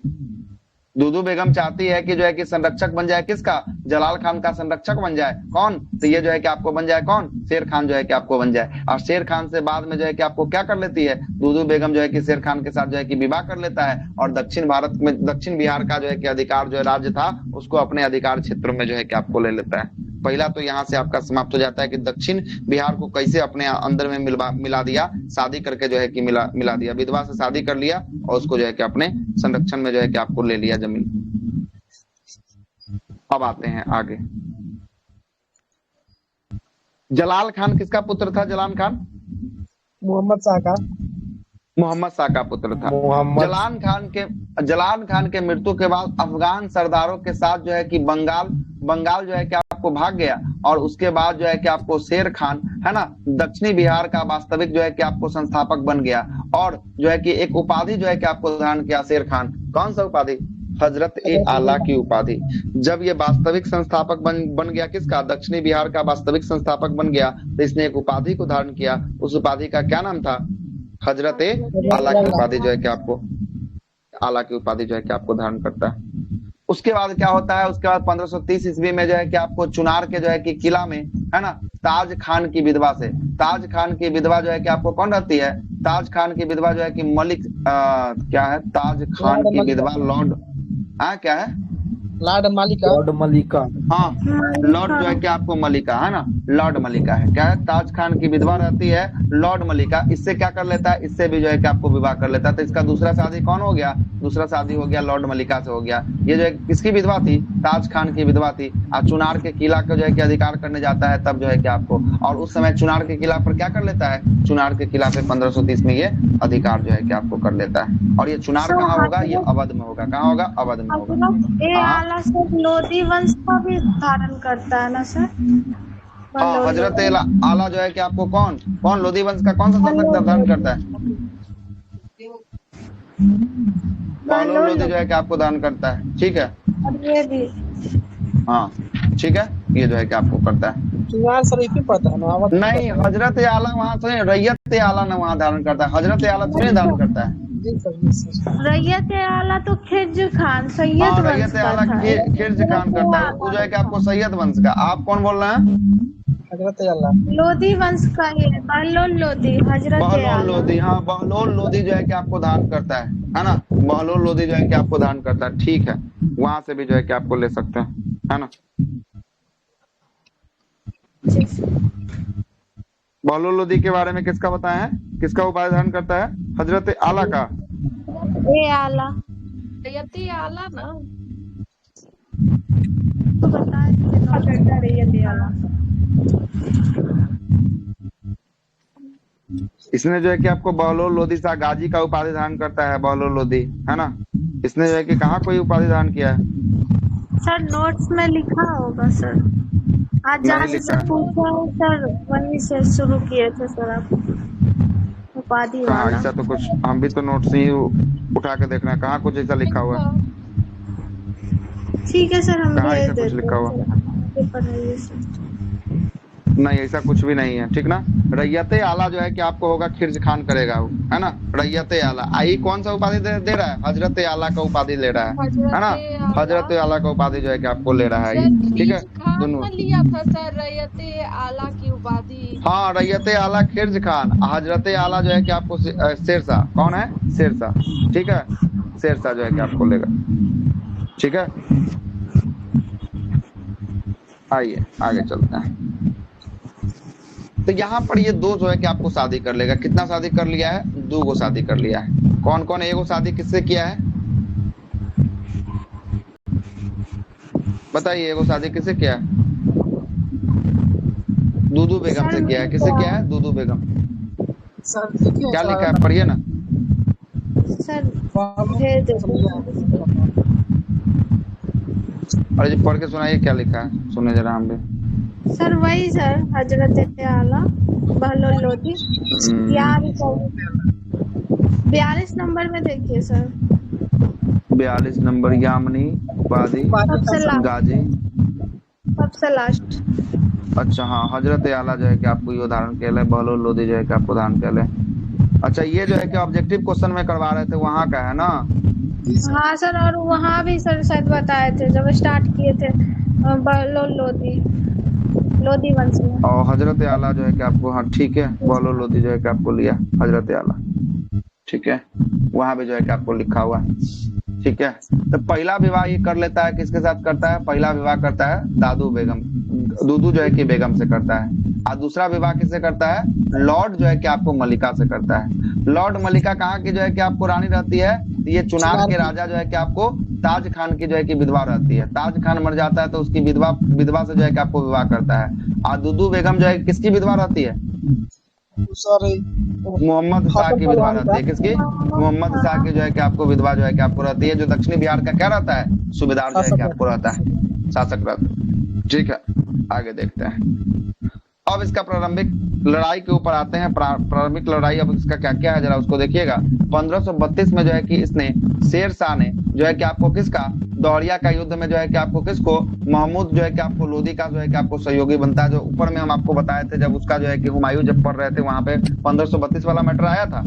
दुदू बेगम चाहती है कि जो है कि संरक्षक बन जाए किसका? जलाल खान का संरक्षक बन जाए। कौन? तो ये जो है कि आपको बन जाए कौन? शेर खान जो है कि आपको बन जाए। और शेर खान से बाद में जो है कि आपको क्या कर लेती है, दुदू बेगम जो है कि शेर खान के साथ जो है कि विवाह कर लेता है और दक्षिण भारत में, दक्षिण बिहार का जो है कि अधिकार जो है राज्य था, उसको अपने अधिकार क्षेत्रों में जो है कि आपको ले लेता है। पहला तो यहाँ से आपका समाप्त हो जाता है कि दक्षिण बिहार को कैसे अपने अंदर में मिला दिया, शादी करके जो है कि मिला दिया, विधवा से शादी कर लिया और उसको जो है कि अपने संरक्षण में जो है कि आपको ले लिया जमीन। अब आते हैं आगे। जलाल खान किसका पुत्र था? जलाल खान मोहम्मद शाह का पुत्र था। जलान खान के मृत्यु के बाद अफगान सरदारों के साथ जो है कि बंगाल जो है कि आपको भाग गया और उसके बाद जो है कि आपको शेर खान, है ना, दक्षिणी बिहार का वास्तविक जो है कि आपको संस्थापक बन गया और जो है कि एक उपाधि जो है कि आपको धारण किया शेर खान। कौन सा उपाधि? हजरत-ए-आला की उपाधि। जब ये वास्तविक संस्थापक बन गया किसका? दक्षिणी बिहार का वास्तविक संस्थापक बन गया, तो इसने एक उपाधि को धारण किया। उस उपाधि का क्या नाम था? हजरत-ए-आला की उपाधि जो है कि आपको आला की उपाधि जो है कि आपको धारण करता है। उसके बाद क्या होता है? उसके बाद 1530 ईस्वी में जो है कि आपको चुनार के जो है कि किला में, है ना, ताज खान की विधवा से, ताज खान की विधवा जो है कि आपको कौन रहती है? ताज खान की विधवा जो है कि मलिक क्या है? ताज खान की विधवा लॉर्ड, हाँ क्या है? लॉर्ड मलिका। हाँ, लॉर्ड जो है कि आपको मलिका, है ना, लॉर्ड मलिका है। क्या है? ताज खान की विधवा रहती है लॉर्ड मलिका। इससे क्या कर लेता है? इससे भी जो है कि आपको विवाह कर लेता है। तो इसका दूसरा शादी कौन हो गया? दूसरा शादी हो गया लॉर्ड मलिका से हो गया। ये जो है किसकी विधवा थी? ताज खान की विधवा थी। और चुनार के किला को जो है कि अधिकार करने जाता है तब जो है कि आपको, और उस समय चुनार के किला पर क्या कर लेता है? चुनार के किला पे 1530 में ये अधिकार जो है कि आपको कर लेता है। और ये चुनार कहाँ होगा? ये अवध में होगा। कहाँ होगा? अवध में होगा। आला सर लोधी वंश का भी धारण करता है ना सर? हाँ, हजरत आला जो है कि आपको कौन कौन लोधी वंश का कौन सा शासक धारण करता है? बहलोल लोधी जो है कि आपको धारण करता है, ठीक है। और ये भी हाँ ठीक है, ये जो है कि आपको करता है। चुनार सर एक ही पड़ता है ना? नहीं, हजरत आला वहाँ से रैयत आला ने वहाँ धारण करता है, हजरत आला थोड़ी धारण करता है। रैयत आला तो खिर्ज खान सैयद हाँ, वंश रैयत का आला था। खिर्ज खान करता है, वो जो है कि आपको सैयद वंश का। आप कौन बोल रहे हैं? हजरत आला लोधी वंश का ही है, बहलोल लोधी, हजरत बहलोल आला। लोधी, हाँ बहलोल लोधी जो है कि आपको धारण करता है ना? बहलोल लोधी जो है कि आपको धारण करता है, ठीक है। वहां से भी जो है कि आपको ले सकते हैं, है ना? बहलोल लोधी के बारे में किसका बताया है? किसका उपाधि धारण करता है? हजरत आला का। ए आला रैयती आला ना तो बताए थे रैयती आला। इसने जो है कि आपको बहलोल लोधी शाह गाजी का उपाधि धारण करता है, बहलोल लोधी, है ना? इसने जो है कि कहाँ कोई उपाधि धारण किया है? सर नोट्स में लिखा होगा सर, आज जहाँ नहीं से लिखा सर पूछा है सर वहीं से शुरू किए थे सर आप उपाधि कहाँ? वाला। ऐसा तो कुछ हम भी तो नोट्स ही उठा के देख रहे हैं, कहाँ कुछ ऐसा लिखा हुआ है? ठीक है सर, हम कहाँ भेज ऐसा कुछ देते लिखा हुआ? हैं आगे पढ़ाइए सर। नहीं, ऐसा कुछ भी नहीं है, ठीक ना? रैयत आला जो है कि आपको होगा खिर्ज खान करेगा वो, है ना? रैयत आला आई कौन सा उपाधि दे रहा है? हजरत आला का उपाधि ले रहा है ना? हजरत आला का उपाधि जो है कि आपको ले रहा है ये, ठीक है। दोनों लिया था सर रैयत आला की उपाधि। हाँ, रैयत आला खिर्ज खान, हजरत आला जो है कि आपको शेरशाह। कौन है? शेरशाह, ठीक है। शेरशाह जो है कि आपको लेगा, ठीक है। आइए आगे चलते हैं। तो यहाँ पर ये दो जो है कि आपको शादी कर लेगा। कितना शादी कर लिया है? 2 गो शादी कर लिया है। कौन कौन? एगो शादी किससे किया है बताइए? एगो शादी किससे किया है? दूदू बेगम से किया है। किससे किया है? दूदू बेगम। क्या लिखा है? पढ़िए ना सर भेज देते। अरे जी पढ़ के सुनाइए, क्या लिखा है, सुने जरा हम भी। सर वही सर हजरत आला बहलोल लोधी 42 नंबर में देखिए सर। 42 नंबर यामिनी उपाधि गाजी, सबसे लास्ट। अच्छा हाँ, हजरत आला जो है कि आपको ये धारण किया है, बहलोल लोधी जो है कि आपको धारण किया है। अच्छा, ये जो है कि ऑब्जेक्टिव क्वेश्चन में करवा रहे थे, वहाँ का है ना? हाँ सर, और वहाँ भी सर शायद बताए थे जब स्टार्ट किए थे बहलोल लोधी वंश में। और हजरत आला जो है कि आपको, हाँ ठीक है, बहलोल लोधी जो है कि आपको लिया हजरत आला, ठीक है। वहाँ भी जो है कि आपको लिखा हुआ, ठीक है। तो पहला विवाह ये कर लेता है, किसके साथ करता है? पहला विवाह करता है दूदू जो है कि बेगम से करता है। और दूसरा विवाह किससे करता है? लॉर्ड जो है कि आपको मलिका से करता है। लॉर्ड मलिका कहाँ की जो है कि आपको रानी रहती है? ये चुनार के राजा जो है कि आपको ताज खान की जो है कि विधवा रहती है। ताज खान मर जाता है तो उसकी विधवा से जो है कि आपको विवाह करता है। और दूदू बेगम जो है किसकी विधवा रहती है? मोहम्मद शाह की विधवा रहती है। किसकी? मोहम्मद शाह की जो है कि आपको विधवा जो है कि आपको रहती है, जो दक्षिणी बिहार का क्या रहता है? सूबेदार जो है कि आपको रहता है, शासक रहता है, ठीक है। आगे देखते हैं। अब इसका प्रारंभिक लड़ाई के ऊपर आते हैं। प्रारंभिक लड़ाई अब इसका क्या क्या है जरा उसको देखिएगा। 1532 में जो है कि इसने शेर शाह ने जो है कि आपको किसका? दौड़िया का युद्ध में जो है कि आपको किसको? महमूद जो है कि आपको लोधी का जो है कि आपको सहयोगी बनता है। जो ऊपर में हम आपको बताए थे, जब उसका जो है कि हुमायूं जब पढ़ रहे थे वहां पे 1532 वाला मैटर आया था।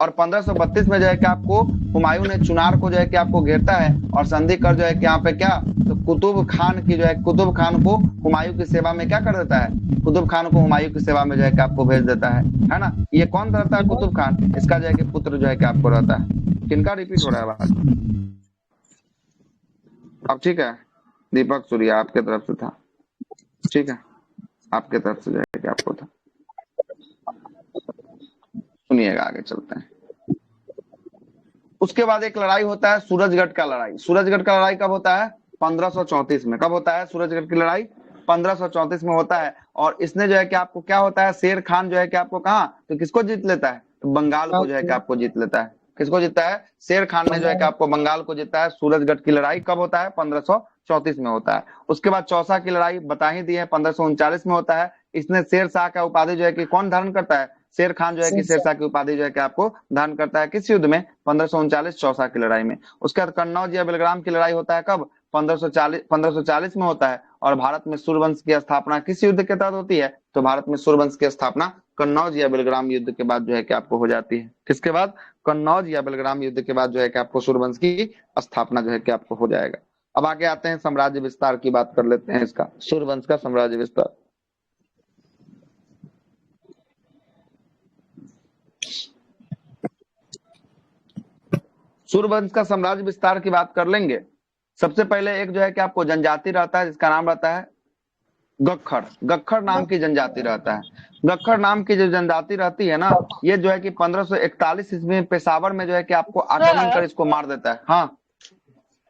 और 1532 में जो है कि आपको हुमायूं ने चुनार को जो है कि आपको घेरता है और संधि कर जो है कि यहाँ पे क्या, तो कुतुब खान की जो है, कुतुब खान को हुमायूं की सेवा में क्या कर देता है? कुतुब खान को हुमायूं की सेवा में जो है कि आपको भेज देता है ना? ये कौन रहता है? कुतुब खान। इसका जो है कि पुत्र जो है कि आपको रहता है। किनका रिपीट हो रहा है बात? अब ठीक है, दीपक सूर्या आपके तरफ से था, ठीक है, आपके तरफ से जो है कि आपको था। सुनिएगा, आगे चलते हैं। उसके बाद एक लड़ाई होता है सूरजगढ़ का लड़ाई। सूरजगढ़ का लड़ाई कब होता है? 1534 में। कब होता है सूरजगढ़ की लड़ाई? 1534 में होता है। और इसने जो है कि आपको क्या होता है? शेर खान जो है कि आपको कहाँ, तो किसको जीत लेता है? तो बंगाल को जो है कि आपको जीत लेता किसको जीतता है? शेर खान ने जो है कि आपको बंगाल को जीता है। सूरजगढ़ की लड़ाई कब होता है? 1534 में होता है। उसके बाद चौसा की लड़ाई बता ही दी है, 1539 में होता है। इसने शेर शाह का उपाधि जो है कि कौन धारण करता है? शेर खान जो है कि शेर शाह की उपाधि जो है कि आपको धारण करता है। किस युद्ध में? 1539 चौसा की लड़ाई में। उसके बाद कन्नौज या बेलग्राम की लड़ाई होता है कब? 1540 में होता है। और भारत में सूर्यवंश की स्थापना किस युद्ध के तहत होती है? तो भारत में सूर्यवंश की स्थापना कन्नौज या बेलग्राम युद्ध के बाद जो है कि आपको हो जाती है। किसके बाद? कन्नौज या बेलग्राम युद्ध के बाद जो है कि आपको सूर्यवंश की स्थापना जो है कि आपको हो जाएगा। अब आगे आते हैं, साम्राज्य विस्तार की बात कर लेते हैं इसका, सूर्यवंश का साम्राज्य विस्तार। सूर्यवंश का साम्राज्य विस्तार की बात कर लेंगे। सबसे पहले एक जो है कि आपको जनजाति रहता है जिसका नाम रहता है गक्खर। गक्खर नाम की जनजाति रहता है। गक्खर नाम की जो जनजाति रहती है ना, ये जो है कि 1541 ईस्वी में पेशावर में जो है कि आपको आक्रमण कर इसको मार देता है। हाँ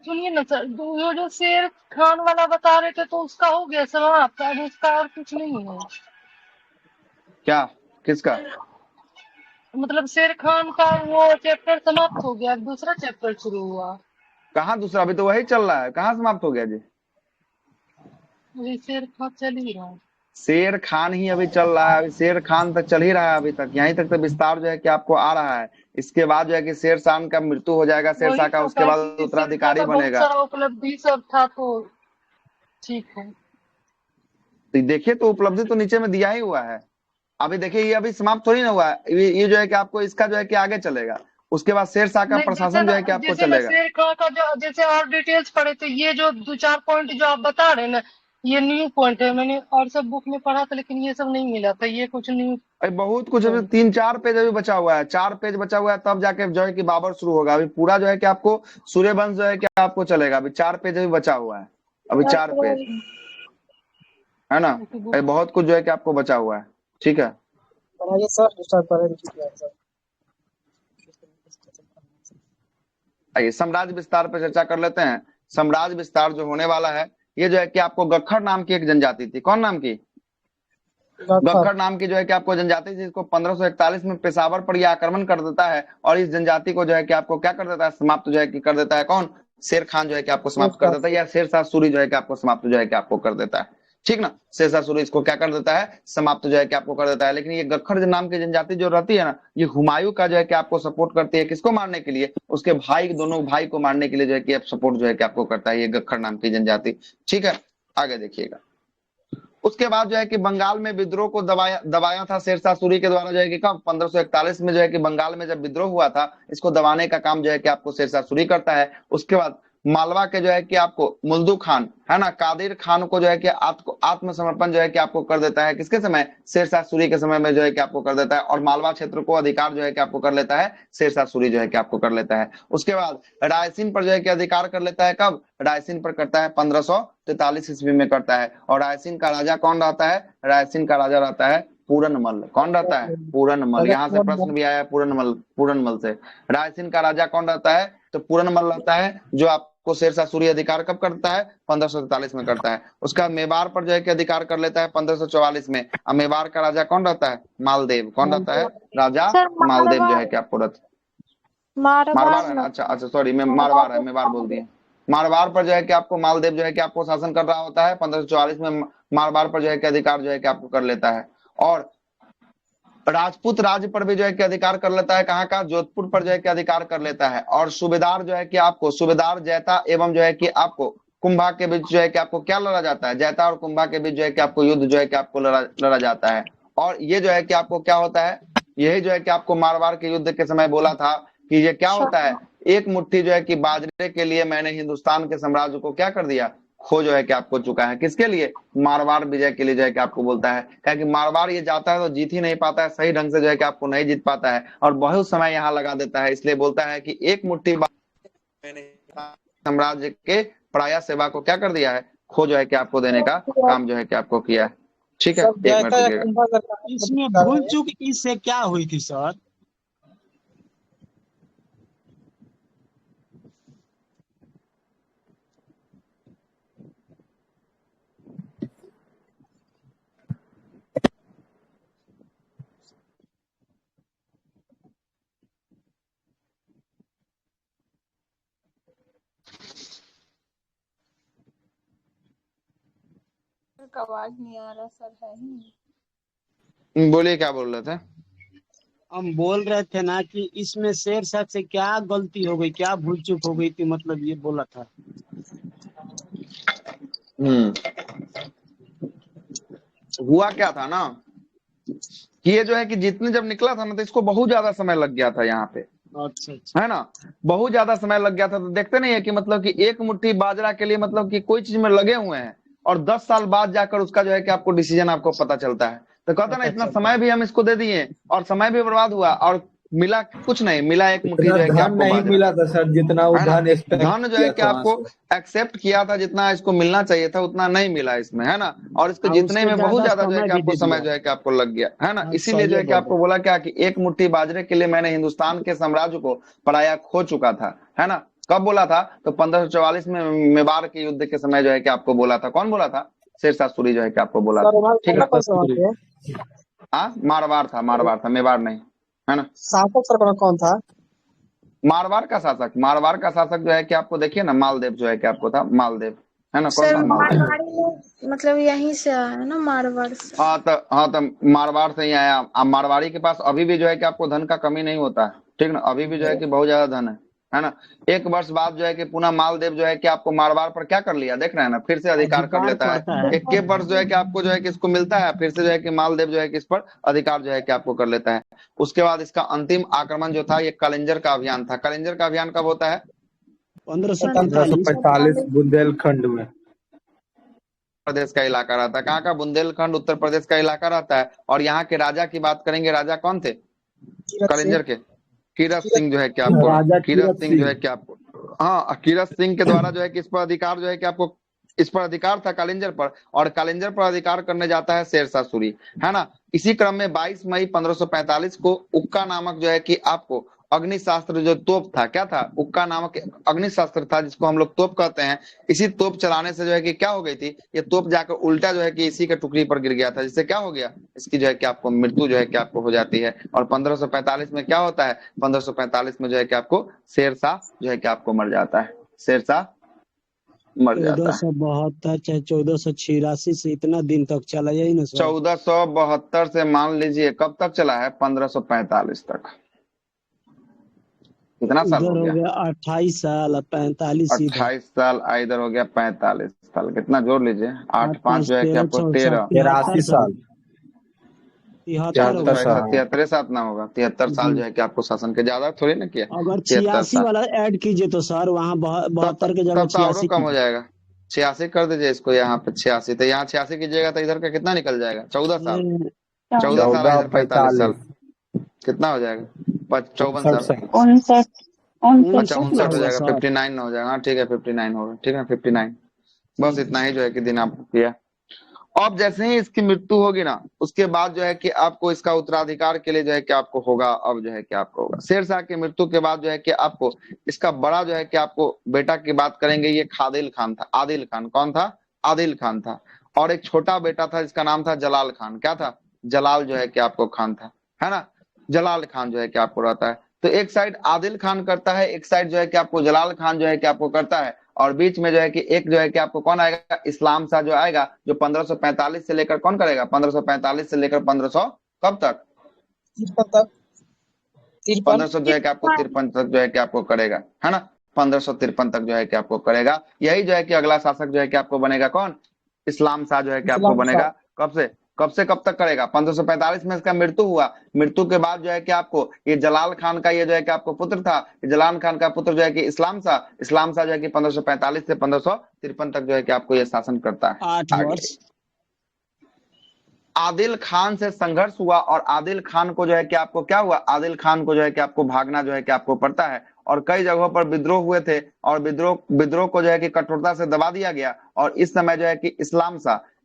सुनिए ना सर, जो शेर खान वाला बता रहे थे तो उसका हो गया समाप्त, अब उसका और कुछ नहीं है। क्या? किसका? मतलब शेर खान का वो चैप्टर समाप्त हो गया, अब दूसरा चैप्टर शुरू हुआ। कहाँ दूसरा? अभी तो वही चल रहा है। कहाँ समाप्त हो गया जी? अभी शेर खान चल ही रहा है। शेर खान ही अभी चल रहा है। अभी शेर खान तक चल ही रहा है अभी तक। यहीं तक तो विस्तार जो है कि आपको आ रहा है। इसके बाद जो है कि शेर शाह का मृत्यु हो जाएगा, शेर शाह का। उसके बाद उत्तराधिकारी बनेगा। बहुत सारा उपलब्धि सब था तो ठीक है। तो देखिए, तो उपलब्धि तो नीचे में दिया ही हुआ है। अभी देखिए, ये अभी समाप्त थोड़ी ना हुआ है। ये जो है कि आपको इसका जो है कि आगे चलेगा। उसके बाद शेर शाह का प्रशासन जो है कि आपको चलेगा। शेर खान का जो जैसे और डिटेल्स पढ़े थे, ये जो 2-4 पॉइंट जो आप बता रहे हैं ना, ये न्यू पॉइंट है। मैंने और सब बुक में पढ़ा था लेकिन ये सब नहीं मिला था। ये कुछ न्यू अरे बहुत कुछ अभी 3-4 पेज अभी बचा हुआ है। 4 पेज बचा हुआ है, तब जाके जो है कि बाबर शुरू होगा। अभी पूरा जो है कि आपको सूर्यवंश जो है कि आपको चलेगा। अभी 4 पेज अभी बचा हुआ है। अभी 4 पेज है ना। अभी बहुत कुछ जो है कि आपको बचा हुआ है। ठीक है, बनाइए सर, स्टार्ट करें सर। आइए साम्राज्य विस्तार पर चर्चा कर लेते हैं। साम्राज्य विस्तार जो होने वाला है, ये जो है कि आपको गक्खर नाम की एक जनजाति थी। कौन नाम की? गक्खर नाम की जो है कि आपको जनजाति थी। इसको 1541 में पेशावर पर यह आक्रमण कर देता है और इस जनजाति को जो है कि आपको क्या कर देता है? समाप्त जो है कि कर देता है। कौन? शेर खान जो है कि आपको समाप्त कर देता है, या शेर शाह सूरी जो है कि आपको समाप्त जो है कि आपको कर देता है। ठीक ना, शेर शाह सूरी इसको क्या कर देता है? समाप्त जो है कि आपको कर देता है। लेकिन ये गक्खर नाम की जनजाति जो रहती है ना, ये हुमायूं का जो है कि आपको सपोर्ट करती है। किसको मारने के लिए? उसके भाई, दोनों भाई को मारने के लिए जो है कि सपोर्ट जो है कि आपको करता है ये गक्खर नाम की जनजाति। ठीक है, आगे देखिएगा। उसके बाद जो है कि बंगाल में विद्रोह को दबाया था शेर शाह सूरी के द्वारा। जो है कि कब? 1541 में जो है कि बंगाल में जब विद्रोह हुआ था, इसको दबाने का काम जो है कि आपको शेर शाह सूरी करता है। उसके बाद मालवा के जो है कि आपको मुल्दू खान है ना, कादिर खान को जो है कि आत्मसमर्पण जो है कि आपको कर देता है। किसके समय? शेर शाह सूरी के समय में जो है कि आपको कर देता है। और मालवा क्षेत्र को अधिकार जो है कि आपको कर लेता है शेर शाह सूरी जो है कि आपको कर लेता है। उसके बाद रायसीन पर जो है कि अधिकार कर लेता है। कब? रायसीन पर करता है 1543 ईस्वी में करता है। और रायसीन का राजा कौन रहता है? रायसीन का राजा रहता है पूरनमल। कौन रहता है? पूरनमल। यहाँ से प्रश्न भी आया है पूरनमल से। रायसीन का राजा कौन रहता है? तो पूरनमल रहता है, जो आपको शेर शाह सूरी अधिकार कब करता है? 1543 में करता है। उसका मेवाड़ पर जो है कि अधिकार कर लेता है 1544 में। अब मेवाड़ का राजा कौन रहता है? मालदेव। कौन रहता है? राजा मालदेव जो है कि आपको रहता है। मारवाड़ है। अच्छा, सॉरी, मैं मेवाड़ बोल दिए। मारवाड़ पर जो है कि आपको मालदेव जो है कि आपको शासन कर रहा होता है। 1544 में मारवाड़ पर जो है कि अधिकार जो है कि आपको कर लेता है। और राजपूत राज्य पर भी जो है कि अधिकार कर लेता है। कहाँ का? जोधपुर पर जो है कि अधिकार कर लेता है। और सूबेदार जो है कि आपको सूबेदार जैता एवं जो है कि आपको कुंभा के बीच जो है कि आपको क्या लड़ा जाता है? जैता और कुंभा के बीच जो है कि आपको युद्ध जो है कि आपको लड़ा जाता है। और ये जो है कि आपको क्या होता है? यही जो है कि आपको मारवाड़ के युद्ध के समय बोला था कि ये क्या होता है? एक मुट्ठी जो है कि बाजरे के लिए मैंने हिंदुस्तान के साम्राज्य को क्या कर दिया? खो जो है कि आपको चुका है। किसके लिए? मारवाड़ विजय के लिए जो है कि आपको बोलता है। क्या कि मारवाड़ ये जाता है तो जीत ही नहीं पाता है, सही ढंग से जो है कि आपको नहीं जीत पाता है और बहुत समय यहाँ लगा देता है। इसलिए बोलता है कि एक मुट्ठी मैंने साम्राज्य के प्राय सेवा को क्या कर दिया है? खो जो है कि आपको देने का काम जो है कि आपको किया है। ठीक है, एक मिनट रुकिएगा। इसमें भूल चूक इससे क्या हुई थी सर? का आवाज नहीं आ रहा सर, है ही नहीं। बोलिए क्या बोल रहे थे? हम बोल रहे थे ना कि इसमें शेर शाह से क्या गलती हो गई, क्या भूल चूक हो गई थी, मतलब ये बोला था। हुआ क्या था ना कि ये जो है कि जितने जब निकला था ना तो इसको बहुत ज्यादा समय लग गया था यहाँ पे, अच्छा। है ना, बहुत ज्यादा समय लग गया था। तो देखते नहीं है कि मतलब कि एक मुट्ठी बाजरा के लिए मतलब कि कोई चीज में लगे हुए हैं और 10 साल बाद जाकर उसका जो है कि आपको डिसीजन आपको पता चलता है। तो कहता ना इतना समय भी हम इसको दे दिए और समय भी बर्बाद हुआ और मिला कुछ नहीं, मिला एक मुट्ठी जो है कि धन आपको नहीं बाजरा, मिला था सर जितना वो है ना। धन एक्सपेक्ट धन जो है किया कि था आपको वहां से। एक्सेप्ट किया था, जितना इसको मिलना चाहिए था उतना नहीं मिला इसमें, है ना। और इसको हाँ, जितने उसको में बहुत ज्यादा ज्यादा जो है समय कि भी आपको दे समय दिया। जो है कि आपको लग गया, है ना। हाँ, इसीलिए जो सही है कि बोल आपको बोला क्या कि एक मुट्ठी बाजरे के लिए मैंने हिंदुस्तान के साम्राज्य को पराया खो चुका था, है ना। कब बोला था? तो 1544 में मेवाड़ के युद्ध के समय जो है कि आपको बोला था। कौन बोला था? शेरशाह सूरी जो है कि आपको बोला सर था, वहाँ ठीक पहला है। कौन सा वहाँ पे? हाँ, मारवाड़ था, मारवाड़ था, मेवाड़ नहीं, है ना। शासक सर कौन था? मारवाड़ का शासक, मारवाड़ का शासक जो है कि आपको देखिए ना, मालदेव जो है कि आपको था, मालदेव, है ना। कौन सर था? मालदेव। मारवाड़ी में मतलब यहीं से आया है ना, मारवाड़ से। हाँ तो मारवाड़ से ही आया। अब मारवाड़ी के पास अभी भी जो है कि आपको धन का कमी नहीं होता है, ठीक ना। अभी भी जो है कि बहुत ज्यादा धन है ना। एक वर्ष बाद जो है कि पुनः मालदेव जो है कि आपको मारवाड़ पर क्या कर लिया, देख रहे हैं ना, फिर से अधिकार कर लेता है। करता है। 21 वर्ष जो है कि आपको जो है कि इसको मिलता है, फिर से जो है कि मालदेव जो है कि इस पर अधिकार जो है कि आपको कर लेता है। उसके बाद इसका अंतिम आक्रमण जो था ये कलिंजर का अभियान था। कलिंजर का अभियान कब होता है? 1545। 1545 बुंदेलखंड में। प्रदेश का इलाका रहता है। कहाँ का? बुंदेलखंड उत्तर प्रदेश का इलाका रहता है। और यहाँ के राजा की बात करेंगे, राजा कौन थे कलिंजर के? कीरत सिंह जो है कि आपको, राजा कीरत सिंह जो है कि आपको, हाँ, कीरत सिंह के द्वारा जो है कि इस पर अधिकार जो है कि आपको, इस पर अधिकार था कालिंजर पर। और कालिंजर पर अधिकार करने जाता है शेरशाह सूरी, है ना। इसी क्रम में 22 मई 1545 को उक्का नामक जो है कि आपको अग्निशास्त्र जो तोप था, क्या था? उक्का नामक अग्निशास्त्र था जिसको हम लोग तोप कहते हैं। इसी तोप चलाने से जो है कि क्या हो गई थी, ये तोप जाकर उल्टा जो है कि इसी के टुकड़ी पर गिर गया था, जिससे क्या हो गया, इसकी जो है कि आपको मृत्यु जो है कि आपको हो जाती है। और 1545 में क्या होता है? 1545 में जो है कि आपको शेरशाह जो है कि आपको मर जाता है, शेरशाह मर जाता है। 1472 चाहे 1486 से इतना दिन तक चला, यही ना सर? 1472 से मान लीजिए कब तक चला है? 1545 तक। कितना साल हो इधर गया? 28 साल, 45 इधर। 28 साल, इधर हो गया 45 साल। कितना जोड़ लीजिए, 8 5 जो है कि आपको 13, 83 साल, 73 साल। 73 साल ना होगा, 73 साल जो है कि आपको शासन के, ज्यादा थोड़ी ना किया। अगर 73 86 साल, वाला ऐड कीजिए तो सर वहाँ 72 के जगह तब तो और 86 कम हो जाएगा। 86 कर दीजिए इसको, यहाँ पे 86, तो यहाँ 86 कीजिएगा तो इधर का कितना निकल जाएगा? 14 साल, 14 साल, इधर 45 साल, कितना हो जाएगा? 54 साल, 59 अच्छा 59 हो जाएगा, 59 हो जाएगा। हाँ ठीक है, 59 होगा, ठीक है 59। बस इतना ही जो है कि दिन आपको किया। अब जैसे ही इसकी मृत्यु होगी ना, उसके बाद जो है कि आपको इसका उत्तराधिकार के लिए जो है कि आपको होगा, अब जो है कि आपको होगा शेरशाह की मृत्यु के बाद जो है कि आपको इसका बड़ा जो है कि आपको बेटा की बात करेंगे, ये खादिल खान था। आदिल खान कौन था? आदिल खान था। और एक छोटा बेटा था जिसका नाम था जलाल खान। क्या था? जलाल जो है कि आपको खान था, है ना। जलाल खान जो है कि आपको रहता है। तो एक साइड आदिल खान करता है, एक साइड जो है कि आपको जलाल खान जो है कि आपको करता है। और बीच में जो है कि एक जो है कि आपको कौन आएगा? इस्लाम शाह जो आएगा, जो 1545 से लेकर कौन करेगा? 1545 से लेकर 1500 कब तक? 1500 जो है कि आपको 53 तक जो है कि आपको करेगा, है ना। 1553 तक जो है कि आपको करेगा। यही जो है कि अगला शासक जो है कि आपको बनेगा कौन? इस्लाम शाह जो है कि आपको बनेगा। कब से कब तक करेगा? 1545 में इसका मृत्यु हुआ। मृत्यु के बाद जो है कि आपको ये जलाल खान का ये जो है कि आपको पुत्र था, जलाल खान का पुत्र जो है कि इस्लाम शाह जो है कि 1545 से 1553 तक जो है कि आपको ये शासन करता है। 8 वर्ष। आदिल खान से संघर्ष हुआ और आदिल खान को जो है कि आपको क्या हुआ? आदिल खान को जो है कि आपको भागना जो है कि आपको पड़ता है। और कई जगहों पर विद्रोह हुए थे और विद्रोह को जो है कि कठोरता से दबा दिया गया। और इस समय जो है कि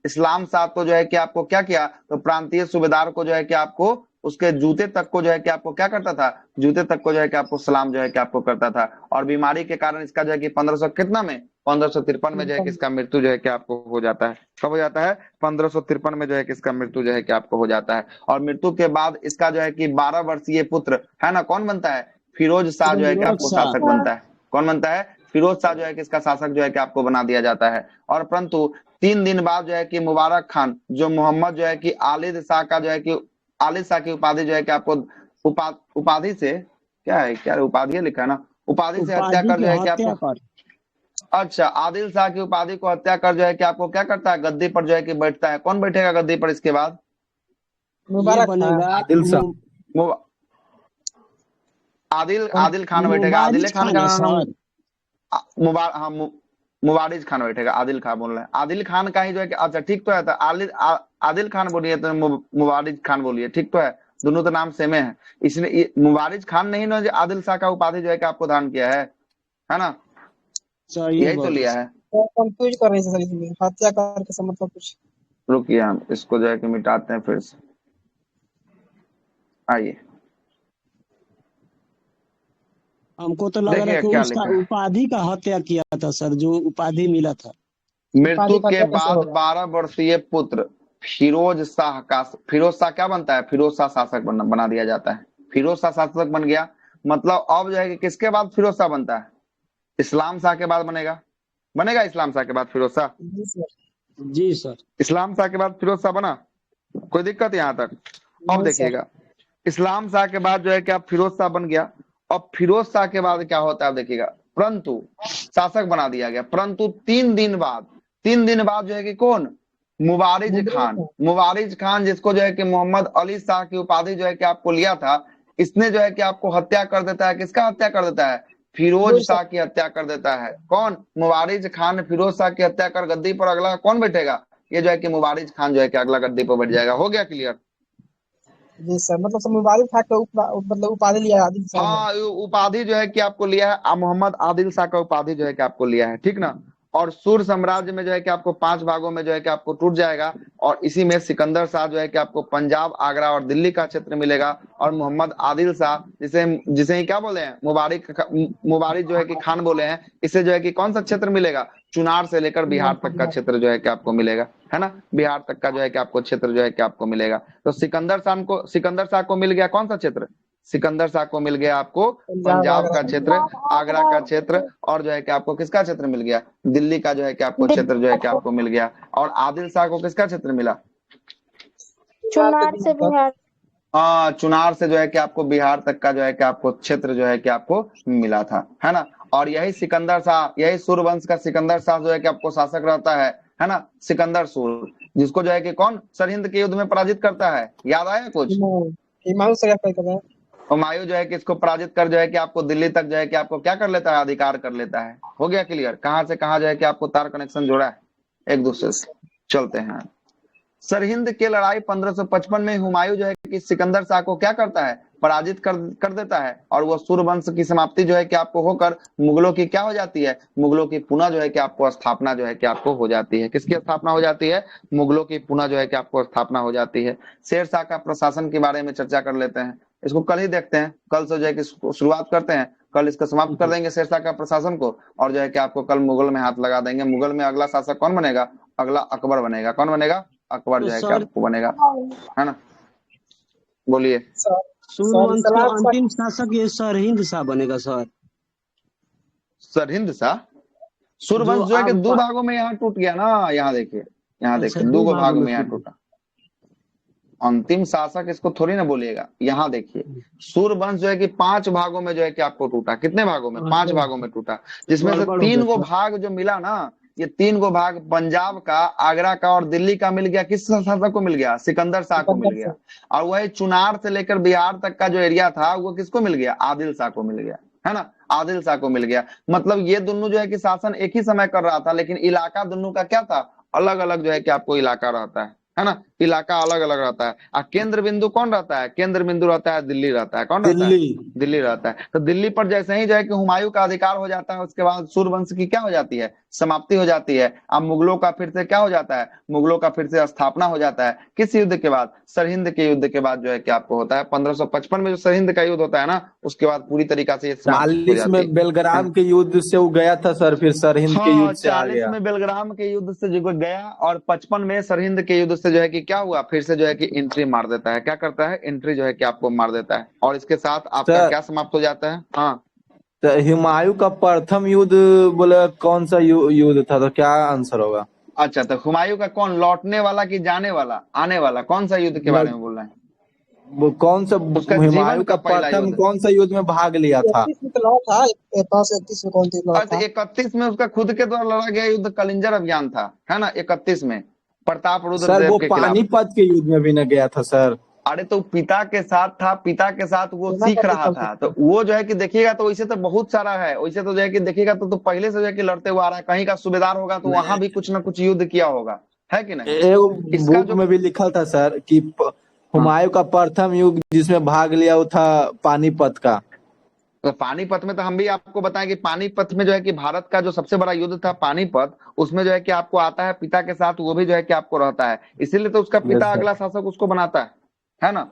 इस्लाम शाह को जो है कि आपको क्या किया? तो प्रांतीय सूबेदार को जो है कि आपको उसके जूते तक को जो है कि आपको क्या करता था? जूते तक को जो है कि आपको सलाम जो है कि आपको करता था। और बीमारी के कारण इसका जो है कि 1500 कितना में 1553 में जो है कि इसका मृत्यु जो है कि आपको हो जाता है। कब हो जाता है? 1553 में जो है कि इसका मृत्यु जो है कि आपको हो जाता है। और मृत्यु के बाद इसका जो है कि 12 वर्षीय पुत्र है ना, कौन बनता है? फिरोज शाह जो है कि आपको शासक बनता है। कौन बनता है? फिरोज शाह जो है कि इसका शासक जो है कि आपको बना दिया जाता है। और परंतु 3 दिन बाद जो है कि मुबारक खान जो मोहम्मद जो है कि आलिद शाह का जो है कि आलिद शाह की उपाधि जो है कि आपको उपाधि से क्या है, क्या उपाधि लिखा है ना, उपाधि से हत्या कर जो है कि आपको, अच्छा, आदिल शाह की उपाधि को हत्या कर जो है कि आपको क्या करता है, गद्दी पर जो है कि बैठता है। कौन बैठेगा गद्दी पर इसके बाद? मुबारक आदिल शाह, आदिल खान बैठेगा। आदिल खान का नाम मुबारिज खान बैठेगा। आदिल खान बोल रहे हैं, आदिल खान का ही जो है कि, अच्छा ठीक तो है, तो आदिल खान बोलिए तो मुबारिज खान बोलिए, ठीक तो है, दोनों तो नाम सेमे है। इसने मुबारिज खान नहीं ना जो आदिल शाह का उपाधि जो है कि आपको धारण किया है ना, यही तो लिया है। कंफ्यूज कर रहे हैं सर इसमें, हत्या करके से मतलब कुछ। रुकिए हम इसको जो है कि मिटाते हैं फिर से, आइए हमको तो लग रहा है कि उसका उपाधि का हत्या किया था सर, जो उपाधि मिला था। मृत्यु के बाद 12 वर्षीय पुत्र फिरोज शाह का, फिरोज शाह क्या बनता है, फिरोज शाह शासक बना दिया जाता है। फिरोज शाह शासक बन गया, मतलब अब जो है कि किसके बाद फिरोज शाह बनता है? इस्लाम शाह के बाद बनेगा इस्लाम शाह के बाद फिरोज शाह। जी सर, इस्लाम शाह के बाद फिरोज शाह बना, कोई दिक्कत यहाँ तक? अब देखिएगा, इस्लाम शाह के बाद जो है कि आप फिरोज शाह बन गया। अब फिरोज शाह के बाद क्या होता है आप देखिएगा, परंतु शासक बना दिया गया, परंतु 3 दिन बाद जो है कि कौन, मुबारिज खान जिसको जो है कि मोहम्मद अली शाह की उपाधि जो है कि आपको लिया था, इसने जो है कि आपको हत्या कर देता है। किसका हत्या कर देता है? फिरोज शाह की हत्या कर देता है। कौन? मुबारिज खान फिरोज शाह की हत्या कर गद्दी पर अगला कौन बैठेगा? ये जो है कि मुबारिज खान जो है कि अगला गद्दी पर बैठ जाएगा। हो गया क्लियर? जी सर, मतलब मुबारक खान का मतलब उपाधि लिया आदिल शाह। हाँ, उपाधि जो है कि आपको लिया है, मोहम्मद आदिल शाह का उपाधि जो है कि आपको लिया है, ठीक ना। और सूर साम्राज्य में जो है कि आपको 5 भागों में जो है कि आपको टूट जाएगा, और इसी में सिकंदर शाह जो है कि आपको पंजाब, आगरा और दिल्ली का क्षेत्र मिलेगा, और मोहम्मद आदिल शाह जिसे ही क्या बोले हैं, मुबारिक जो है कि खान बोले हैं, इसे जो है कि कौन सा क्षेत्र मिलेगा? चुनार से लेकर बिहार तक का क्षेत्र जो है कि आपको मिलेगा, है ना, बिहार तक का जो है कि आपको क्षेत्र जो है कि आपको मिलेगा। तो सिकंदर शाह को मिल गया कौन सा क्षेत्र? सिकंदर शाह को मिल गया आपको पंजाब का क्षेत्र, आगरा का क्षेत्र, और जो है कि आपको किसका क्षेत्र मिल गया? दिल्ली का जो है कि आपको क्षेत्र जो है कि आपको मिल गया। और आदिल शाह को किसका क्षेत्र मिला? चुनार से बिहार। हाँ, चुनार से जो है कि आपको बिहार तक का जो है कि आपको क्षेत्र जो है कि आपको मिला था, है ना। और यही सिकंदर शाह, यही सूर्यवंश का सिकंदर शाह जो है कि आपको शासक रहता है ना, सिकंदर सूर, जिसको जो है कि कौन सरहिंद के युद्ध में पराजित करता है। याद आया कुछ? हुमायूं जो है कि इसको पराजित कर जो है कि आपको दिल्ली तक जो है कि आपको क्या कर लेता है, अधिकार कर लेता है। हो गया क्लियर? कहां से कहां जो है कि आपको तार कनेक्शन जोड़ा है एक दूसरे से। चलते हैं, सरहिंद की लड़ाई 1555 में हुमायूं जो है कि सिकंदर शाह को क्या करता है, पराजित कर देता है, और वो सूर्यवंश की समाप्ति जो है कि आपको होकर मुगलों की क्या हो जाती है, मुगलों की पुनः जो है कि आपको स्थापना जो है कि आपको हो जाती है। किसकी स्थापना हो जाती है? मुगलों की पुनः जो है कि आपको स्थापना हो जाती है। शेर शाह का प्रशासन के बारे में चर्चा कर लेते हैं, इसको कल ही देखते हैं, कल से जो है कि शुरुआत करते हैं, कल इसका समाप्त कर देंगे शेर शाह का प्रशासन को, और जो है कि आपको कल मुगल में हाथ लगा देंगे। मुगल में अगला शासक कौन बनेगा? अगला अकबर बनेगा। कौन बनेगा? अकबर जो है कि आपको बनेगा, है ना। बोलिए। सूर्यवंश का अंतिम शासक ये सरहिंद शाह बनेगा सर। सरहिंद शाह, सूर्यवंश जो है कि 2 भागों में यहाँ टूट गया ना, यहाँ देखिए, यहाँ देखिए 2 भागों में यहाँ टूटा। अंतिम शासक इसको थोड़ी ना बोलिएगा, यहाँ देखिए सूर्यवंश जो है कि 5 भागों में जो है कि आपको टूटा। कितने भागों में? 5 भागों में टूटा, जिसमें से 3 गो भाग जो मिला ना, ये 3 गो भाग पंजाब का, आगरा का और दिल्ली का मिल गया। किस शासक को मिल गया? सिकंदर शाह को मिल गया। और वही चुनार से लेकर बिहार तक का जो एरिया था वो किसको मिल गया? आदिल शाह को मिल गया, है ना, आदिल शाह को मिल गया। मतलब ये दोनों जो है कि शासन एक ही समय कर रहा था, लेकिन इलाका दोनों का क्या था? अलग अलग जो है कि आपको इलाका रहता है ना, इलाका अलग अलग रहता है। और केंद्र बिंदु कौन रहता है? केंद्र बिंदु रहता है दिल्ली रहता है। कौन रहता है? दिल्ली रहता है। तो दिल्ली पर जैसे ही जो है कि हुमायूं का अधिकार हो जाता है, उसके बाद सूर्यवंश की क्या हो जाती है? समाप्ति हो जाती है। अब मुगलों का फिर से क्या हो जाता है? मुगलों का फिर से स्थापना हो जाता है। किस युद्ध के बाद? सरहिंद के युद्ध के बाद जो है कि आपको होता है 1555 में जो सरहिंद का युद्ध होता है ना, उसके बाद पूरी तरीका से 40 में बेलग्राम के युद्ध से वो गया था सर, फिर सरहिंद के युद्ध से आ गया। 40 में बेलग्राम के युद्ध से जो गया, और 55 में सरहिंद के युद्ध से जो है कि क्या हुआ, फिर से जो है कि एंट्री मार देता है। क्या करता है? एंट्री जो है कि आपको मार देता है, और इसके साथ आपका क्या समाप्त हो जाता है? हाँ, तो हुमायूं का प्रथम युद्ध बोले कौन सा युद्ध था, तो क्या आंसर होगा? अच्छा, तो हुमायूं का कौन, लौटने वाला कि जाने वाला, आने वाला, कौन सा युद्ध के बारे में बोल रहे हैं? वो कौन सा उसका जीवन हुमायूं का का पहला प्रथम युद्ध। कौन सा युद्ध में भाग लिया था? 31 में तो लड़ा था, 31 में कौन सी लड़ा अच्छा, था? 31 में उसका खुद के द्वारा लड़ा गया युद्ध कलिंजर अभियान था, है ना, 31 में प्रताप सर रुद्रदेव वो के खिलाफ। पानीपत के युद्ध में भी न गया था सर। अरे तो पिता के साथ था, पिता के साथ वो सेना सीख का रहा विकल्प था, तो वो जो है कि देखिएगा तो वैसे तो बहुत सारा है, वैसे तो जो है कि देखिएगा तो पहले से जो है कि लड़ते हुआ आ रहा है, कहीं का सूबेदार होगा तो वहां भी कुछ ना कुछ युद्ध किया होगा, है कि नहीं? एक इसका बुक जो में भी लिखा था सर कि हुमायूं का प्रथम युद्ध जिसमें भाग लिया वो था पानीपत का। तो पानीपत में तो हम भी आपको बताएं कि पानीपत में जो है कि भारत का जो सबसे बड़ा युद्ध था पानीपत, उसमें जो है कि आपको आता है पिता के साथ, वो भी जो है कि आपको रहता है, इसीलिए तो उसका पिता अगला शासक उसको बनाता है ना।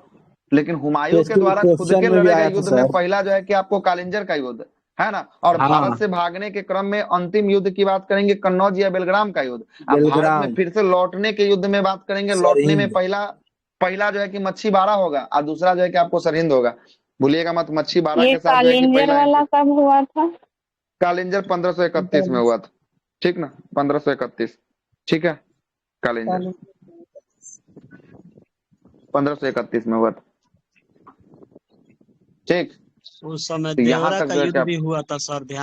लेकिन हुमायूं के द्वारा खुद के लड़े गए युद्ध में पहला जो है कि आपको कालिंजर का युद्ध, है ना, और भारत से भागने के क्रम में अंतिम युद्ध की बात करेंगे कन्नौज या बेलग्राम का युद्ध। अब भारत में फिर से लौटने के युद्ध में बात करेंगे, लौटने में पहला जो है कि मच्छी बाड़ा होगा और दूसरा जो है कि आपको सरहिंद होगा, भूलिएगा मत। मच्छी बाड़ा के साथ जो है कि पहला वाला कब हुआ था? कालिंजर 1531 में हुआ था, ठीक ना, 1531, ठीक है, कालिंजर 1531 में हुआ था, ठीक। उस समय यहाँ देवरा तक का जो है युद्ध भी हुआ था सर, ध्यान